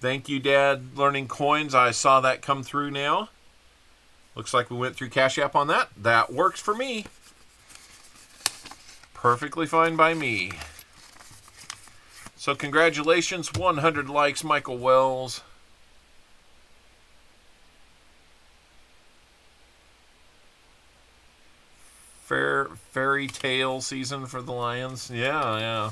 Thank you, Dad. Learning coins. I saw that come through now. Looks like we went through Cash App on that. That works for me. Perfectly fine by me. So congratulations. 100 likes, Michael Wells. Fairy tale season for the Lions. Yeah.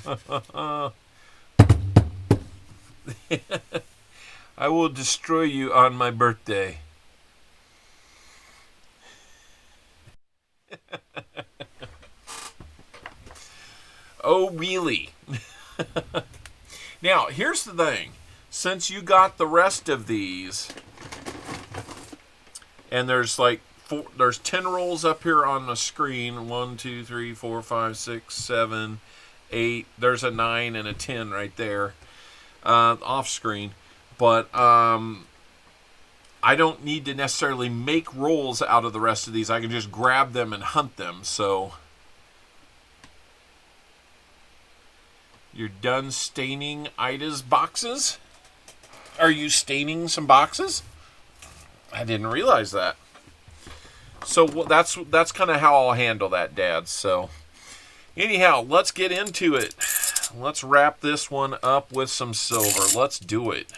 I will destroy you on my birthday. Oh, really? Now, here's the thing. Since you got the rest of these, and there's like there's 10 rolls up here on the screen. 1, 2, 3, 4, 5, 6, 7, 8. There's a 9 and a 10 right there off screen. But I don't need to necessarily make rolls out of the rest of these. I can just grab them and hunt them. So you're done staining Ida's boxes? Are you staining some boxes? I didn't realize that. So that's kind of how I'll handle that, Dad. So anyhow, let's get into it. Let's wrap this one up with some silver. Let's do it.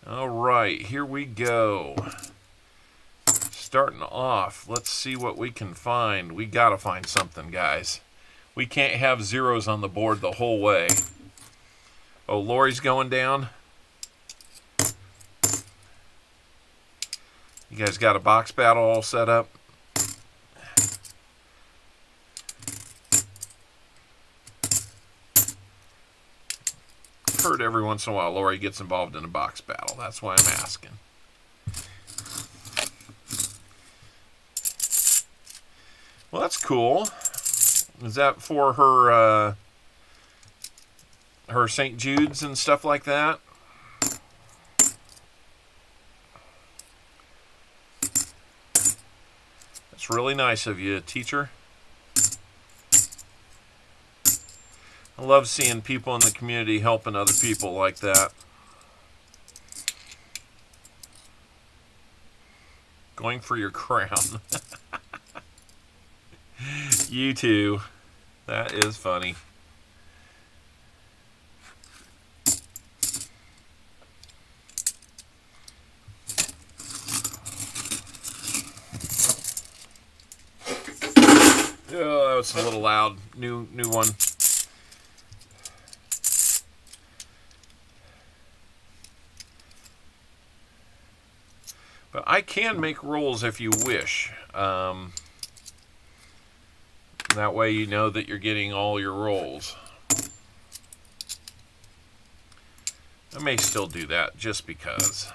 All right, here we go. Starting off, let's see what we can find. We got to find something, guys. We can't have zeros on the board the whole way. Oh, Lori's going down. You guys got a box battle all set up? Heard every once in a while Lori gets involved in a box battle. That's why I'm asking. Well, that's cool. Is that for her her St. Jude's and stuff like that? That's really nice of you, teacher. I love seeing people in the community helping other people like that. Going for your crown. You too. That is funny. Oh, that was a little loud. New one. But I can make rolls if you wish. That way you know that you're getting all your rolls. I may still do that just because.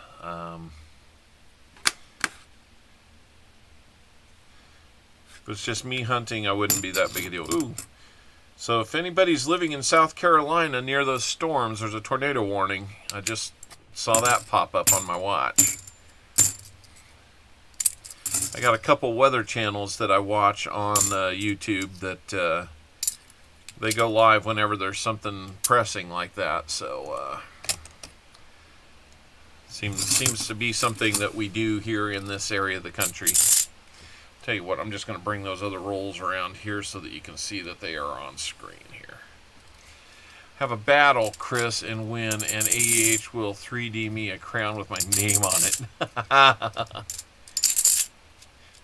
If it's just me hunting, I wouldn't be that big a deal. Ooh. So if anybody's living in South Carolina near those storms, there's a tornado warning. I just saw that pop up on my watch. I got a couple weather channels that I watch on YouTube that they go live whenever there's something pressing like that. So seems to be something that we do here in this area of the country. Tell you what, I'm just going to bring those other rolls around here so that you can see that they are on screen here. Have a battle, Chris, and win, and AEH will 3D me a crown with my name on it.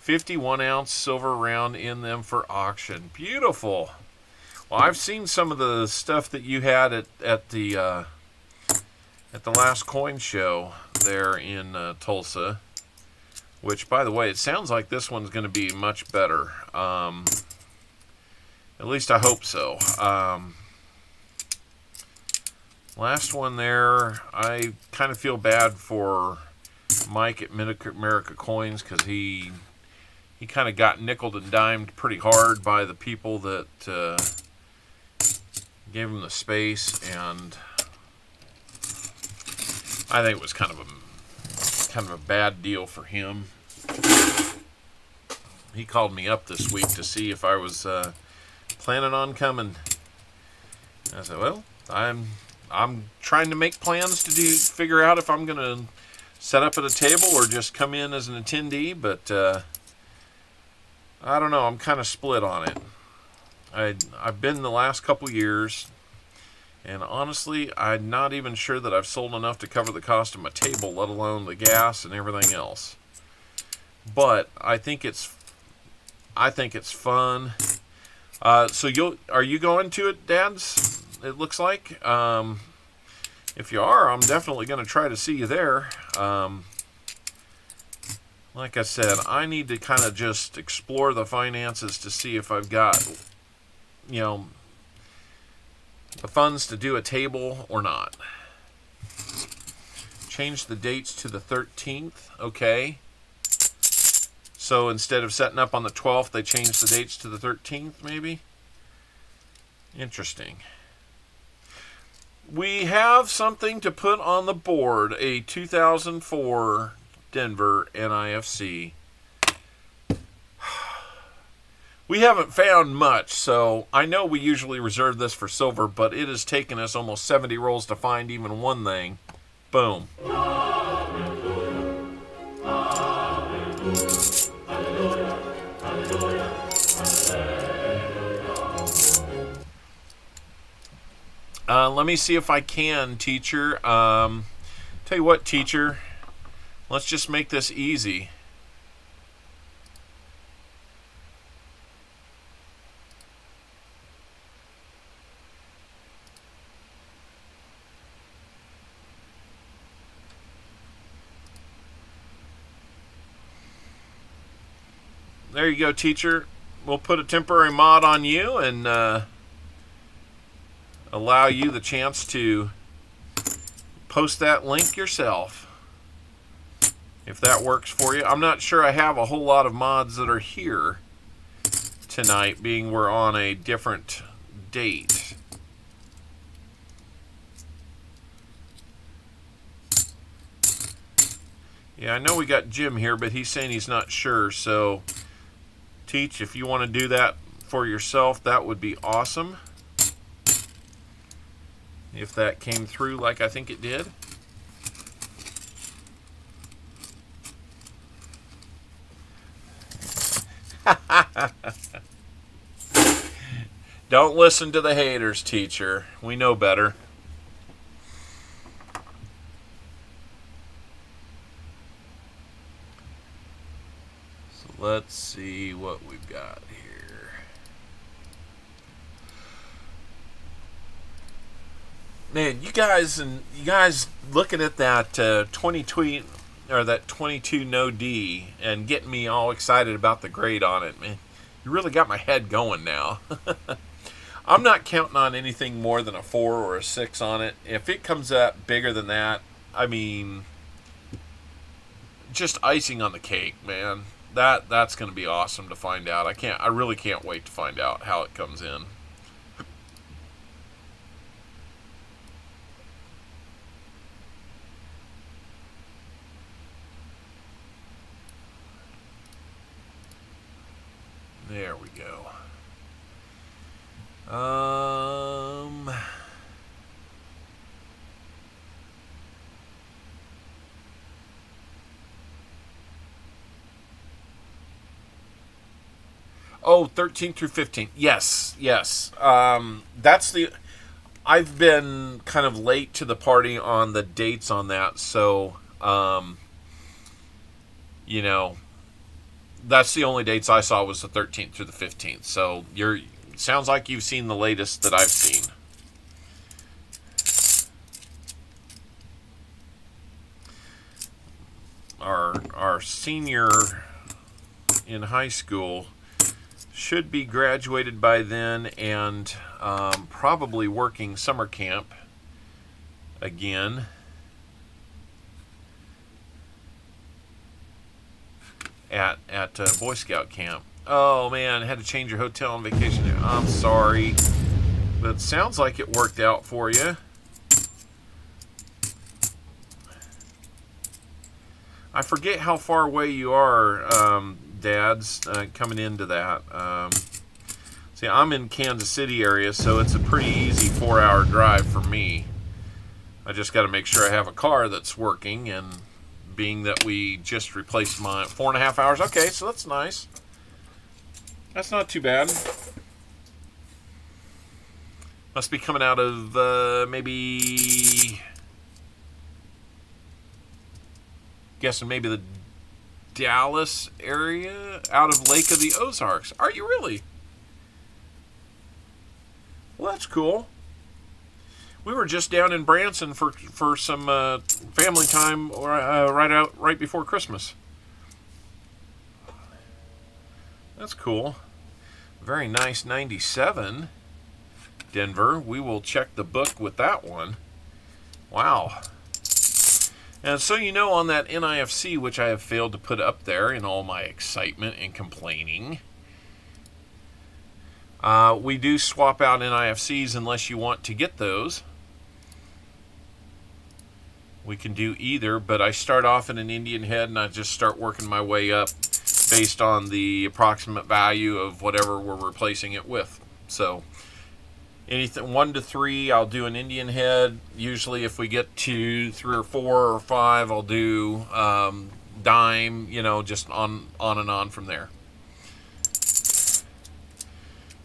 51-ounce silver round in them for auction. Beautiful. Well, I've seen some of the stuff that you had at the last coin show there in Tulsa. Which, by the way, it sounds like this one's going to be much better. At least I hope so. Last one there, I kind of feel bad for Mike at Mid-America Coins because he kind of got nickeled and dimed pretty hard by the people that gave him the space, and I think it was kind of a bad deal for him. He called me up this week to see if I was planning on coming. I said, well, I'm trying to make plans to figure out if I'm going to set up at a table or just come in as an attendee, but I don't know. I'm kind of split on it. I've been the last couple years, and honestly, I'm not even sure that I've sold enough to cover the cost of my table, let alone the gas and everything else. But I think it's fun. So are you going to it, Dads? It looks like. If you are, I'm definitely going to try to see you there. Like I said, I need to kind of just explore the finances to see if I've got, the funds to do a table or not. Change the dates to the 13th. Okay. So instead of setting up on the 12th, they changed the dates to the 13th, maybe? Interesting. We have something to put on the board, a 2004 Denver NIFC. We haven't found much, so I know we usually reserve this for silver, but it has taken us almost 70 rolls to find even one thing. Boom. Let me see if I can, teacher. Tell you what, teacher. Let's just make this easy. There you go, teacher. We'll put a temporary mod on you and allow you the chance to post that link yourself, if that works for you. I'm not sure I have a whole lot of mods that are here tonight, being we're on a different date. Yeah, I know we got Jim here, but he's saying he's not sure. So, Teach, if you want to do that for yourself, that would be awesome. If that came through like I think it did. Don't listen to the haters, teacher. We know better. So let's see what we've got here. Man, you guys looking at that 2020 or that 22 no D, and getting me all excited about the grade on it, man. You really got my head going now. I'm not counting on anything more than a 4 or a 6 on it. If it comes up bigger than that, I mean, just icing on the cake, man. That's going to be awesome to find out. I really can't wait to find out how it comes in. There we go. Oh, 13 through 15. Yes. That's the... I've been kind of late to the party on the dates on that, so, you know, that's the only dates I saw was the 13th through the 15th. So sounds like you've seen the latest that I've seen. Our senior in high school should be graduated by then and probably working summer camp again. At Boy Scout camp. Oh man, I had to change your hotel and vacation. I'm sorry, but it sounds like it worked out for you. I forget how far away you are, Dads, coming into that. See, I'm in Kansas City area, so it's a pretty easy 4-hour drive for me. I just got to make sure I have a car that's working, and being that we just replaced my 4.5 hours. Okay, so that's nice. That's not too bad. Must be coming out of maybe... Guessing maybe the Dallas area, out of Lake of the Ozarks. Are you really? Well, that's cool. We were just down in Branson for some family time right before Christmas. That's cool. Very nice 97. Denver. We will check the book with that one. Wow. And so you know, on that NIFC, which I have failed to put up there in all my excitement and complaining, we do swap out NIFCs unless you want to get those. We can do either, but I start off in an Indian head and I just start working my way up based on the approximate value of whatever we're replacing it with. So anything 1 to 3, I'll do an Indian head. Usually if we get to 3 or 4 or 5, I'll do dime, you know, just on and on from there.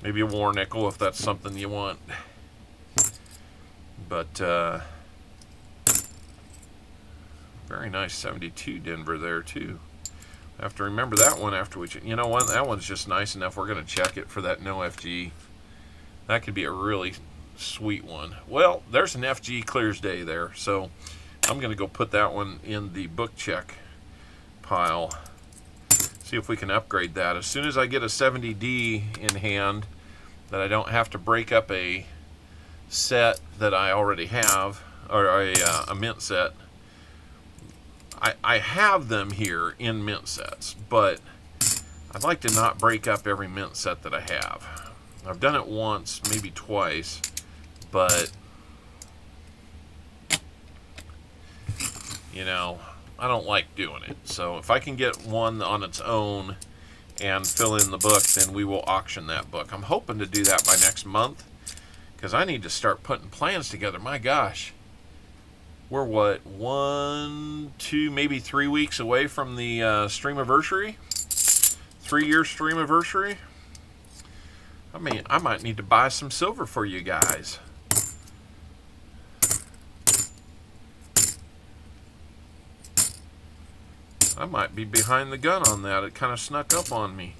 Maybe a war nickel if that's something you want. But very nice 72 Denver there too. I have to remember that one after we check. You know what? That one's just nice enough. We're going to check it for that no FG. That could be a really sweet one. Well, there's an FG clears day there. So I'm going to go put that one in the book check pile. See if we can upgrade that. As soon as I get a 70D in hand that I don't have to break up a set that I already have, or a mint set. I have them here in mint sets, but I'd like to not break up every mint set that I have. I've done it once, maybe twice, but you know, I don't like doing it. So if I can get one on its own and fill in the book, then we will auction that book. I'm hoping to do that by next month, because I need to start putting plans together. My gosh. We're what, 1, 2, maybe 3 weeks away from the streamiversary? 3-year streamiversary? I mean, I might need to buy some silver for you guys. I might be behind the gun on that. It kind of snuck up on me.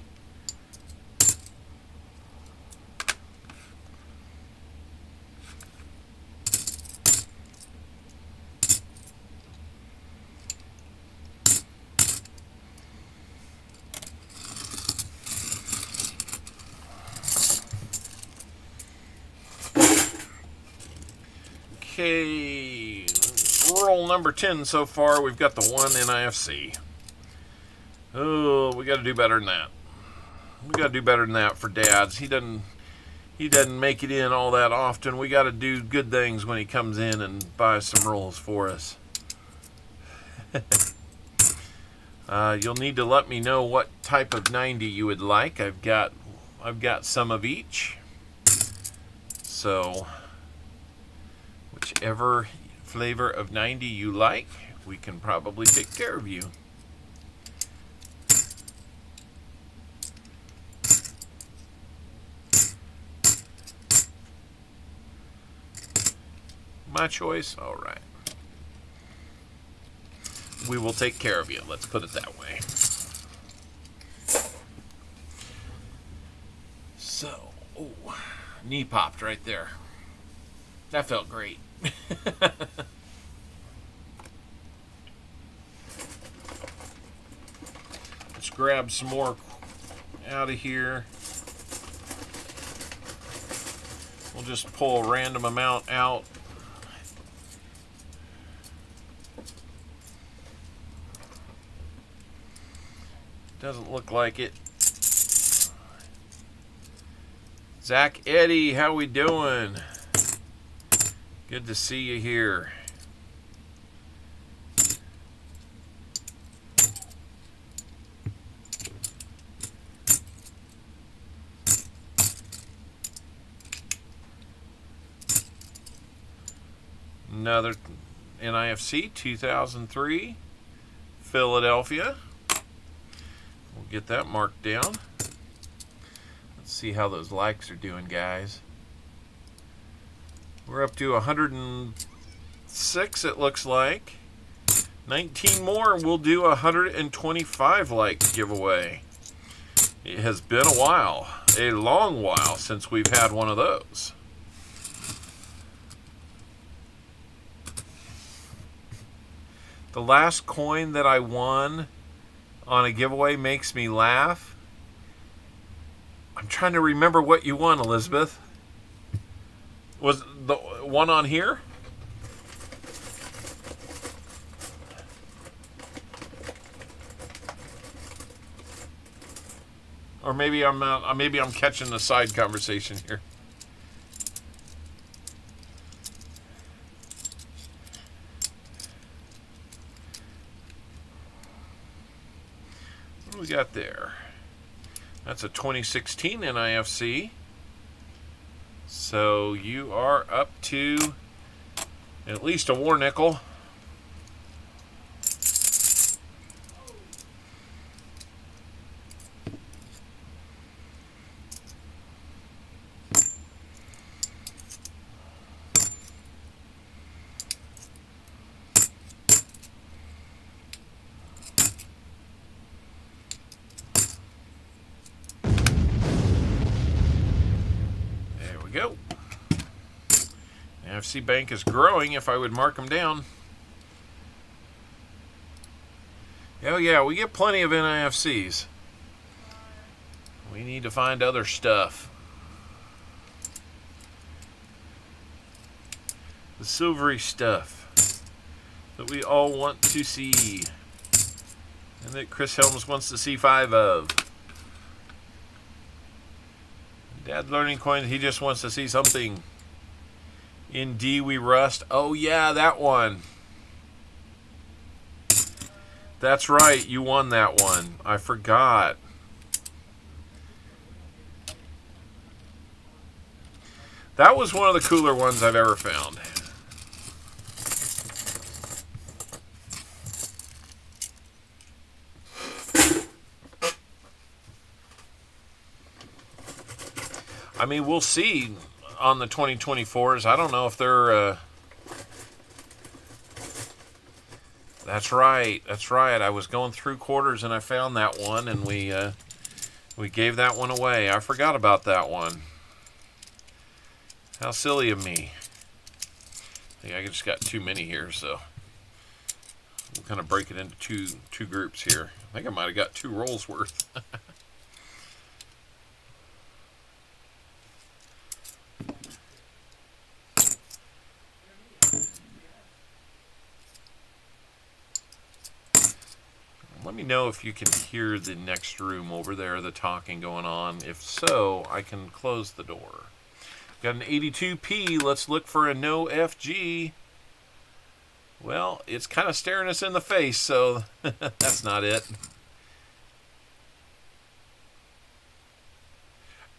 Okay, roll number 10 so far. We've got the one NIFC. Oh, we got to do better than that. We got to do better than that for Dads. He doesn't make it in all that often. We got to do good things when he comes in and buys some rolls for us. You'll need to let me know what type of 90 you would like. I've got some of each. So whichever flavor of 90 you like, we can probably take care of you. My choice? All right. We will take care of you. Let's put it that way. So, oh, knee popped right there. That felt great. Let's grab some more out of here. We'll just pull a random amount out. Doesn't look like it. Zach Eddie, how we doing? Good to see you here. Another NIFC 2003, Philadelphia. We'll get that marked down. Let's see how those likes are doing, guys. We're up to 106, it looks like. 19 more, and we'll do a 125 like giveaway. It has been a while, a long while, since we've had one of those. The last coin that I won on a giveaway makes me laugh. I'm trying to remember what you won, Elizabeth. Was the one on here? Or maybe I'm catching the side conversation here. What do we got there? That's a 2016 NIFC. So you are up to at least a war nickel. Go. NFC Bank is growing if I would mark them down. Oh yeah, we get plenty of NIFCs. We need to find other stuff. The silvery stuff that we all want to see. And that Chris Helms wants to see 5 of. Dad Learning Coins, he just wants to see something. In D We Rust. Oh yeah, that one. That's right, you won that one. I forgot. That was one of the cooler ones I've ever found. I mean, we'll see on the 2024s. I don't know if they're... That's right. That's right. I was going through quarters and I found that one, and we gave that one away. I forgot about that one. How silly of me. I think I just got too many here, so we'll kind of break it into two groups here. I think I might have got 2 rolls worth. Let me know if you can hear the next room over there, the talking going on. If so, I can close the door. Got an 82p. Let's look for a no FG. Well, it's kind of staring us in the face, so that's not it.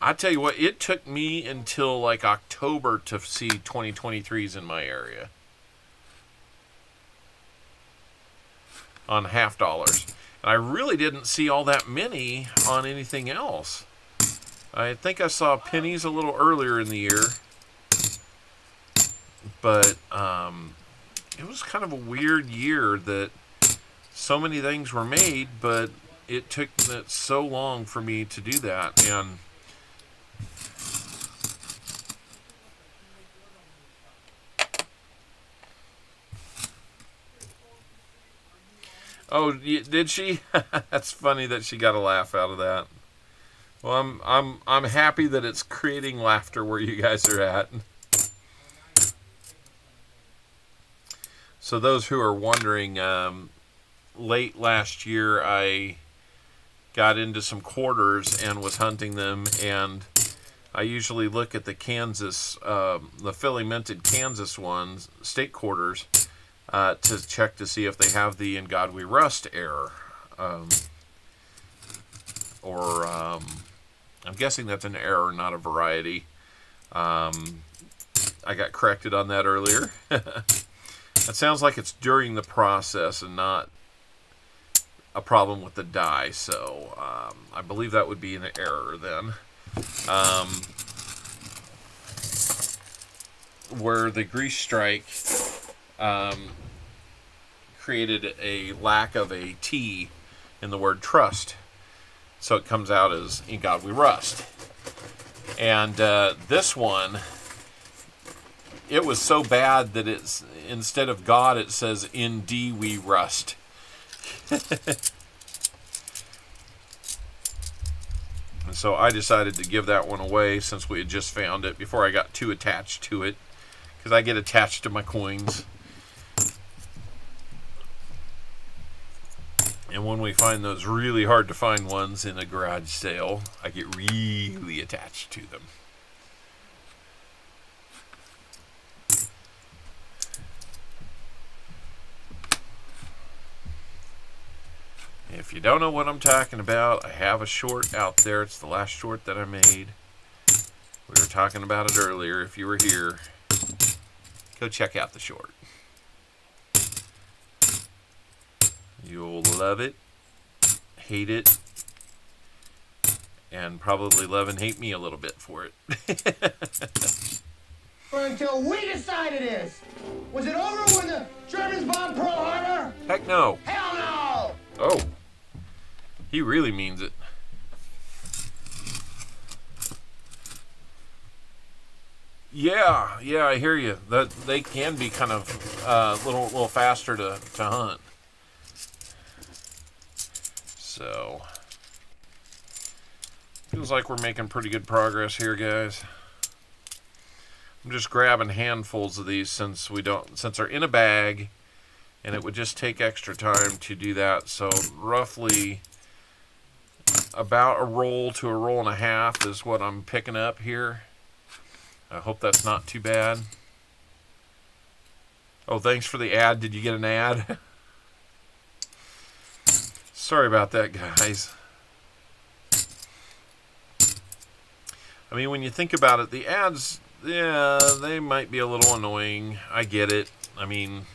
I tell you what, it took me until like October to see 2023s in my area. On half dollars. And I really didn't see all that many on anything else. I think I saw pennies a little earlier in the year. But it was kind of a weird year that so many things were made, but it took so long for me to do that. And oh, did she? That's funny that she got a laugh out of that. Well, I'm happy that it's creating laughter where you guys are at. So those who are wondering, late last year I got into some quarters and was hunting them, and I usually look at the Kansas, the Philly minted Kansas ones, state quarters, to check to see if they have the "In God We Rust" error. I'm guessing that's an error, not a variety. I got corrected on that earlier. It sounds like it's during the process and not a problem with the die, so I believe that would be an error then. Where the grease strike created a lack of a T in the word trust, so it comes out as "In God We Rust." And this one, it was so bad that it's, instead of God, it says "In D we rust." And so I decided to give that one away since we had just found it before I got too attached to it, because I get attached to my coins. And when we find those really hard to find ones in a garage sale, I get really attached to them. If you don't know what I'm talking about, I have a short out there. It's the last short that I made. We were talking about it earlier. If you were here, go check out the short. You'll love it, hate it, and probably love and hate me a little bit for it. Until we decide it is. Was it over when the Germans bombed Pearl Harbor? Heck no. Hell no! Oh, he really means it. Yeah, I hear you. That they can be kind of little faster to hunt. So, feels like we're making pretty good progress here, guys. I'm just grabbing handfuls of these since they're in a bag, and it would just take extra time to do that. So roughly about a roll to a roll and a half is what I'm picking up here. I hope that's not too bad. Oh, thanks for the ad. Did you get an ad? Sorry about that, guys. I mean, when you think about it, the ads, yeah, they might be a little annoying. I get it. I mean,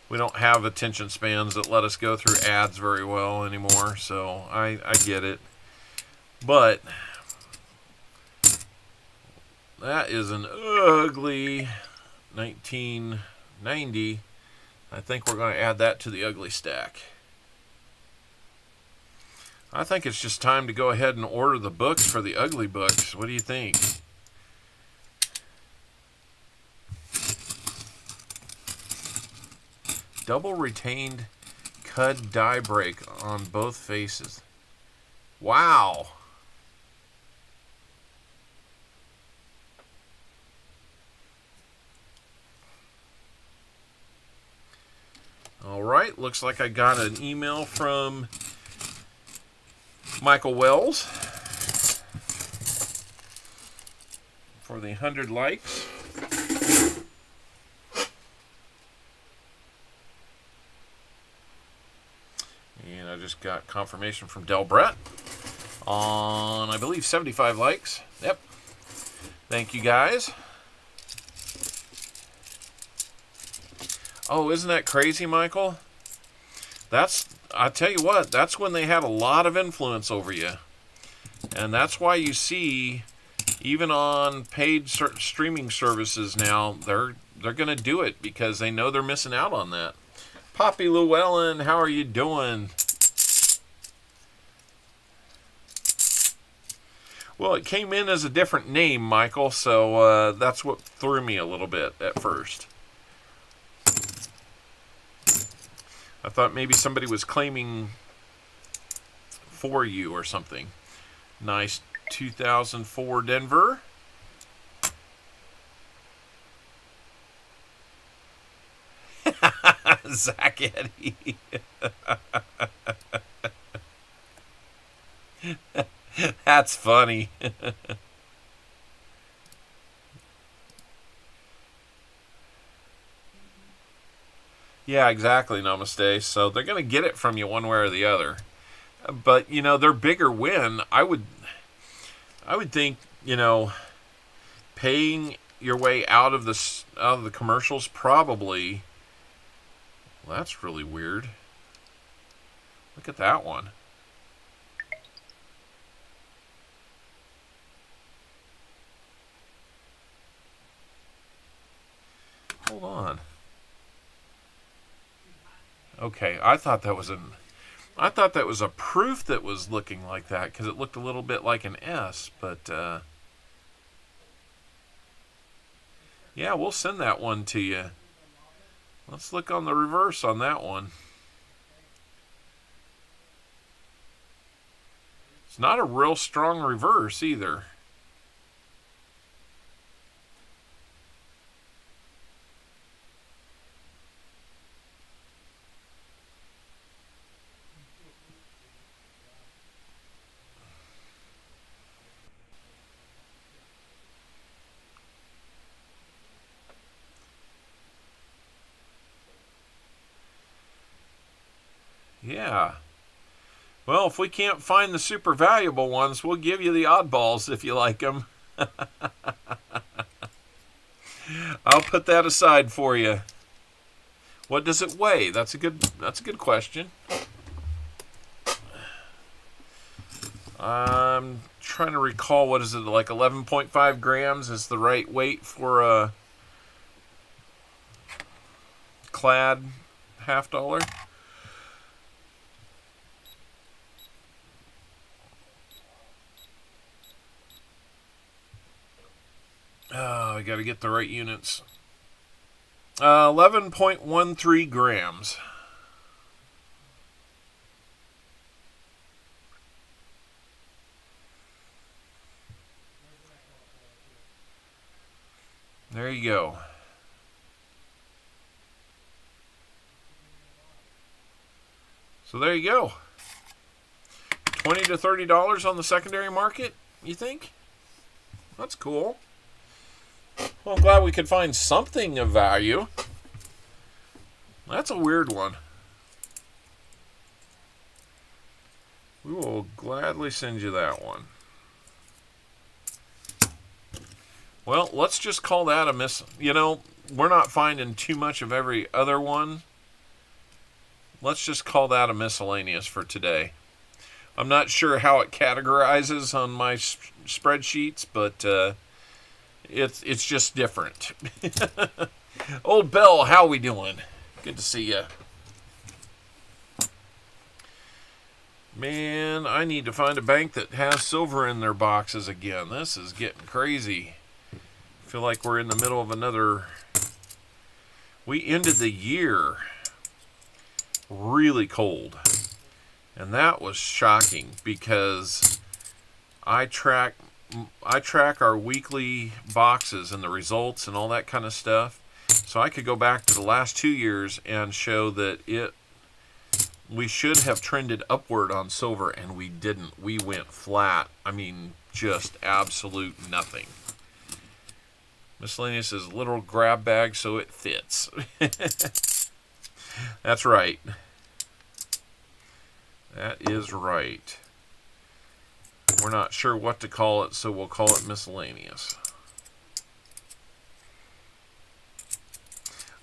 we don't have attention spans that let us go through ads very well anymore, so I get it. But that is an ugly 1990. I think we're going to add that to the ugly stack. I think it's just time to go ahead and order the books for the ugly books. What do you think? Double retained cud die break on both faces. Wow. All right, looks like I got an email from Michael Wells for the 100 likes. And I just got confirmation from Del Brett on, I believe, 75 likes. Yep. Thank you, guys. Oh, isn't that crazy, Michael? I tell you what, that's when they had a lot of influence over you. And that's why you see, even on paid streaming services now, they're going to do it because they know they're missing out on that. Poppy Llewellyn, how are you doing? Well, it came in as a different name, Michael, so that's what threw me a little bit at first. I thought maybe somebody was claiming for you or something. Nice 2004 Denver. Zach Eddy. That's funny. Yeah, exactly, Namaste. So they're going to get it from you one way or the other. But, you know, their bigger win, I would think, you know, paying your way out of the commercials probably. Well, that's really weird. Look at that one. Hold on. Okay, I thought that was a proof that was looking like that because it looked a little bit like an S, but yeah, we'll send that one to you. Let's look on the reverse on that one. It's not a real strong reverse either. Yeah. Well, if we can't find the super valuable ones, we'll give you the oddballs if you like them. I'll put that aside for you. What does it weigh? That's a good question. I'm trying to recall, what is it, like 11.5 grams is the right weight for a clad $half. Oh, I got to get the right units. 11.13 grams. There you go. So there you go. $20 to $30 on the secondary market, you think? That's cool. Well, I'm glad we could find something of value. That's a weird one. We will gladly send you that one. Well, let's just call that a miss. You know, we're not finding too much of every other one. Let's just call that a miscellaneous for today. I'm not sure how it categorizes on my spreadsheets, but it's just different. Old Bell, how we doing? Good to see you. Man, I need to find a bank that has silver in their boxes again. This is getting crazy. I feel like we're in the middle of another. We ended the year really cold. And that was shocking because I track our weekly boxes and the results and all that kind of stuff. So I could go back to the last 2 years and show that we should have trended upward on silver, and we didn't. We went flat. I mean, just absolute nothing. Miscellaneous is a little grab bag, so it fits. That's right. That is right. We're not sure what to call it, so we'll call it miscellaneous.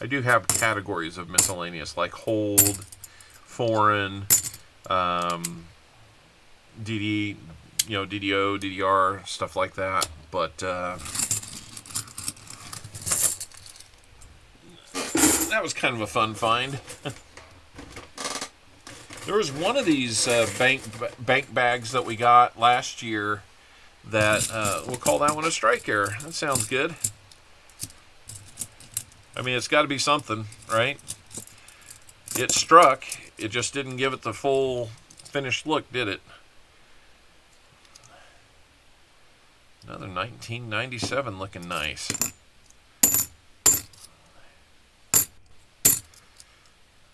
I do have categories of miscellaneous, like hold, foreign, DD, DDO, DDR, stuff like that. But that was kind of a fun find. There was one of these bank bags that we got last year that we'll call that one a strike error. That sounds good. I mean, it's got to be something, right? It struck. It just didn't give it the full finished look, did it? Another 1997 looking nice.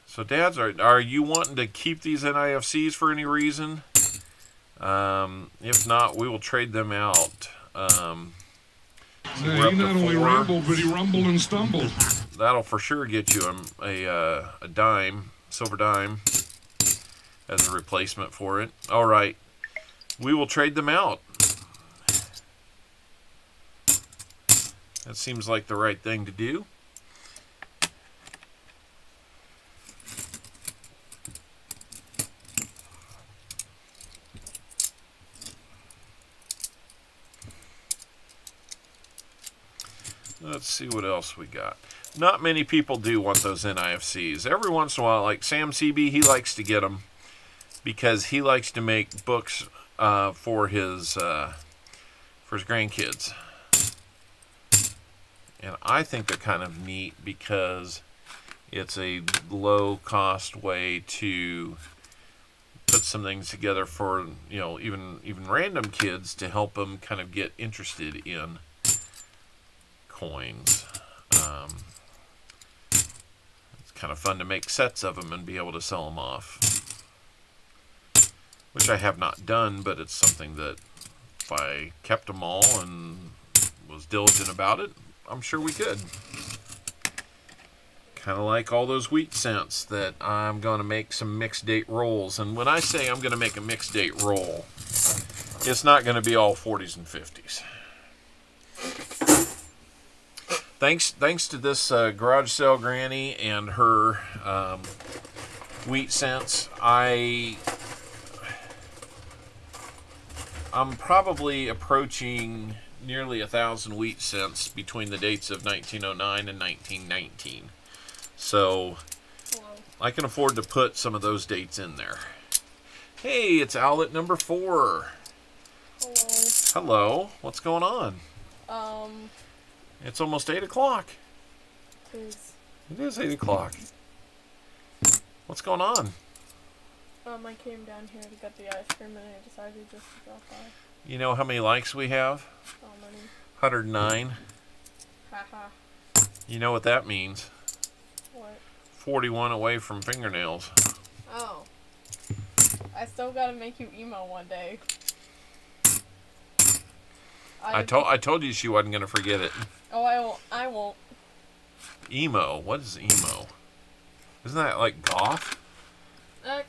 So, Dads, are you wanting to keep these NIFCs for any reason? If not, we will trade them out. He not only rambled, but he rumbled and stumbled. That'll for sure get you a dime, silver dime, as a replacement for it. All right, we will trade them out. That seems like the right thing to do. Let's see what else we got. Not many people do want those NIFCs. Every once in a while, like Sam CB, he likes to get them because he likes to make books for his grandkids. And I think they're kind of neat because it's a low-cost way to put some things together for, even random kids to help them kind of get interested in coins. It's kind of fun to make sets of them and be able to sell them off, which I have not done, but it's something that if I kept them all and was diligent about it, I'm sure we could. Kind of like all those wheat cents that I'm going to make some mixed date rolls. And when I say I'm going to make a mixed date roll, it's not going to be all 40s and 50s. Thanks to this garage sale granny and her wheat cents, I'm probably approaching nearly 1,000 wheat cents between the dates of 1909 and 1919. So I can afford to put some of those dates in there. Hey, it's Owlet number 4. Hello. Hello. What's going on? It's almost 8 o'clock. It is 8 o'clock. What's going on? I came down here to get the ice cream and I decided just to drop by. You know how many likes we have? How many? 109. Haha. You know what that means? What? 41 away from fingernails. Oh. I still gotta make you emo one day. I told you she wasn't going to forget it. Oh, I won't. Emo? What is emo? Isn't that like goth?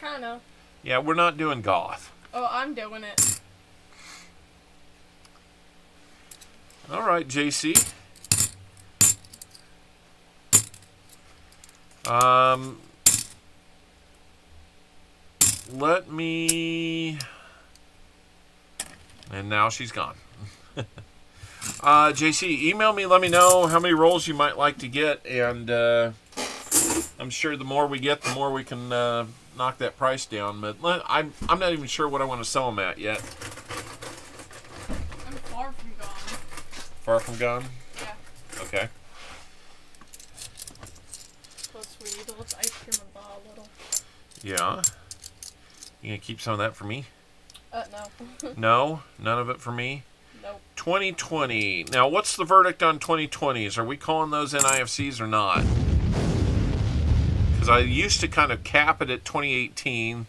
Kind of. Yeah, we're not doing goth. Oh, I'm doing it. All right, JC. Let me... And now she's gone. JC, email me, let me know how many rolls you might like to get, and I'm sure the more we get, the more we can knock that price down. But I'm not even sure what I want to sell them at yet. I'm far from gone. Far from gone? Yeah. Okay. Plus, we need to let the ice cream and thaw a little. Yeah. You gonna keep some of that for me? No. No? None of it for me? Nope. 2020. Now, what's the verdict on 2020s? Are we calling those NIFCs or not? Because I used to kind of cap it at 2018.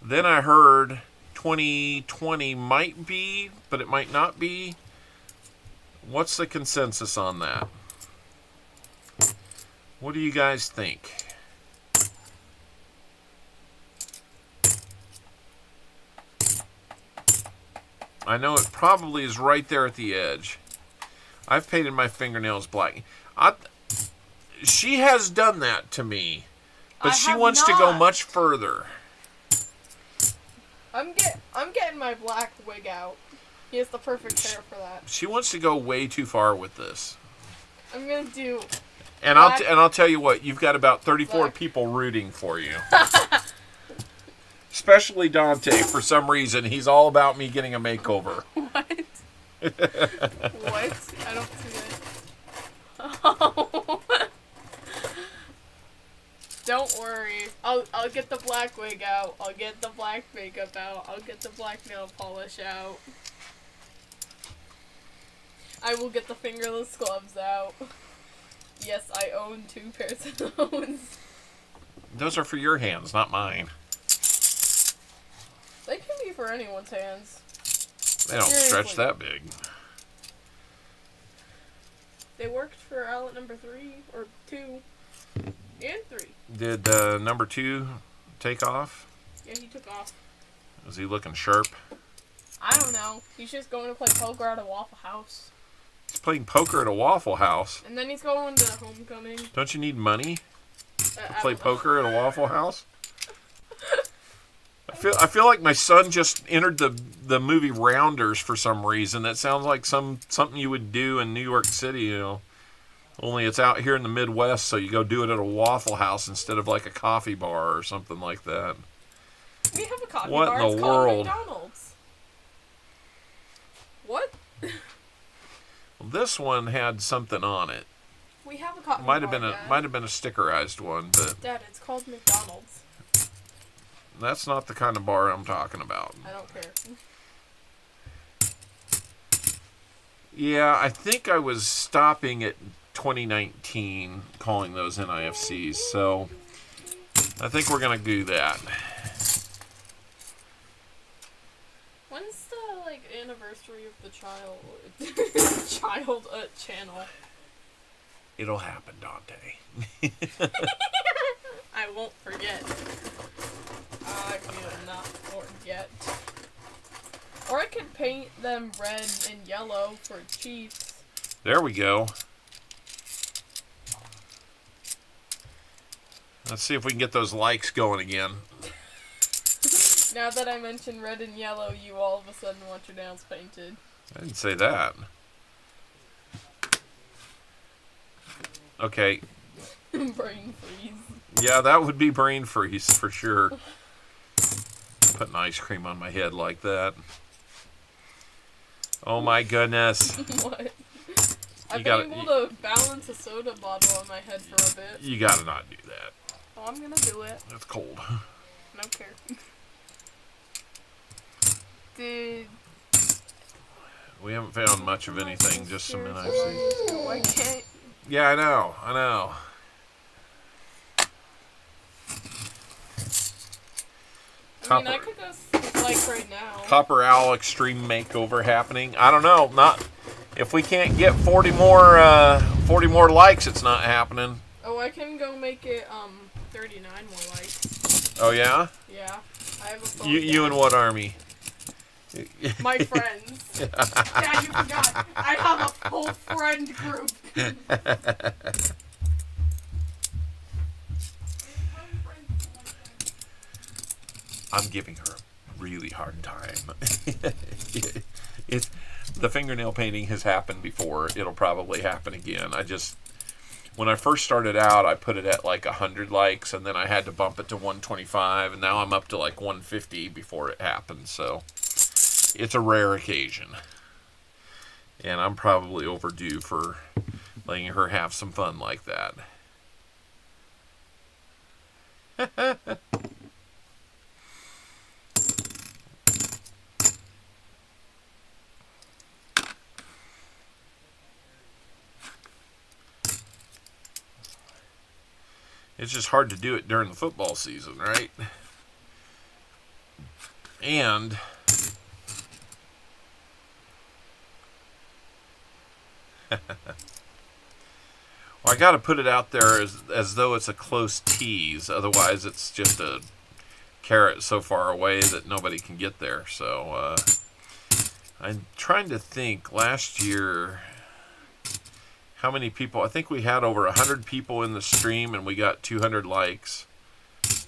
Then I heard 2020 might be, but it might not be. What's the consensus on that? What do you guys think? I know it probably is right there at the edge. I've painted my fingernails black. She has done that to me, but she wants to go much further. I'm getting my black wig out. He has the perfect hair for that. She wants to go way too far with this. I'm gonna do. And I'll tell you what, you've got about 34 people rooting for you. Especially Dante, for some reason. He's all about me getting a makeover. What? What? I don't see it. Oh. Don't worry. I'll get the black wig out. I'll get the black makeup out. I'll get the black nail polish out. I will get the fingerless gloves out. Yes, I own 2 pairs of those. Those are for your hands, not mine. They can be for anyone's hands. They don't stretch that big. They worked for outlet number 3 or 2 and 3. Did number 2 take off? Yeah, he took off. Is he looking sharp? I don't know. He's just going to play poker at a Waffle House. He's playing poker at a Waffle House. And then he's going to homecoming. Don't you need money to play poker at a Waffle House? I feel like my son just entered the movie Rounders for some reason. That sounds like something you would do in New York City, you know. Only it's out here in the Midwest, so you go do it at a Waffle House instead of like a coffee bar or something like that. We have a coffee What bar. in the It's called world? McDonald's. What? Well, this one had something on it. We have a coffee Might bar. have been a stickerized one, but Dad, it's called McDonald's. that's not the kind of bar I'm talking about. I don't care. Yeah, I think I was stopping at 2019 calling those NIFCs, so I think we're gonna do that. When's the anniversary of the child channel? It'll happen, Dante. I won't forget. I will not forget. Or I could paint them red and yellow for Chiefs. There we go. Let's see if we can get those likes going again. Now that I mentioned red and yellow, you all of a sudden want your nails painted. I didn't say that. Okay. Brain freeze. Yeah, that would be brain freeze for sure. Putting ice cream on my head like that. Oh my goodness. What? I've been able to balance a soda bottle on my head for a bit. You gotta not do that. Oh, I'm gonna do it. That's cold. I don't care. We haven't found much of anything, just some NIFCs. Why can't... Yeah, I know. I mean, I could go like right now. Copper Owl Extreme Makeover happening. I don't know. Not if we can't get 40 more likes, it's not happening. Oh, I can go make it 39 more likes. Oh yeah? Yeah. I have a phone. You and what army? My friends. Dad, you forgot. I have a whole friend group. I'm giving her a really hard time. The fingernail painting has happened before. It'll probably happen again. When I first started out, I put it at like 100 likes, and then I had to bump it to 125, and now I'm up to like 150 before it happened. So it's a rare occasion. And I'm probably overdue for letting her have some fun like that. It's just hard to do it during the football season, right? And well, I got to put it out there as though it's a close tease. Otherwise, it's just a carrot so far away that nobody can get there. So I'm trying to think. Last year, how many people? I think we had over 100 people in the stream, and we got 200 likes.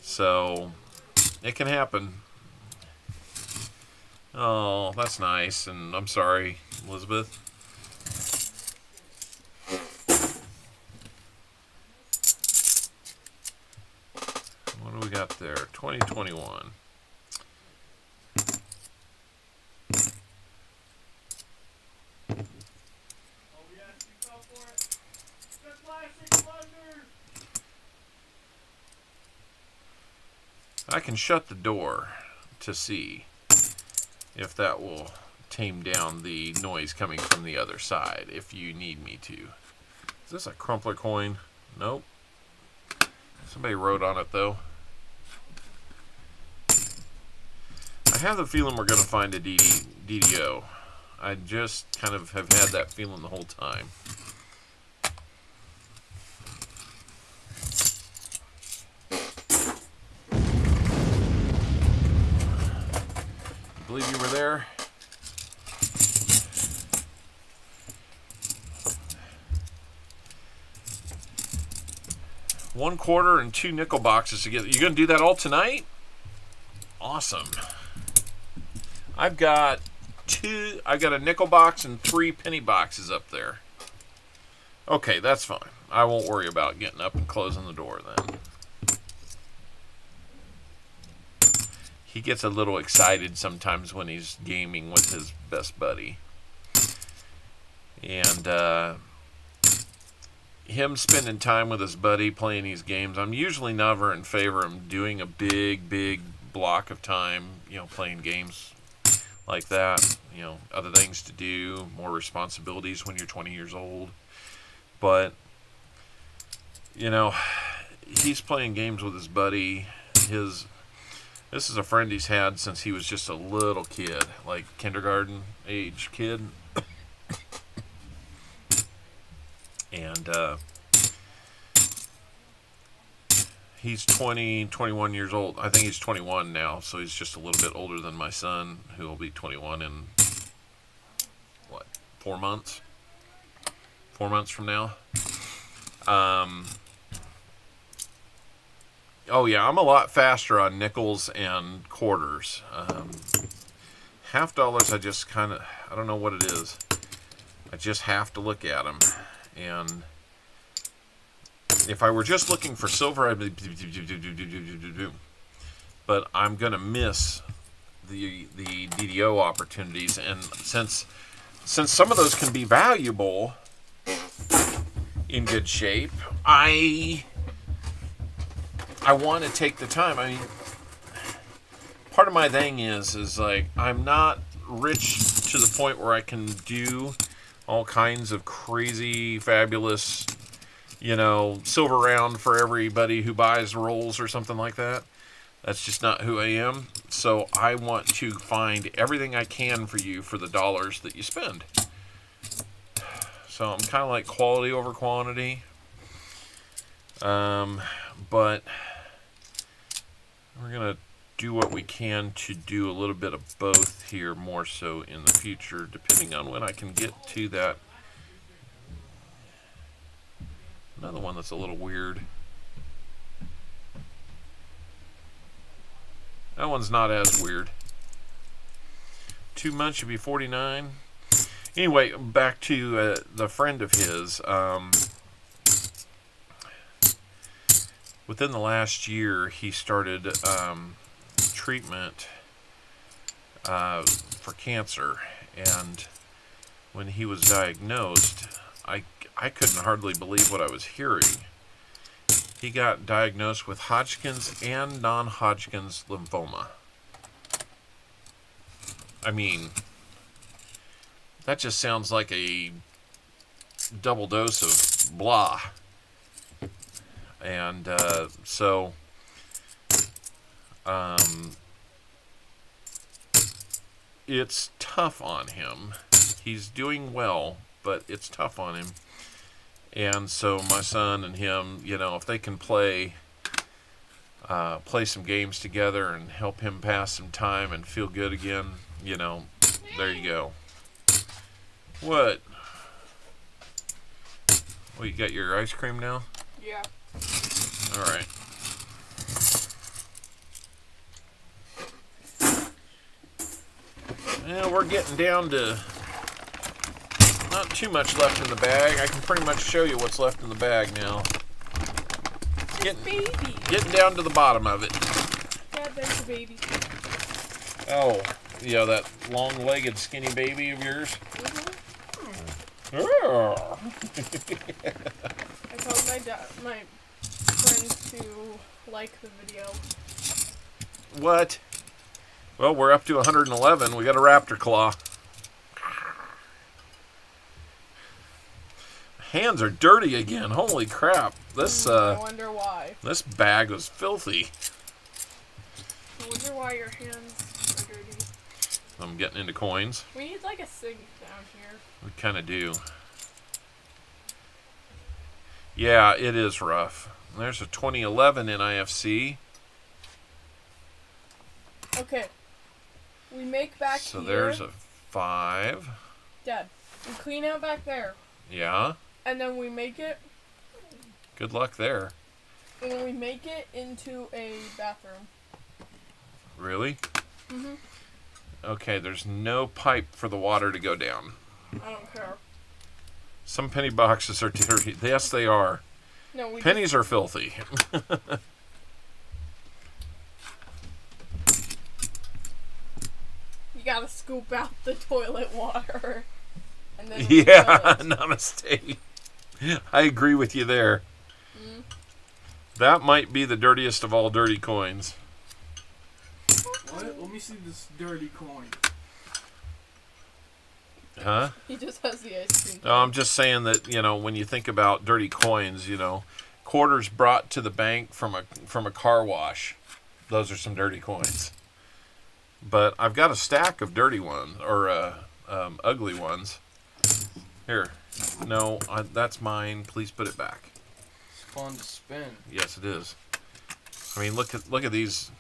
So it can happen. Oh, that's nice. And I'm sorry, Elizabeth. What do we got there? 2021. I can shut the door to see if that will tame down the noise coming from the other side if you need me to. Is this a crumpler coin? Nope. Somebody wrote on it though. I have the feeling we're going to find a DDO. I just kind of have had that feeling the whole time. Believe you were there. One quarter and 2 nickel boxes together. You gonna do that all tonight? Awesome. I've got a nickel box and 3 penny boxes up there. Okay, that's fine. I won't worry about getting up and closing the door then. He gets a little excited sometimes when he's gaming with his best buddy. And him spending time with his buddy playing these games, I'm usually never in favor of him doing a big block of time, playing games like that. Other things to do, more responsibilities when you're 20 years old. But, he's playing games with his buddy. This is a friend he's had since he was just a little kid, like kindergarten age kid. And he's 21 years old. I think he's 21 now, so he's just a little bit older than my son, who will be 21 in, 4 months? 4 months from now. Oh yeah, I'm a lot faster on nickels and quarters. Half dollars, I just I don't know what it is. I just have to look at them. And if I were just looking for silver, I'd be... But I'm going to miss the DDO opportunities. And since some of those can be valuable in good shape, I want to take the time. I mean, part of my thing is like, I'm not rich to the point where I can do all kinds of crazy, fabulous, silver round for everybody who buys rolls or something like that. That's just not who I am. So I want to find everything I can for you for the dollars that you spend. So I'm kind of like quality over quantity. But we're going to do what we can to do a little bit of both here, more so in the future, depending on when I can get to that. Another one that's a little weird. That one's not as weird. 2 months should be 49. Anyway, back to the friend of his. Within the last year, he started treatment for cancer, and when he was diagnosed, I couldn't hardly believe what I was hearing. He got diagnosed with Hodgkin's and non-Hodgkin's lymphoma. I mean, that just sounds like a double dose of blah. And so it's tough on him. He's doing well, but it's tough on him. And so my son and him, you know, if they can play some games together and help him pass some time and feel good again, you know, there you go. What? Well, you got your ice cream now? Yeah. All right. Well, we're getting down to not too much left in the bag. I can pretty much show you what's left in the bag now. Getting down to the bottom of it. Yeah, there's a baby. Oh, yeah, that long-legged, skinny baby of yours. I told my friends to like the video. What? Well, we're up to 111. We got a raptor claw. Hands are dirty again. Holy crap! This I wonder why. This bag was filthy. I wonder why your hands are dirty. I'm getting into coins. We need like a sink down here. We kind of do. Yeah, it is rough. There's a 2011 NIFC. Okay. We make back So here. there's a 5. Dad, we clean out back there. Yeah. And then we make it. Good luck there. And then we make it into a bathroom. Really? Mhm. Okay, there's no pipe for the water to go down. I don't care. Some penny boxes are dirty. Yes, they are. No, we Pennies are filthy. You gotta scoop out the toilet water. And then Yeah, namaste. I agree with you there. That might be the dirtiest of all dirty coins. What? Let me see this dirty coin. Huh? He just has the ice cream. No, I'm just saying that, you know, when you think about dirty coins, you know, quarters brought to the bank from a car wash. Those are some dirty coins. But I've got a stack of dirty ones, or ugly ones. Here. No, that's mine. Please put it back. It's fun to spin. Yes, it is. I mean, look at these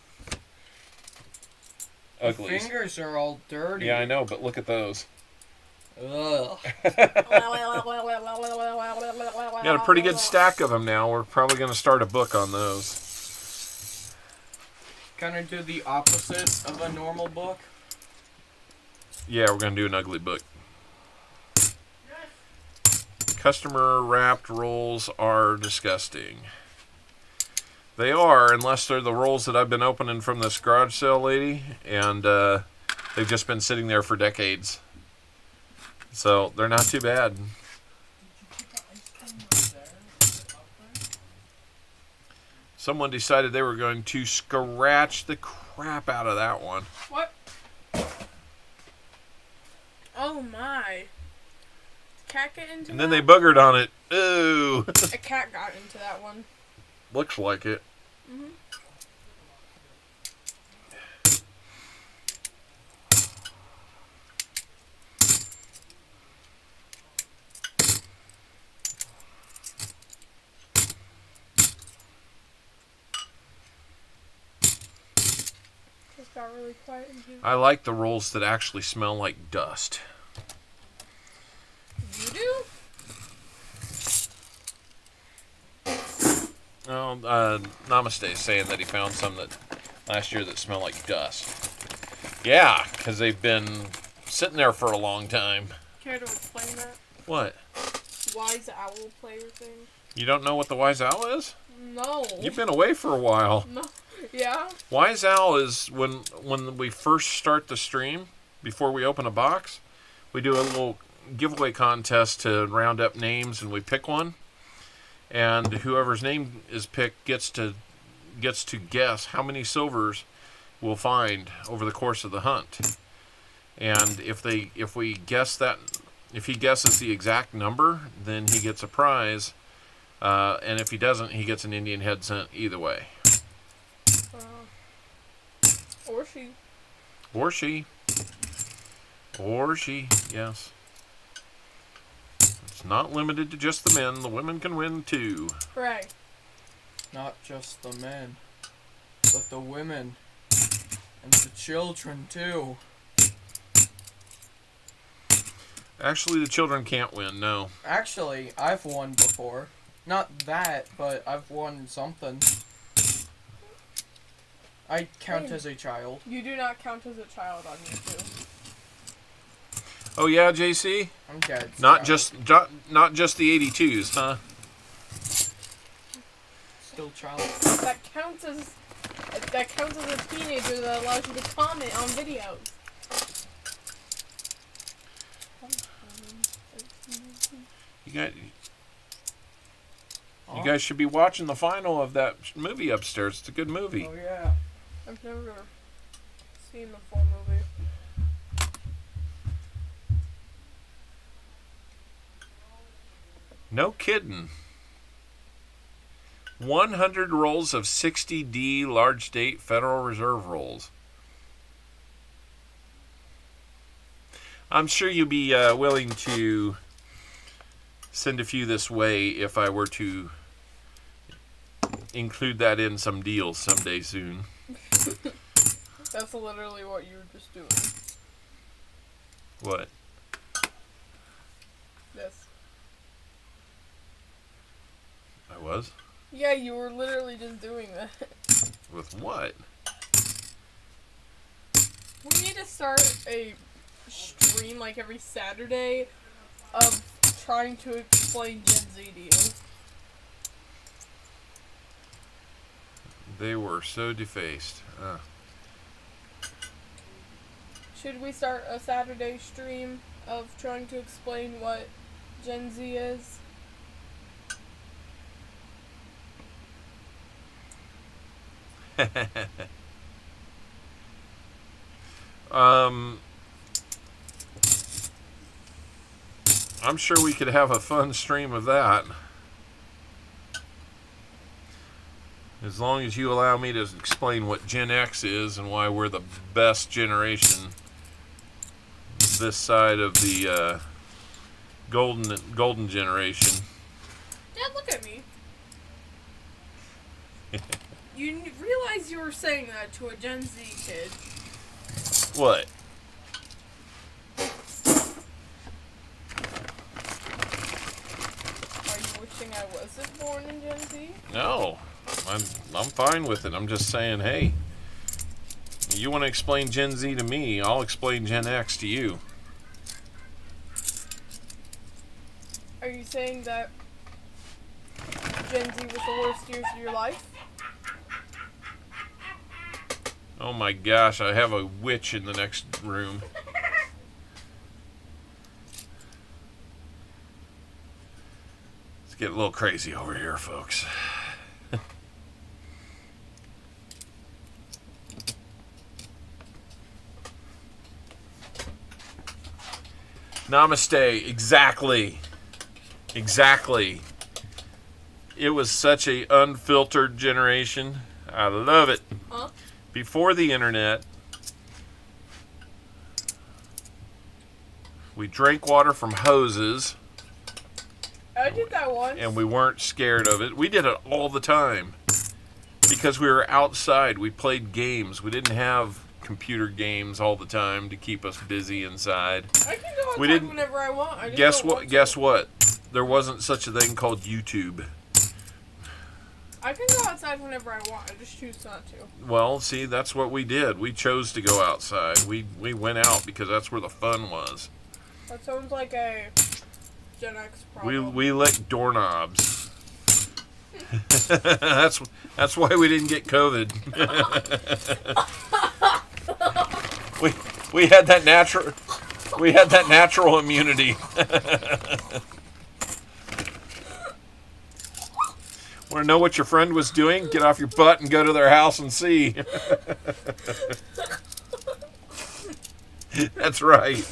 uglies. The fingers are all dirty. Yeah, I know, but look at those. Ugh. Got a pretty good stack of them now. We're probably going to start a book on those. Kind of do the opposite of a normal book. Yeah, we're going to do an ugly book. Customer wrapped rolls are disgusting. They are, unless they're the rolls that I've been opening from this garage sale lady, and they've just been sitting there for decades. So they're not too bad. Someone decided they were going to scratch the crap out of that one. What? Oh my. Cat get into And that? then they boogered on it. Ooh. A cat got into that one. Looks like it. Mhm. Just got really quiet in here. I like the rolls that actually smell like dust. You do? Oh, Namaste is saying that he found some that last year that smell like dust. Yeah, because they've been sitting there for a long time. Care to explain that? What? Wise owl player thing? You don't know what the Wise Owl is? No. You've been away for a while. No. Yeah? Wise Owl is when we first start the stream, before we open a box, we do a little giveaway contest to round up names, and we pick one. And whoever's name is picked gets to guess how many silvers we'll find over the course of the hunt. And if he guesses the exact number, then he gets a prize And if he doesn't, he gets an Indian head sent either way. Or she. Or she. Or she, yes. It's not limited to just the men. The women can win too. Right. Not just the men, but the women and the children too. Actually, the children can't win, no. Actually, I've won before. Not that, but I've won something. I count as a child. You do not count as a child on YouTube. Oh yeah, JC? I'm dead. Not just the 82s, huh? Still child. That counts as a teenager that allows you to comment on videos. You guys should be watching the final of that movie upstairs. It's a good movie. Oh yeah. I've never seen the full movie. No kidding. 100 rolls of 60D large date Federal Reserve rolls. I'm sure you'd be willing to send a few this way if I were to include that in some deals someday soon. That's literally what you were just doing. What? This. I was? Yeah, you were literally just doing that. With what? We need to start a stream like every Saturday of trying to explain Gen Z to you. They were so defaced. Should we start a Saturday stream of trying to explain what Gen Z is? I'm sure we could have a fun stream of that. As long as you allow me to explain what Gen X is and why we're the best generation this side of the golden generation. Dad, look at me. You realize you were saying that to a Gen Z kid. What? Are you wishing I wasn't born in Gen Z? No. I'm fine with it. I'm just saying, hey, you want to explain Gen Z to me, I'll explain Gen X to you. Are you saying that Gen Z was the worst years of your life? Oh my gosh, I have a witch in the next room. It's getting a little crazy over here, folks. Namaste. Exactly. Exactly. It was such a unfiltered generation. I love it. Huh? Before the internet, we drank water from hoses. I did that once. And we weren't scared of it. We did it all the time. Because we were outside. We played games. We didn't have computer games all the time to keep us busy inside. I can go outside whenever I want. I just Guess what? There wasn't such a thing called YouTube. I can go outside whenever I want. I just choose not to. Well, see, that's what we did. We chose to go outside. We went out because that's where the fun was. That sounds like a Gen X problem. We licked doorknobs. That's why we didn't get COVID. we had that natural immunity. Want to know what your friend was doing? Get off your butt and go to their house and see. That's right.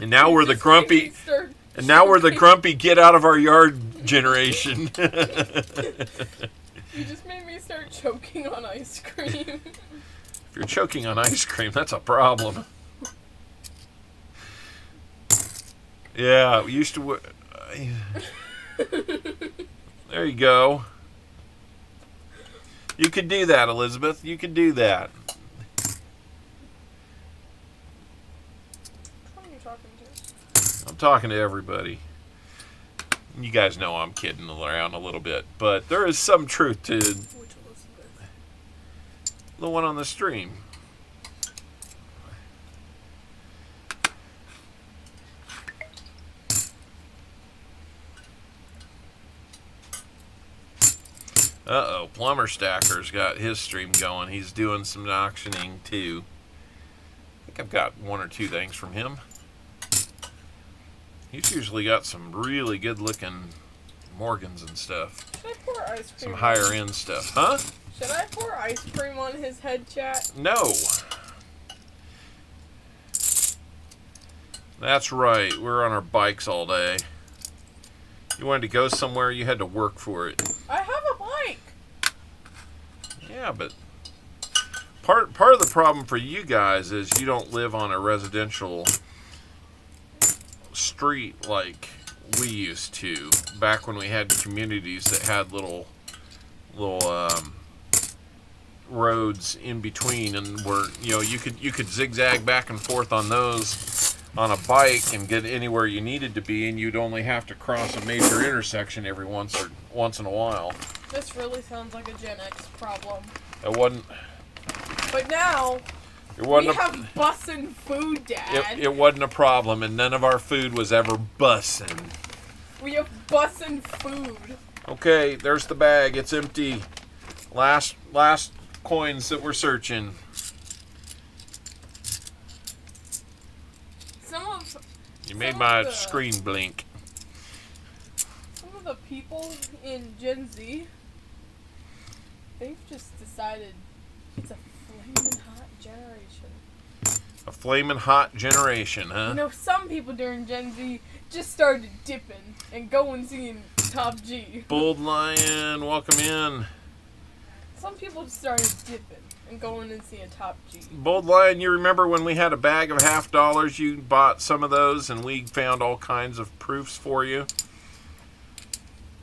And now we're the grumpy. And now we're the grumpy. Get out of our yard generation. You just made me start choking on ice cream. If you're choking on ice cream, that's a problem. Yeah, we used to. There you go. You could do that, Elizabeth. You could do that. Who are you talking to? I'm talking to everybody. You guys know I'm kidding around a little bit, but there is some truth to Which Elizabeth? the one on the stream. Uh-oh, Plumber Stacker's got his stream going. He's doing some auctioning, too. I think I've got one or two things from him. He's usually got some really good-looking Morgans and stuff. Should I pour ice cream? Some higher-end stuff. Huh? Should I pour ice cream on his head, chat? No. That's right. We're on our bikes all day. You wanted to go somewhere, you had to work for it. I have a bike. Yeah, but part of the problem for you guys is you don't live on a residential street like we used to. Back when we had communities that had little roads in between, and where you could zigzag back and forth on those on a bike and get anywhere you needed to be, and you'd only have to cross a major intersection every once in a while. This really sounds like a Gen X problem. It wasn't. But now, It wasn't. we have bussin' food, Dad. It wasn't a problem, and none of our food was ever bussin'. We have bussin' food. Okay, there's the bag. It's empty. Last coins that we're searching. You made my screen blink. Some of the people in Gen Z, they've just decided it's a flaming hot generation. A flaming hot generation, huh? You know, some people during Gen Z just started dipping and going seeing Top G. Bold Lion, welcome in. Some people just started dipping and going and seeing Top G. Bold Lion, you remember when we had a bag of $50? You bought some of those and we found all kinds of proofs for you?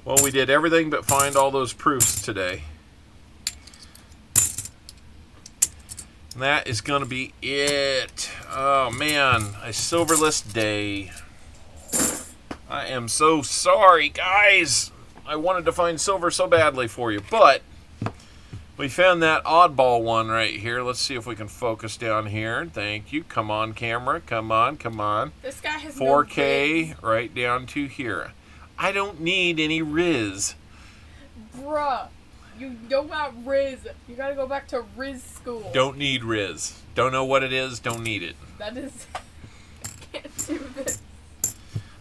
Well, we did everything but find all those proofs today. And that is going to be it. Oh, man. A silverless day. I am so sorry, guys. I wanted to find silver so badly for you, but we found that oddball one right here. Let's see if we can focus down here. Thank you. Come on, camera. Come on, come on. This guy has 4K no right down to here. I don't need any Riz. Bruh, you know about Riz. You gotta go back to Riz school. Don't need Riz. Don't know what it is. Don't need it. That is... I can't do this.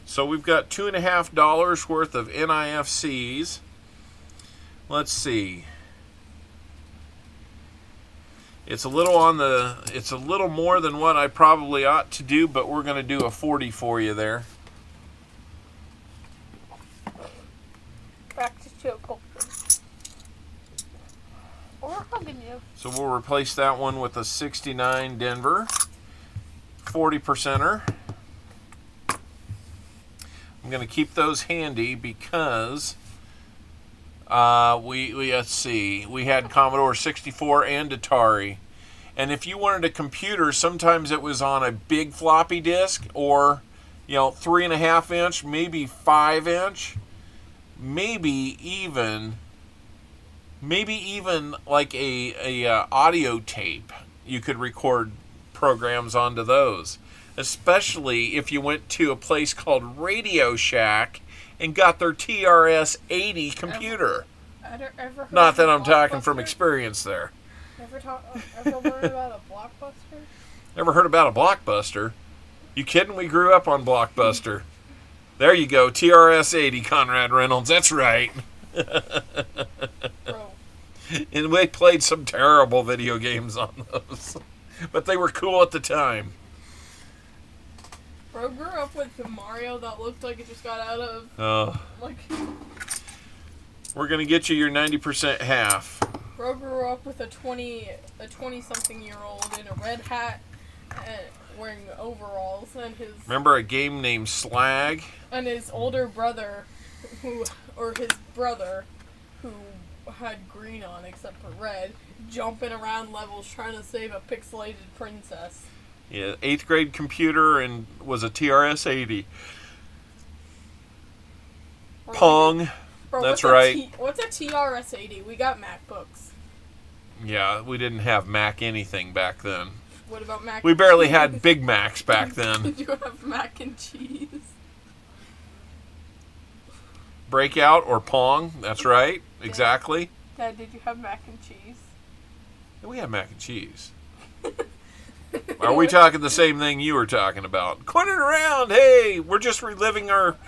So we've got $2.50 worth of NIFCs. Let's see. It's a little more than what I probably ought to do, but we're going to do a 40 for you there. Back to choke. Or hugging you. So we'll replace that one with a 69 Denver. 40%er. I'm going to keep those handy because let's see, we had Commodore 64 and Atari. And if you wanted a computer, sometimes it was on a big floppy disk or, 3.5 inch, maybe 5 inch, maybe even like a audio tape. You could record programs onto those, especially if you went to a place called Radio Shack and got their TRS-80 computer. Ever Not that I'm talking from experience there. Ever learned about a Blockbuster? Never heard about a Blockbuster? You kidding? We grew up on Blockbuster. There you go, TRS-80, Conrad Reynolds. That's right. Bro. And we played some terrible video games on those. But they were cool at the time. Bro grew up with Mario that looked like it just got out of, like... We're going to get you your 90% half. Bro grew up with a 20-something-year-old in a red hat and wearing overalls, and his... Remember a game named Slag? And his older brother, who had green on except for red, jumping around levels trying to save a pixelated princess. Yeah, 8th grade computer and was a TRS-80. Pong. Bro, That's right. What's a TRS-80? We got MacBooks. Yeah, we didn't have Mac anything back then. What about Mac? We barely had Big Macs back then. Did you have mac and cheese? Breakout or Pong. That's right. Exactly. Dad, did you have mac and cheese? We had mac and cheese. Are we talking the same thing you were talking about? Quit it around. Hey, we're just reliving our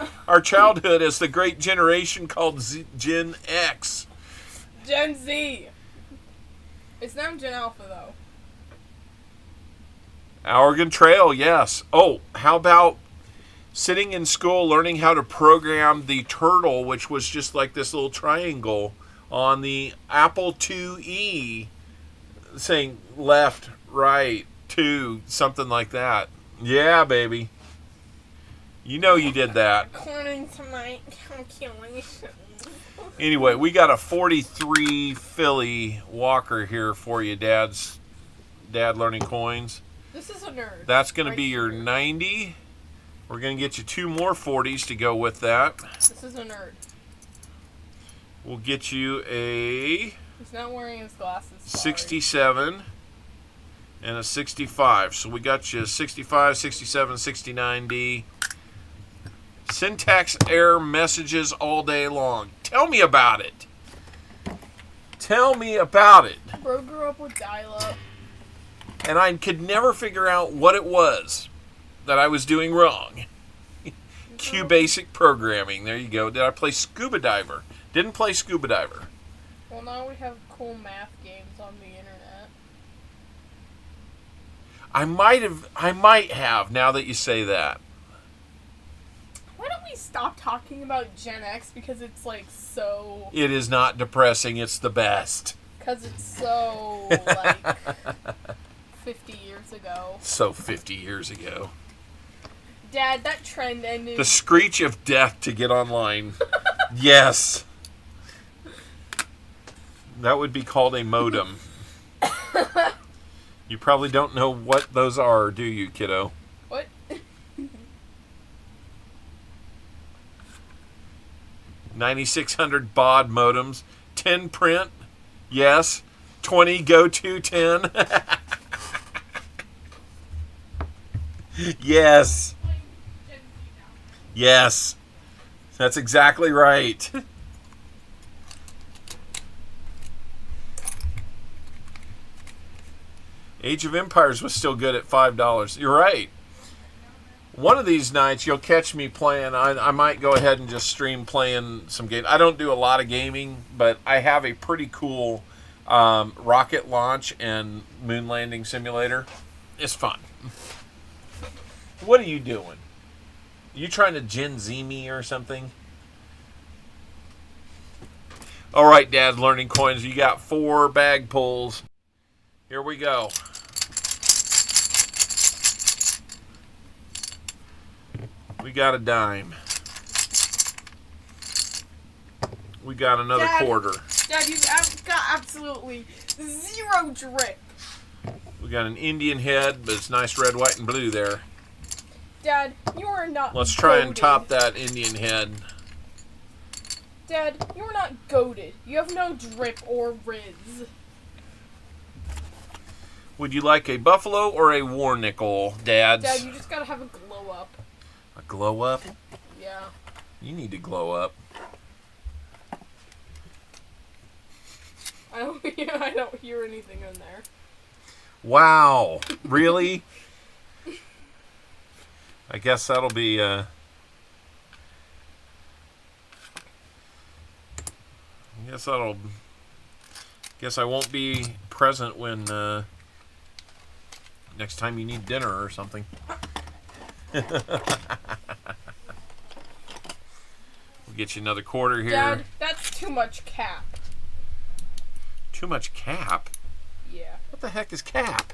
childhood as the great generation called Gen X. Gen Z. It's now Gen Alpha, though. Oregon Trail, yes. Oh, how about sitting in school learning how to program the turtle, which was just like this little triangle on the Apple IIe, saying left, right, 2, something like that. Yeah, baby. You know you did that. According to my calculations. Anyway, we got a 43 Philly Walker here for you, Dad Learning Coins. This is a nerd. That's going to be your 90. We're going to get you 2 more 40s to go with that. This is a nerd. We'll get you a He's not wearing his glasses. Sorry. 67 and a 65. So we got you 65, 67, 69D. Syntax error messages all day long. Tell me about it. Tell me about it. Bro grew up with dial-up. And I could never figure out what it was that I was doing wrong. Q basic programming. There you go. Did I play Scuba Diver? Didn't play Scuba Diver. Well, now we have cool math games on the internet. I might have now that you say that. Why don't we stop talking about Gen X because it's like so... It is not depressing. It's the best. Because it's so like 50 years ago. So 50 years ago. Dad, that trend ended. The screech of death to get online. Yes. That would be called a modem. You probably don't know what those are, do you, kiddo? What? 9600 baud modems. 10 print. Yes. 20 go to 10. Yes. Yes. That's exactly right. Age of Empires was still good at $5. You're right. One of these nights you'll catch me playing. I might go ahead and just stream playing some games. I don't do a lot of gaming, but I have a pretty cool rocket launch and moon landing simulator. It's fun. What are you doing? You trying to Gen Z me or something? All right, Dad, Learning Coins. You got 4 bag pulls. Here we go. We got a dime. We got another quarter. Dad, you've got absolutely 0 drip. We got an Indian head, but it's nice red, white, and blue there. Dad, you are not Let's try and goated. top that Indian head. Dad, you are not goated. You have no drip or riz. Would you like a buffalo or a war nickel, Dads? Dad, you just gotta have a glow up. A glow up? Yeah. You need to glow up. I don't hear anything in there. Wow. Really? I guess that'll be, guess I won't be present when, next time you need dinner or something. We'll get you another quarter here. Dad, that's too much cap. Too much cap? Yeah. What the heck is cap?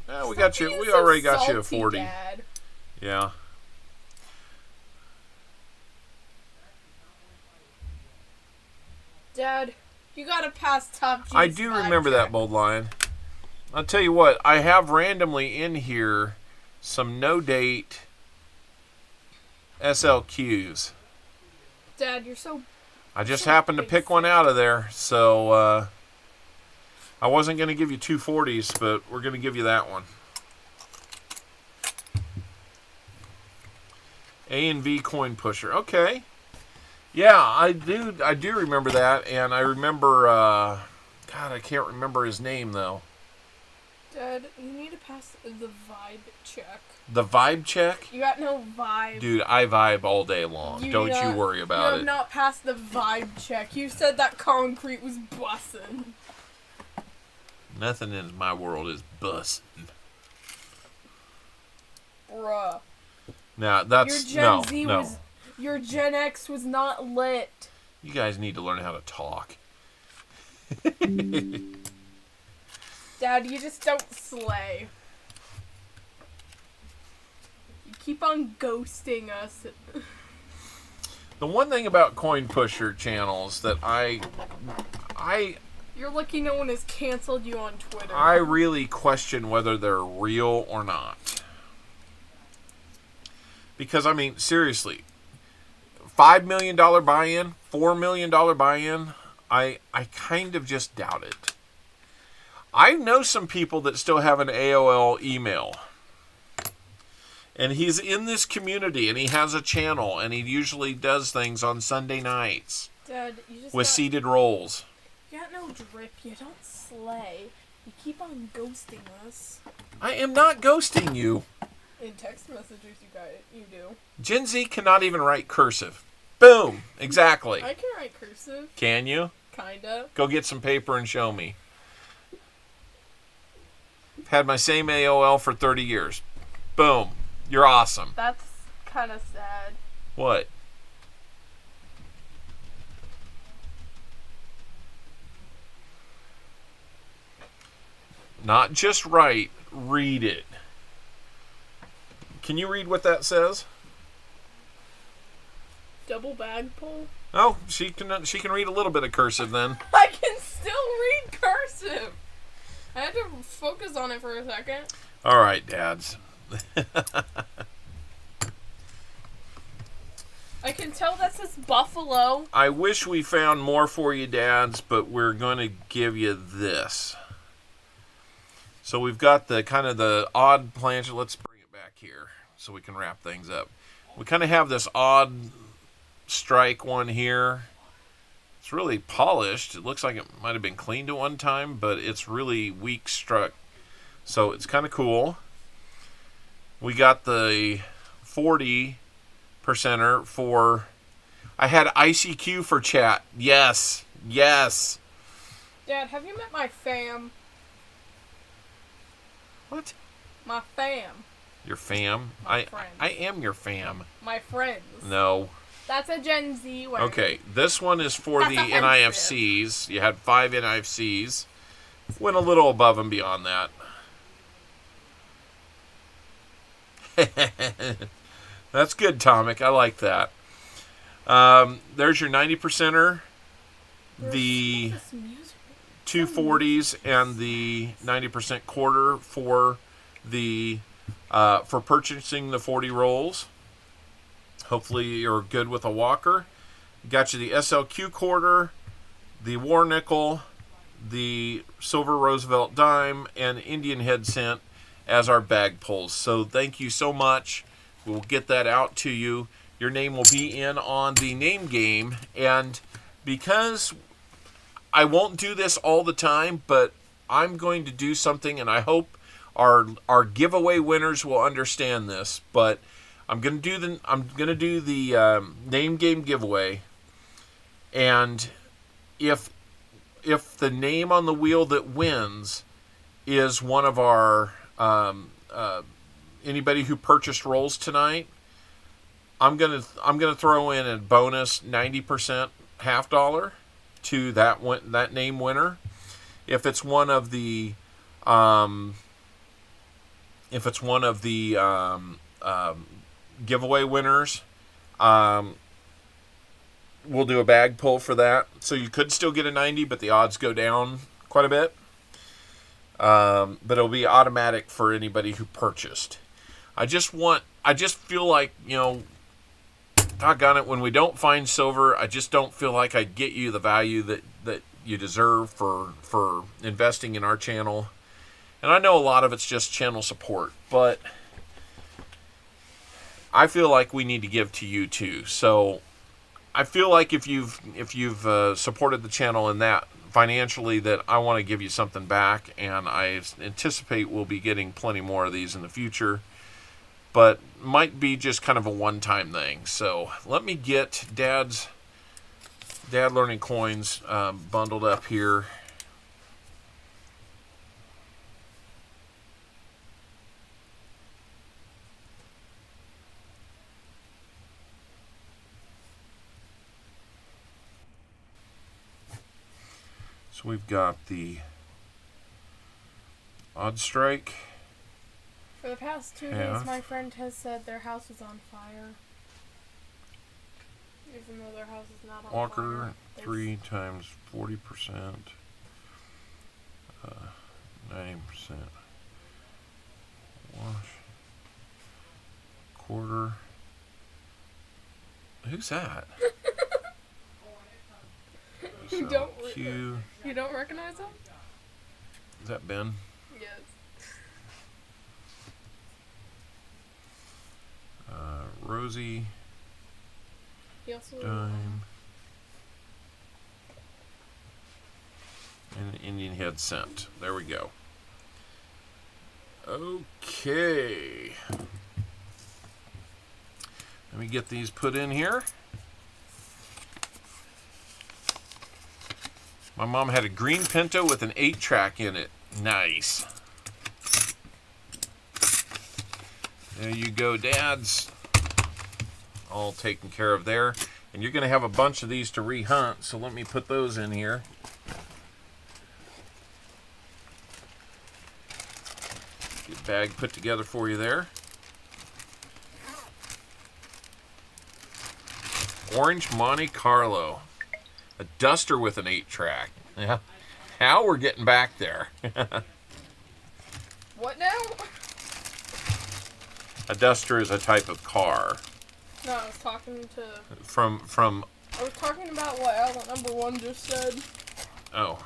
Oh, we got you. We already got you a 40. Dad. Yeah. Dad, you gotta pass Top G's I do remember that, Bold Lion. I'll tell you what, I have randomly in here some no-date SLQs. Dad, you're so... I just happened to pick one out of there, so I wasn't going to give you 240s, but we're going to give you that one. A&V coin pusher. Okay. Yeah, I do remember that, and I remember God, I can't remember his name though. Dad, you need to pass the vibe check. The vibe check? You got no vibe. Dude, I vibe all day long. Don't you worry about You have not passed the vibe check. You said that concrete was bussin'. Nothing in my world is bussin'. Bruh. Now, that's... Your Gen Z was... Your Gen X was not lit. You guys need to learn how to talk. Dad, you just don't slay. You keep on ghosting us. The one thing about coin pusher channels that I You're lucky no one has canceled you on Twitter. I really question whether they're real or not. Because, I mean, seriously, $5 million buy-in, $4 million buy-in, I kind of just doubt it. I know some people that still have an AOL email. And he's in this community, and he has a channel, and he usually does things on Sunday nights. Dad, you just with seated rolls. You got no drip. You don't slay. You keep on ghosting us. I am not ghosting you. In text messages, you do. Gen Z cannot even write cursive. Boom. Exactly. I can write cursive. Can you? Kinda. Go get some paper and show me. Had my same AOL for 30 years. Boom. You're awesome. That's kind of sad. What? Not just write, read it. Can you read what that says? Double bag pull? Oh, she can read a little bit of cursive then. I can still read cursive. I had to focus on it for a second. All right, dads. I can tell that says buffalo. I wish we found more for you, dads, but we're going to give you this. So we've got the kind of the odd planche. Let's bring it back here so we can wrap things up. We kind of have this odd strike one here. It's really polished. It looks like it might have been cleaned at one time, but it's really weak struck. So it's kind of cool. We got the 40%er for... I had ICQ for chat. Yes. Yes. Dad, have you met my fam? What? My fam. Your fam? My friends. I am your fam. My friends. No. That's a Gen Z word. Okay, this one is for That's the offensive. NIFCs. You had 5 NIFCs. Went a little above and beyond that. That's good, Tomic. I like that. There's your 90%er, the 240s, and the 90% quarter for the for purchasing the 40 rolls. Hopefully you're good with a walker. Got you the SLQ quarter, the war nickel, the silver Roosevelt dime, and Indian head cent as our bag pulls. So thank you so much. We'll get that out to you. Your name will be in on the name game. And because I won't do this all the time, but I'm going to do something, and I hope our giveaway winners will understand this, but I'm gonna do the name game giveaway, and if the name on the wheel that wins is one of our anybody who purchased rolls tonight, I'm gonna throw in a bonus 90% half dollar to that name winner. If it's one of the giveaway winners, we'll do a bag pull for that. So you could still get a 90, but the odds go down quite a bit. But it'll be automatic for anybody who purchased. I just feel like, doggone it, when we don't find silver, I just don't feel like I get you the value that you deserve for investing in our channel. And I know a lot of it's just channel support, but I feel like we need to give to you too. So I feel like if you've supported the channel in that financially, that I want to give you something back, and I anticipate we'll be getting plenty more of these in the future, but might be just kind of a one-time thing. So let me get Dad Learning Coins bundled up here. So we've got the Odd Strike. For the past 2 days, my friend has said their house is on fire. Even though their house is not on Walker, fire. 3 times 40%, 90%. Wash. Quarter. Who's that? You don't recognize him? Is that Ben? Yes. Rosie. He also Dime. And an Indian Head Cent. There we go. Okay. Let me get these put in here. My mom had a green Pinto with an 8-track in it. Nice. There you go, Dads. All taken care of there. And you're going to have a bunch of these to rehunt, so let me put those in here. Get a bag put together for you there. Orange Monte Carlo. A duster with an 8-track. Yeah. How we're getting back there. What now? A duster is a type of car. No, I was talking to... From... I was talking about what Outlet number 1 just said. Oh.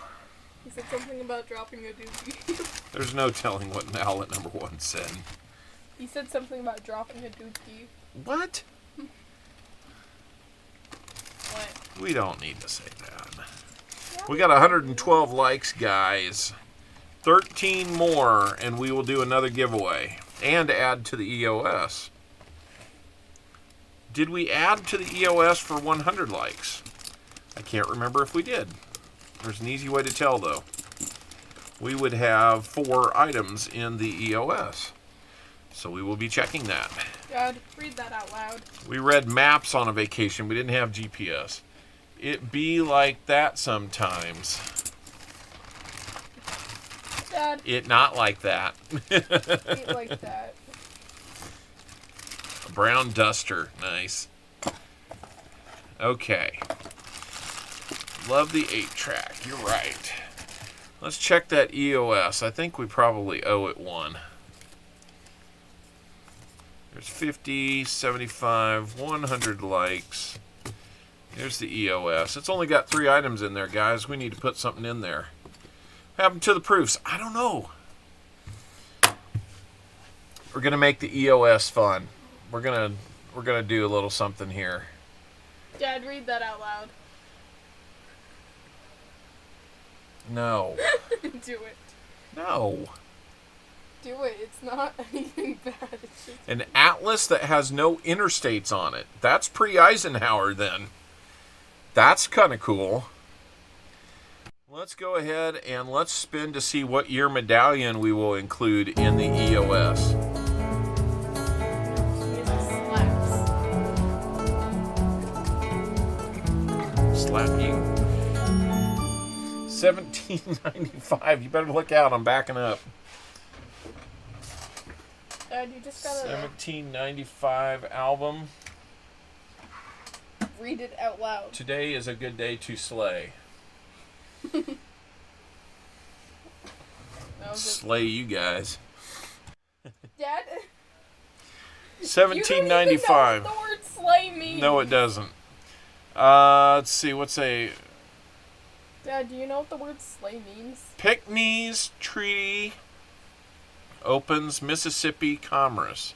He said something about dropping a dookie. There's no telling what Outlet number 1 said. He said something about dropping a dookie. What? What? We don't need to say that. We got 112 likes, guys. 13 more, and we will do another giveaway. And add to the EOS. Did we add to the EOS for 100 likes? I can't remember if we did. There's an easy way to tell, though. We would have 4 items in the EOS. So we will be checking that. Dad, read that out loud. We read maps on a vacation. We didn't have GPS. It be like that sometimes. Dad. It not like that. It like that. A brown duster. Nice. Okay. Love the 8-track. You're right. Let's check that EOS. I think we probably owe it one. There's 50, 75, 100 likes. Here's the EOS. It's only got 3 items in there, guys. We need to put something in there. What happened to the proofs? I don't know. We're gonna make the EOS fun. We're gonna do a little something here. Dad, read that out loud. No. Do it. No. Do it. It's not anything bad. It's just... An atlas that has no interstates on it. That's pre-Eisenhower then. That's kind of cool. Let's go ahead and let's spin to see what year medallion we will include in the EOS. Slap you. 1795. You better look out. I'm backing up. Dad, you just gotta 1795 album. read it out loud. Today is a good day to slay. Slay you guys. Dad? 1795. You don't even know what the word slay means. No, it doesn't. Let's see. What's a Dad, do you know what the word slay means? Pinckney's Treaty opens Mississippi commerce.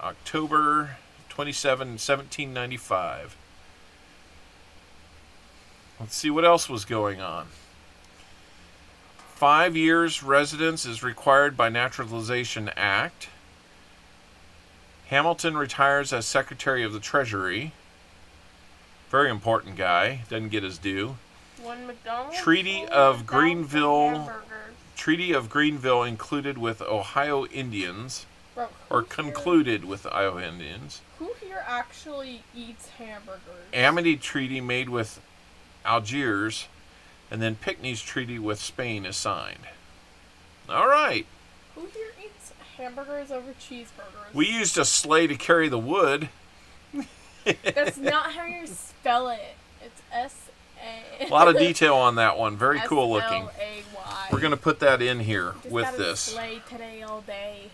October 27, 1795. Let's see what else was going on. 5 years residence is required by Naturalization Act. Hamilton retires as Secretary of the Treasury. Very important guy. Doesn't get his due. One McDonald's. Treaty of Greenville. Treaty of Greenville included with Ohio Indians. Bro, Or concluded with Ohio Indians. Who here actually eats hamburgers? Amity Treaty made with Algiers. And then Pinckney's Treaty with Spain is signed. All right. Who here eats hamburgers over cheeseburgers? We used a sleigh to carry the wood. That's not how you spell it. It's S-A. A lot of detail on that one. Very cool looking. S-L-A-Y. We're going to put that in here Just with gotta this. Slay today all day.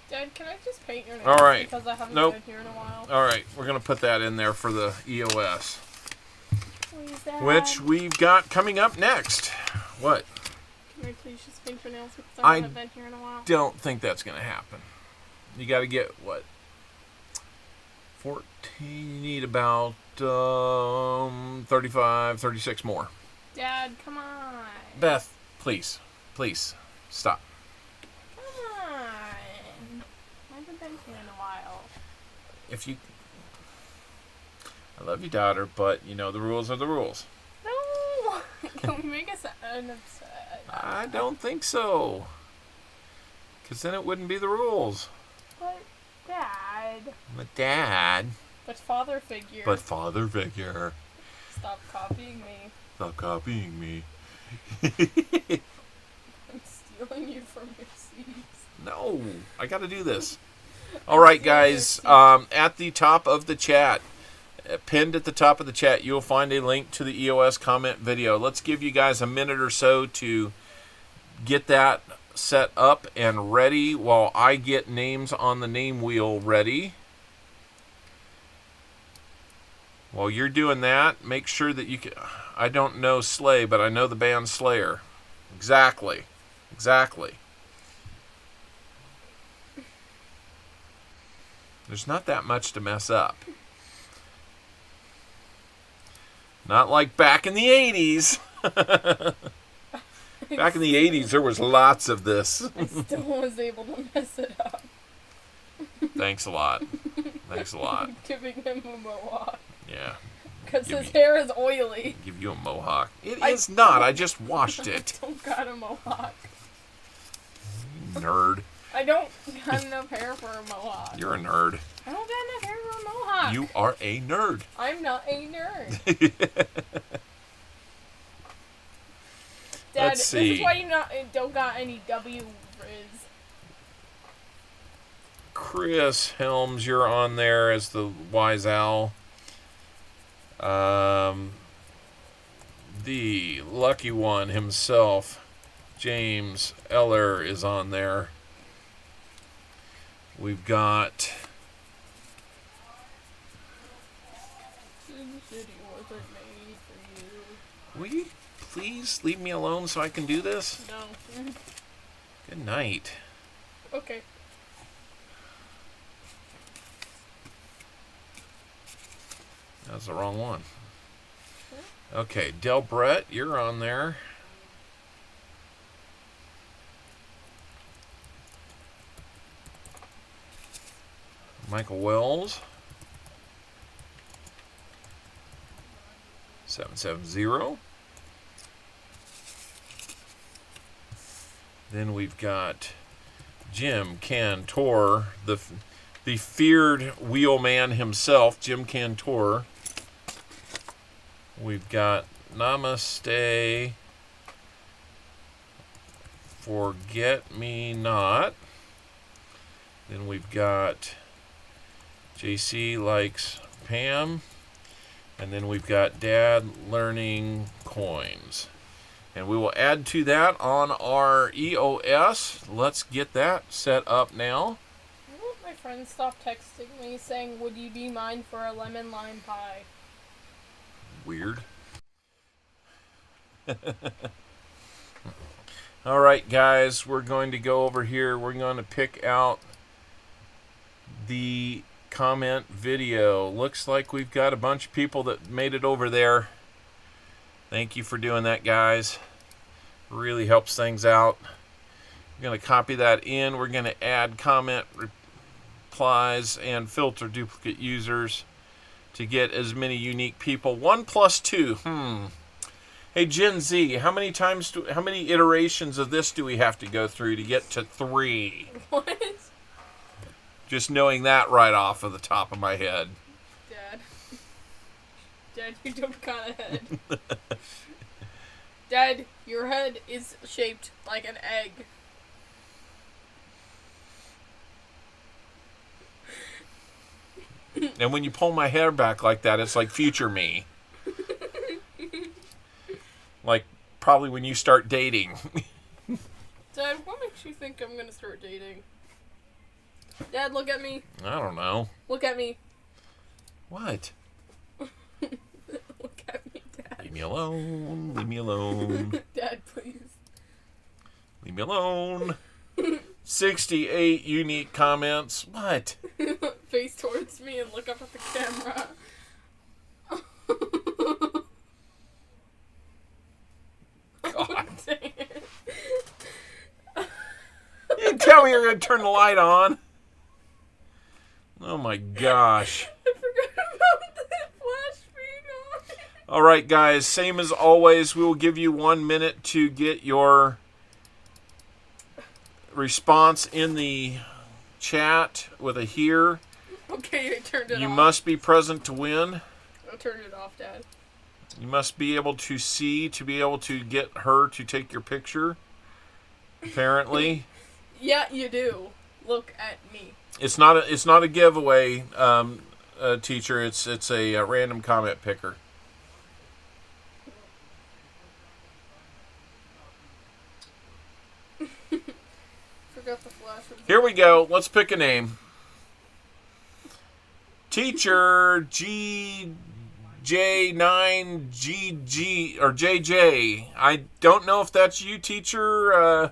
Dad, can I just paint your nails? All right. Because I haven't Nope. been here in a while. All right. We're going to put that in there for the EOS. Please, Dad. Which we've got coming up next. What? Can I please just paint your nails because I I haven't been here in a while? Don't think that's going to happen. You got to get, what? 14. You need about 35, 36 more. Dad, come on. Beth, please. Please. Stop. Come on. I haven't been here in a while. If you... I love you, daughter, but, you know, the rules are the rules. No! Can we make us upset? I don't think so. Because then it wouldn't be the rules. But, Dad. But Dad. But father figure. But father figure. Stop copying me. Stop copying me. I'm stealing you from your seeds. No, I got to do this. All right, guys. At the top of the chat, pinned at the top of the chat, you'll find a link to the EOS comment video. Let's give you guys a minute or so to get that set up and ready while I get names on the name wheel ready. While you're doing that, make sure that you can... I don't know Slay, but I know the band Slayer. Exactly. Exactly. There's not that much to mess up. Not like back in the 80s. Back in the 80s, there was lots of this. I still was able to mess it up. Thanks a lot. Thanks a lot. Giving him a mohawk. Yeah. Because Give his me- hair is oily. Give you a mohawk. It is not. I just washed it. I don't got a mohawk. Nerd. I don't got enough hair for a mohawk. You're a nerd. I don't got enough hair for a mohawk. You are a nerd. I'm not a nerd. Dad, Let's this is see. why you don't got any W Riz. Chris Helms, you're on there as the wise owl. The lucky one himself, James Eller, is on there. We've got Sin City wasn't made for you. will you please leave me alone so I can do this? No. Good night. Okay. That's the wrong one. Sure. Okay, Del Brett, you're on there. Michael Wells. 770. Then we've got Jim Cantor, the feared wheelman himself, Jim Cantor. We've got Namaste Forget Me Not. Then we've got JC Likes Pam. And then we've got Dad Learning Coins. And we will add to that on our EOS. Let's get that set up now. Why won't my friend stop texting me saying, would you be mine for a lemon lime pie? Weird. All right, guys, we're going to go over here. We're going to pick out the comment video. Looks like we've got a bunch of people that made it over there. Thank you for doing that, guys. Really helps things out. We're going to copy that in. We're going to add comment replies and filter duplicate users to get as many unique people. 1 plus 2. Hey, Gen Z, how many iterations of this do we have to go through to get to 3? What? Just knowing that right off of the top of my head. Dad, you don't got a head. Dad, your head is shaped like an egg. And when you pull my hair back like that, it's like future me. Like probably when you start dating. Dad, what makes you think I'm gonna start dating? Dad, look at me. I don't know. Look at me. What? Look at me, Dad. Leave me alone. Leave me alone. Dad, please. Leave me alone. 68 unique comments. What? Face towards me and look up at the camera. God. Dang it. You didn't tell me you were going to turn the light on. Oh my gosh. I forgot about the flash being on. Alright, guys, same as always, we will give you 1 minute to get your response in the chat with a here. Okay, I turned it off. You must be present to win. I turned it off, Dad. You must be able to see to be able to get her to take your picture. Apparently. Yeah, you do. Look at me. It's not a giveaway, teacher. It's a random comment picker. Forgot the flash. Here we go. Let's pick a name. Teacher GJ9GG or JJ. I don't know if that's you, teacher,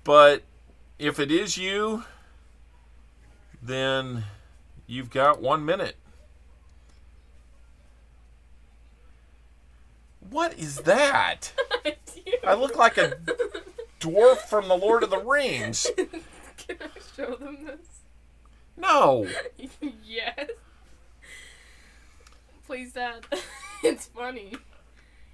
but if it is you, then you've got 1 minute. What is that? I look like a dwarf from the Lord of the Rings. Can I show them this? No. Yes. Please, Dad. It's funny.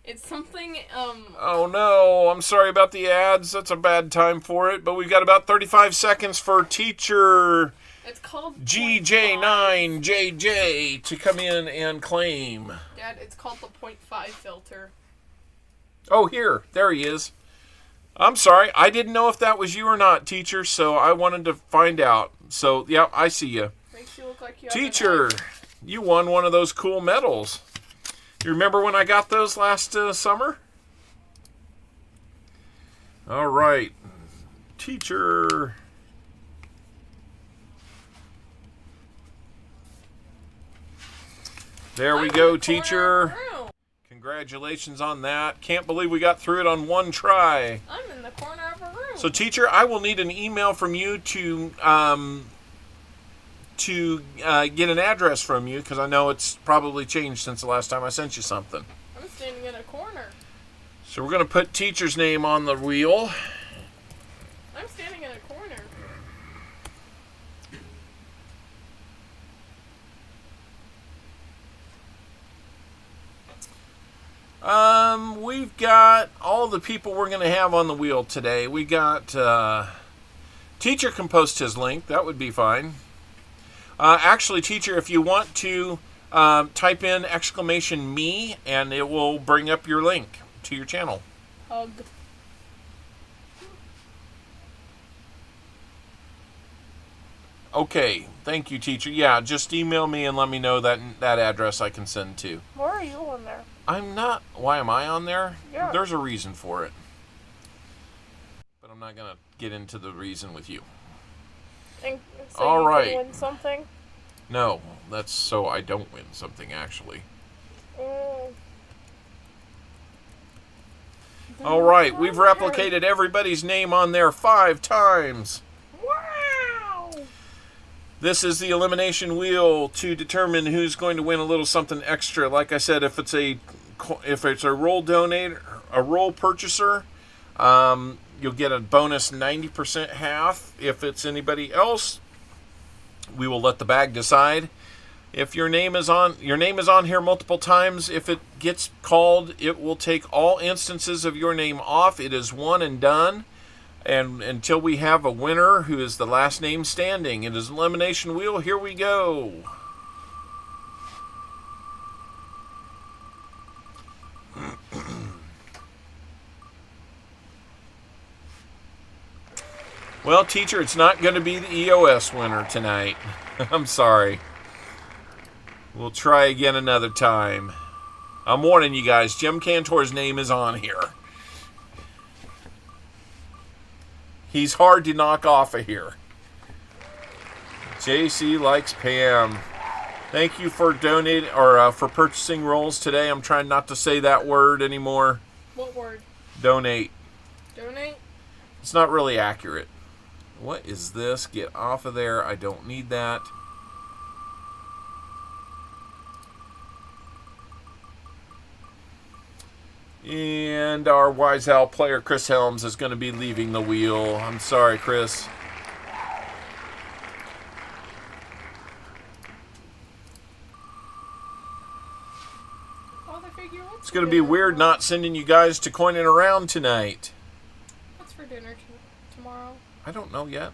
It's something, Oh no, I'm sorry about the ads. That's a bad time for it. But we've got about 35 seconds for teacher it's called GJ9JJ to come in and claim. Dad, it's called the 0.5 filter. Oh, here. There he is. I'm sorry. I didn't know if that was you or not, teacher, so I wanted to find out. So, yeah, I see you. Makes you look like you have Teacher, an you won one of those cool medals. You remember when I got those last summer? All right. Teacher. There we go, teacher. Congratulations on that. Can't believe we got through it on one try. I'm in the corner of a room. So, teacher, I will need an email from you to to get an address from you, because I know it's probably changed since the last time I sent you something. I'm standing in a corner. So we're going to put teacher's name on the wheel. I'm standing in a corner. We've got all the people we're going to have on the wheel today. We got teacher can post his link. That would be fine. Actually, teacher, if you want to type in !me and it will bring up your link to your channel. Hug. Okay, thank you, teacher. Yeah, just email me and let me know that address I can send to. Why are you on there? I'm not. Why am I on there? Yeah. There's a reason for it. But I'm not going to get into the reason with you. And so All you right. can win something? No, that's so I don't win something, actually. All right, we've replicated everybody's name on there 5 times. Wow! This is the elimination wheel to determine who's going to win a little something extra. Like I said, if it's a roll donator, a roll purchaser, you'll get a bonus 90% half. If it's anybody else, we will let the bag decide. If your name is on here multiple times, if it gets called, it will take all instances of your name off. It is one and done. And until we have a winner who is the last name standing. It is elimination wheel. Here we go. Well, teacher, it's not going to be the EOS winner tonight. I'm sorry. We'll try again another time. I'm warning you guys, Jim Cantor's name is on here. He's hard to knock off of here. JC likes Pam. Thank you for donating or for purchasing rolls today. I'm trying not to say that word anymore. What word? Donate. Donate? It's not really accurate. What is this? Get off of there. I don't need that. And our Wise Owl player, Chris Helms, is going to be leaving the wheel. I'm sorry, Chris. Father figure, what's It's for going to be dinner weird tomorrow? not sending you guys to Coining Around tonight. What's for dinner tomorrow? I don't know yet.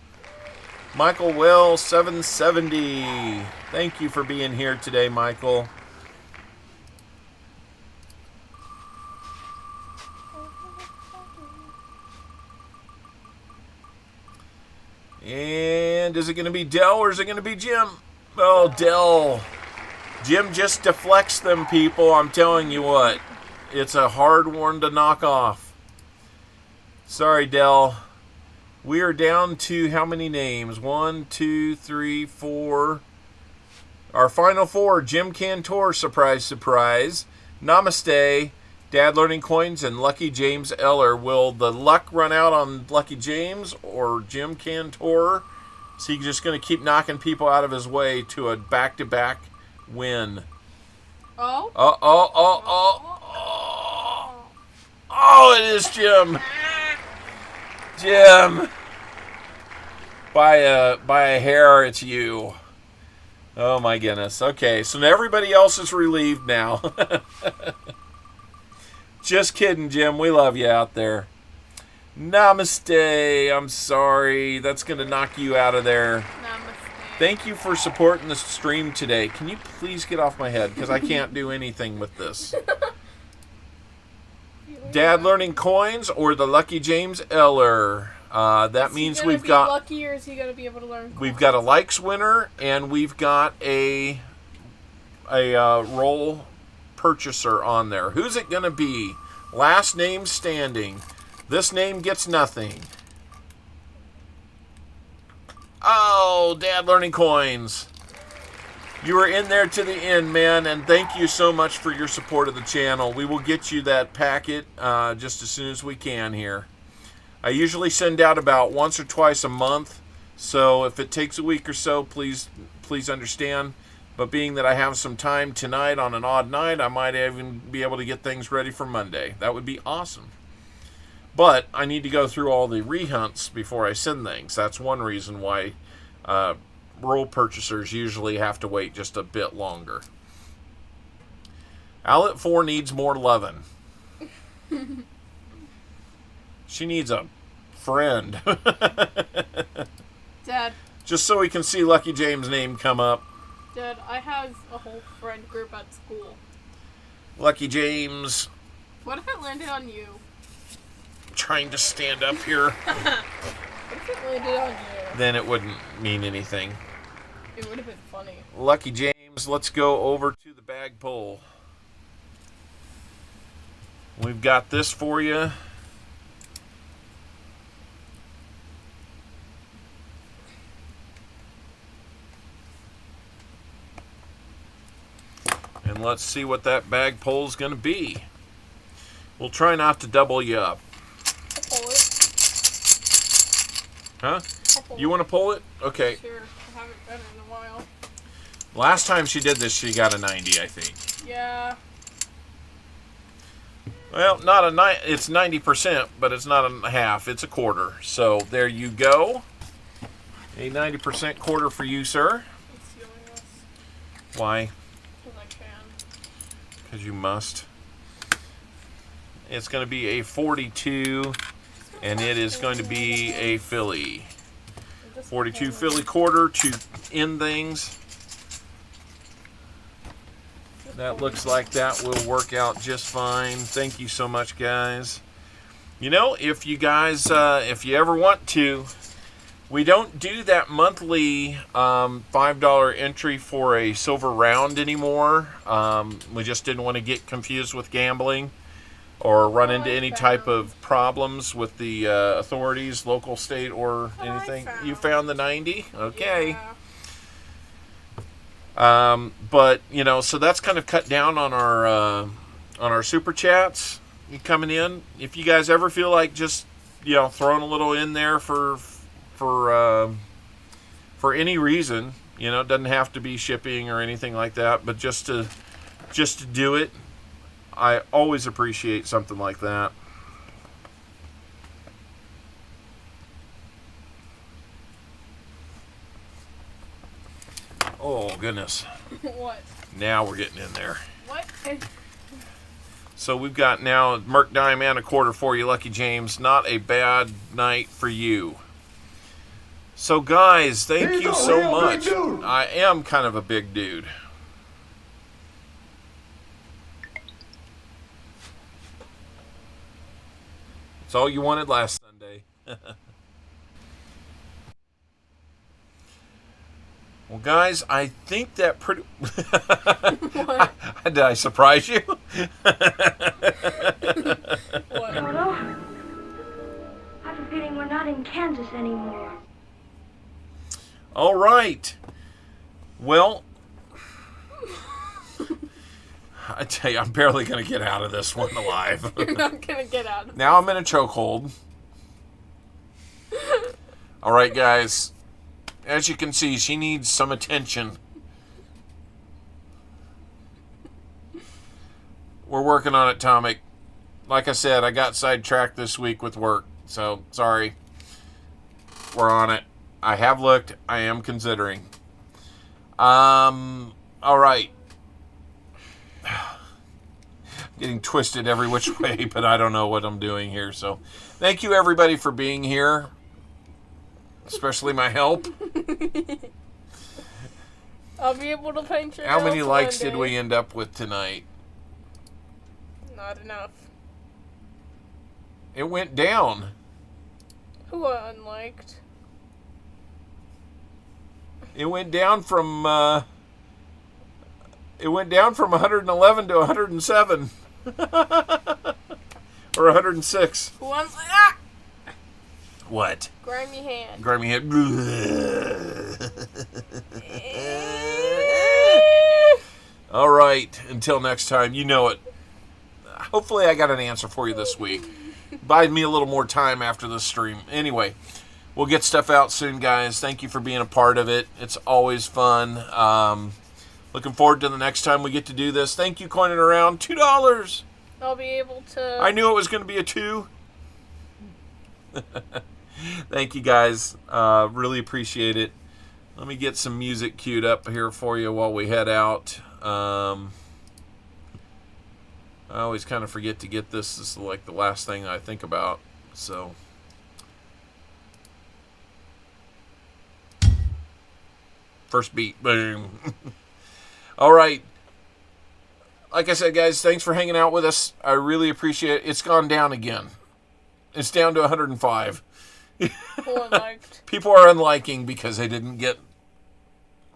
Michael Will, 770. Thank you for being here today, Michael. And is it going to be Dell or is it going to be Jim? Oh, Dell. Jim just deflects them, people. I'm telling you what. It's a hard one to knock off. Sorry, Dell. We are down to how many names? 1, 2, 3, 4. Our final 4. Jim Cantor, surprise, surprise. Namaste. Dad Learning Coins and Lucky James Eller. Will the luck run out on Lucky James or Jim Cantor? Is he just going to keep knocking people out of his way to a back-to-back win? Oh? Oh, it is Jim. Jim. By a hair, it's you. Oh, my goodness. Okay, so everybody else is relieved now. Just kidding, Jim. We love you out there. Namaste. I'm sorry. That's going to knock you out of there. Namaste. Thank you for supporting the stream today. Can you please get off my head? Because I can't do anything with this. Dad Learning Coins or the Lucky James Eller. That means we've got... lucky, or is he going to be able to learn coins? We've got a likes winner, and we've got a roll purchaser on there. Who's it going to be? Last name standing. This name gets nothing. Oh, Dad Learning Coins. You were in there to the end, man, and thank you so much for your support of the channel. We will get you that packet just as soon as we can here. I usually send out about once or twice a month, so if it takes a week or so, please please understand. But being that I have some time tonight on an odd night, I might even be able to get things ready for Monday. That would be awesome. But I need to go through all the rehunts before I send things. That's one reason why roll purchasers usually have to wait just a bit longer. Owlet 4 needs more lovin'. She needs a friend. Dad. Just so we can see Lucky James' name come up. Dad, I have a whole friend group at school. Lucky James. What if it landed on you? Trying to stand up here. What if it landed on you? Then it wouldn't mean anything. It would have been funny. Lucky James, let's go over to the bag pull. We've got this for you. And let's see what that bag pull is going to be. We'll try not to double you up. I'll pull it. Huh? I'll pull You want to pull it? Okay. Sure. I haven't done it in a while. Last time she did this, she got a 90, I think. Yeah. Well, not a it's 90%, but it's not a half. It's a quarter. So there you go. A 90% quarter for you, sir. I'm stealing this. Why? Because I can. Because you must. It's going to be a 42, and it is going to be a Philly. 42 Philly quarter to end things. That looks like that will work out just fine. Thank you so much, guys. You know, if you guys, if you ever want to, we don't do that monthly $5 entry for a silver round anymore. We just didn't want to get confused with gambling or run into any type of problems with the authorities, local, state, or anything. You found the 90? Okay. Yeah. But you know, so that's kind of cut down on our super chats coming in. If you guys ever feel like just, you know, throwing a little in there for any reason, you know, it doesn't have to be shipping or anything like that, but just to do it, I always appreciate something like that. Oh, goodness. What? Now we're getting in there. What? So we've got now Merc Dime and a quarter for you, Lucky James. Not a bad night for you. So, guys, thank you so much. I am kind of a big dude. It's all you wanted last Sunday. Well, guys, I think that pretty... Did I surprise you? What? Toto, I have a feeling we're not in Kansas anymore. All right. Well, I tell you, I'm barely going to get out of this one alive. You're not going to get out of it. Now I'm in a chokehold. All right, guys. As you can see, she needs some attention. We're working on it, Tomic. Like I said, I got sidetracked this week with work, so sorry. We're on it. I have looked. I am considering. All right. Getting twisted every which way, but I don't know what I'm doing here. So thank you, everybody, for being here. Especially my help. I'll be able to paint your How many nails likes one did day. we end up with tonight? Not enough. It went down. Who unliked? It went down from 111 to 107. Or 106. Who unliked? What? Grimy hand. Grimy head. All right. Until next time, you know it. Hopefully I got an answer for you this week. Buy me a little more time after this stream. Anyway, we'll get stuff out soon, guys. Thank you for being a part of it. It's always fun. Looking forward to the next time we get to do this. Thank you, Coining Around. $2. I'll be able to... I knew it was going to be a 2. Thank you, guys. Really appreciate it. Let me get some music queued up here for you while we head out. I always kind of forget to get this. This is like the last thing I think about. So, first beat, boom. All right. Like I said, guys, thanks for hanging out with us. I really appreciate it. It's gone down again. It's down to 105. People unliked. People are unliking because they didn't get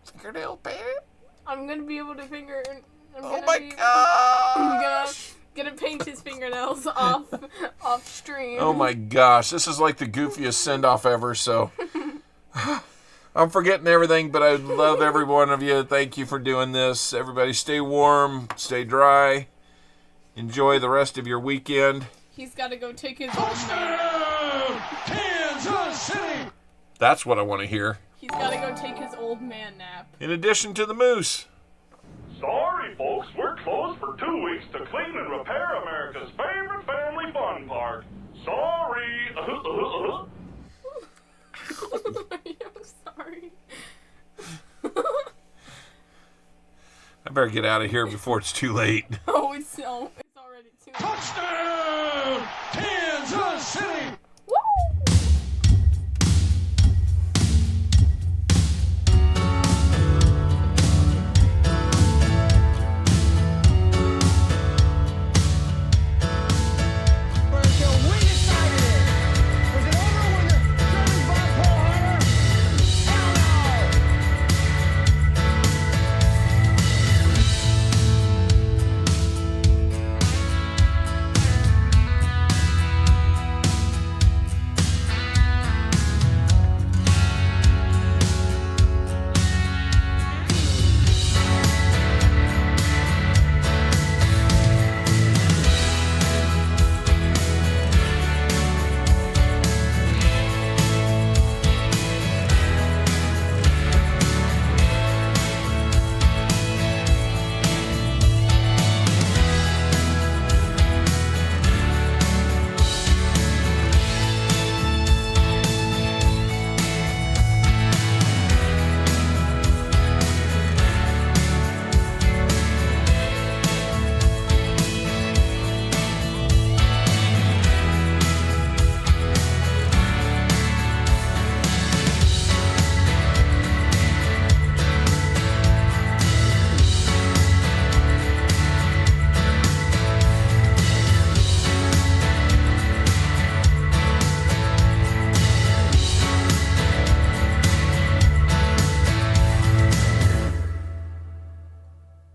fingernail paint. I'm gonna be able to finger. Oh my gosh! I'm gonna paint his fingernails off stream. Oh my gosh! This is like the goofiest send off ever. So I'm forgetting everything, but I love every one of you. Thank you for doing this. Everybody, stay warm, stay dry. Enjoy the rest of your weekend. He's got to go take his old man. Kansas City! That's what I want to hear. He's got to go take his old man nap. In addition to the moose. Sorry, folks, we're closed for 2 weeks to clean and repair America's favorite family fun park. Sorry. I'm sorry. I better get out of here before it's too late.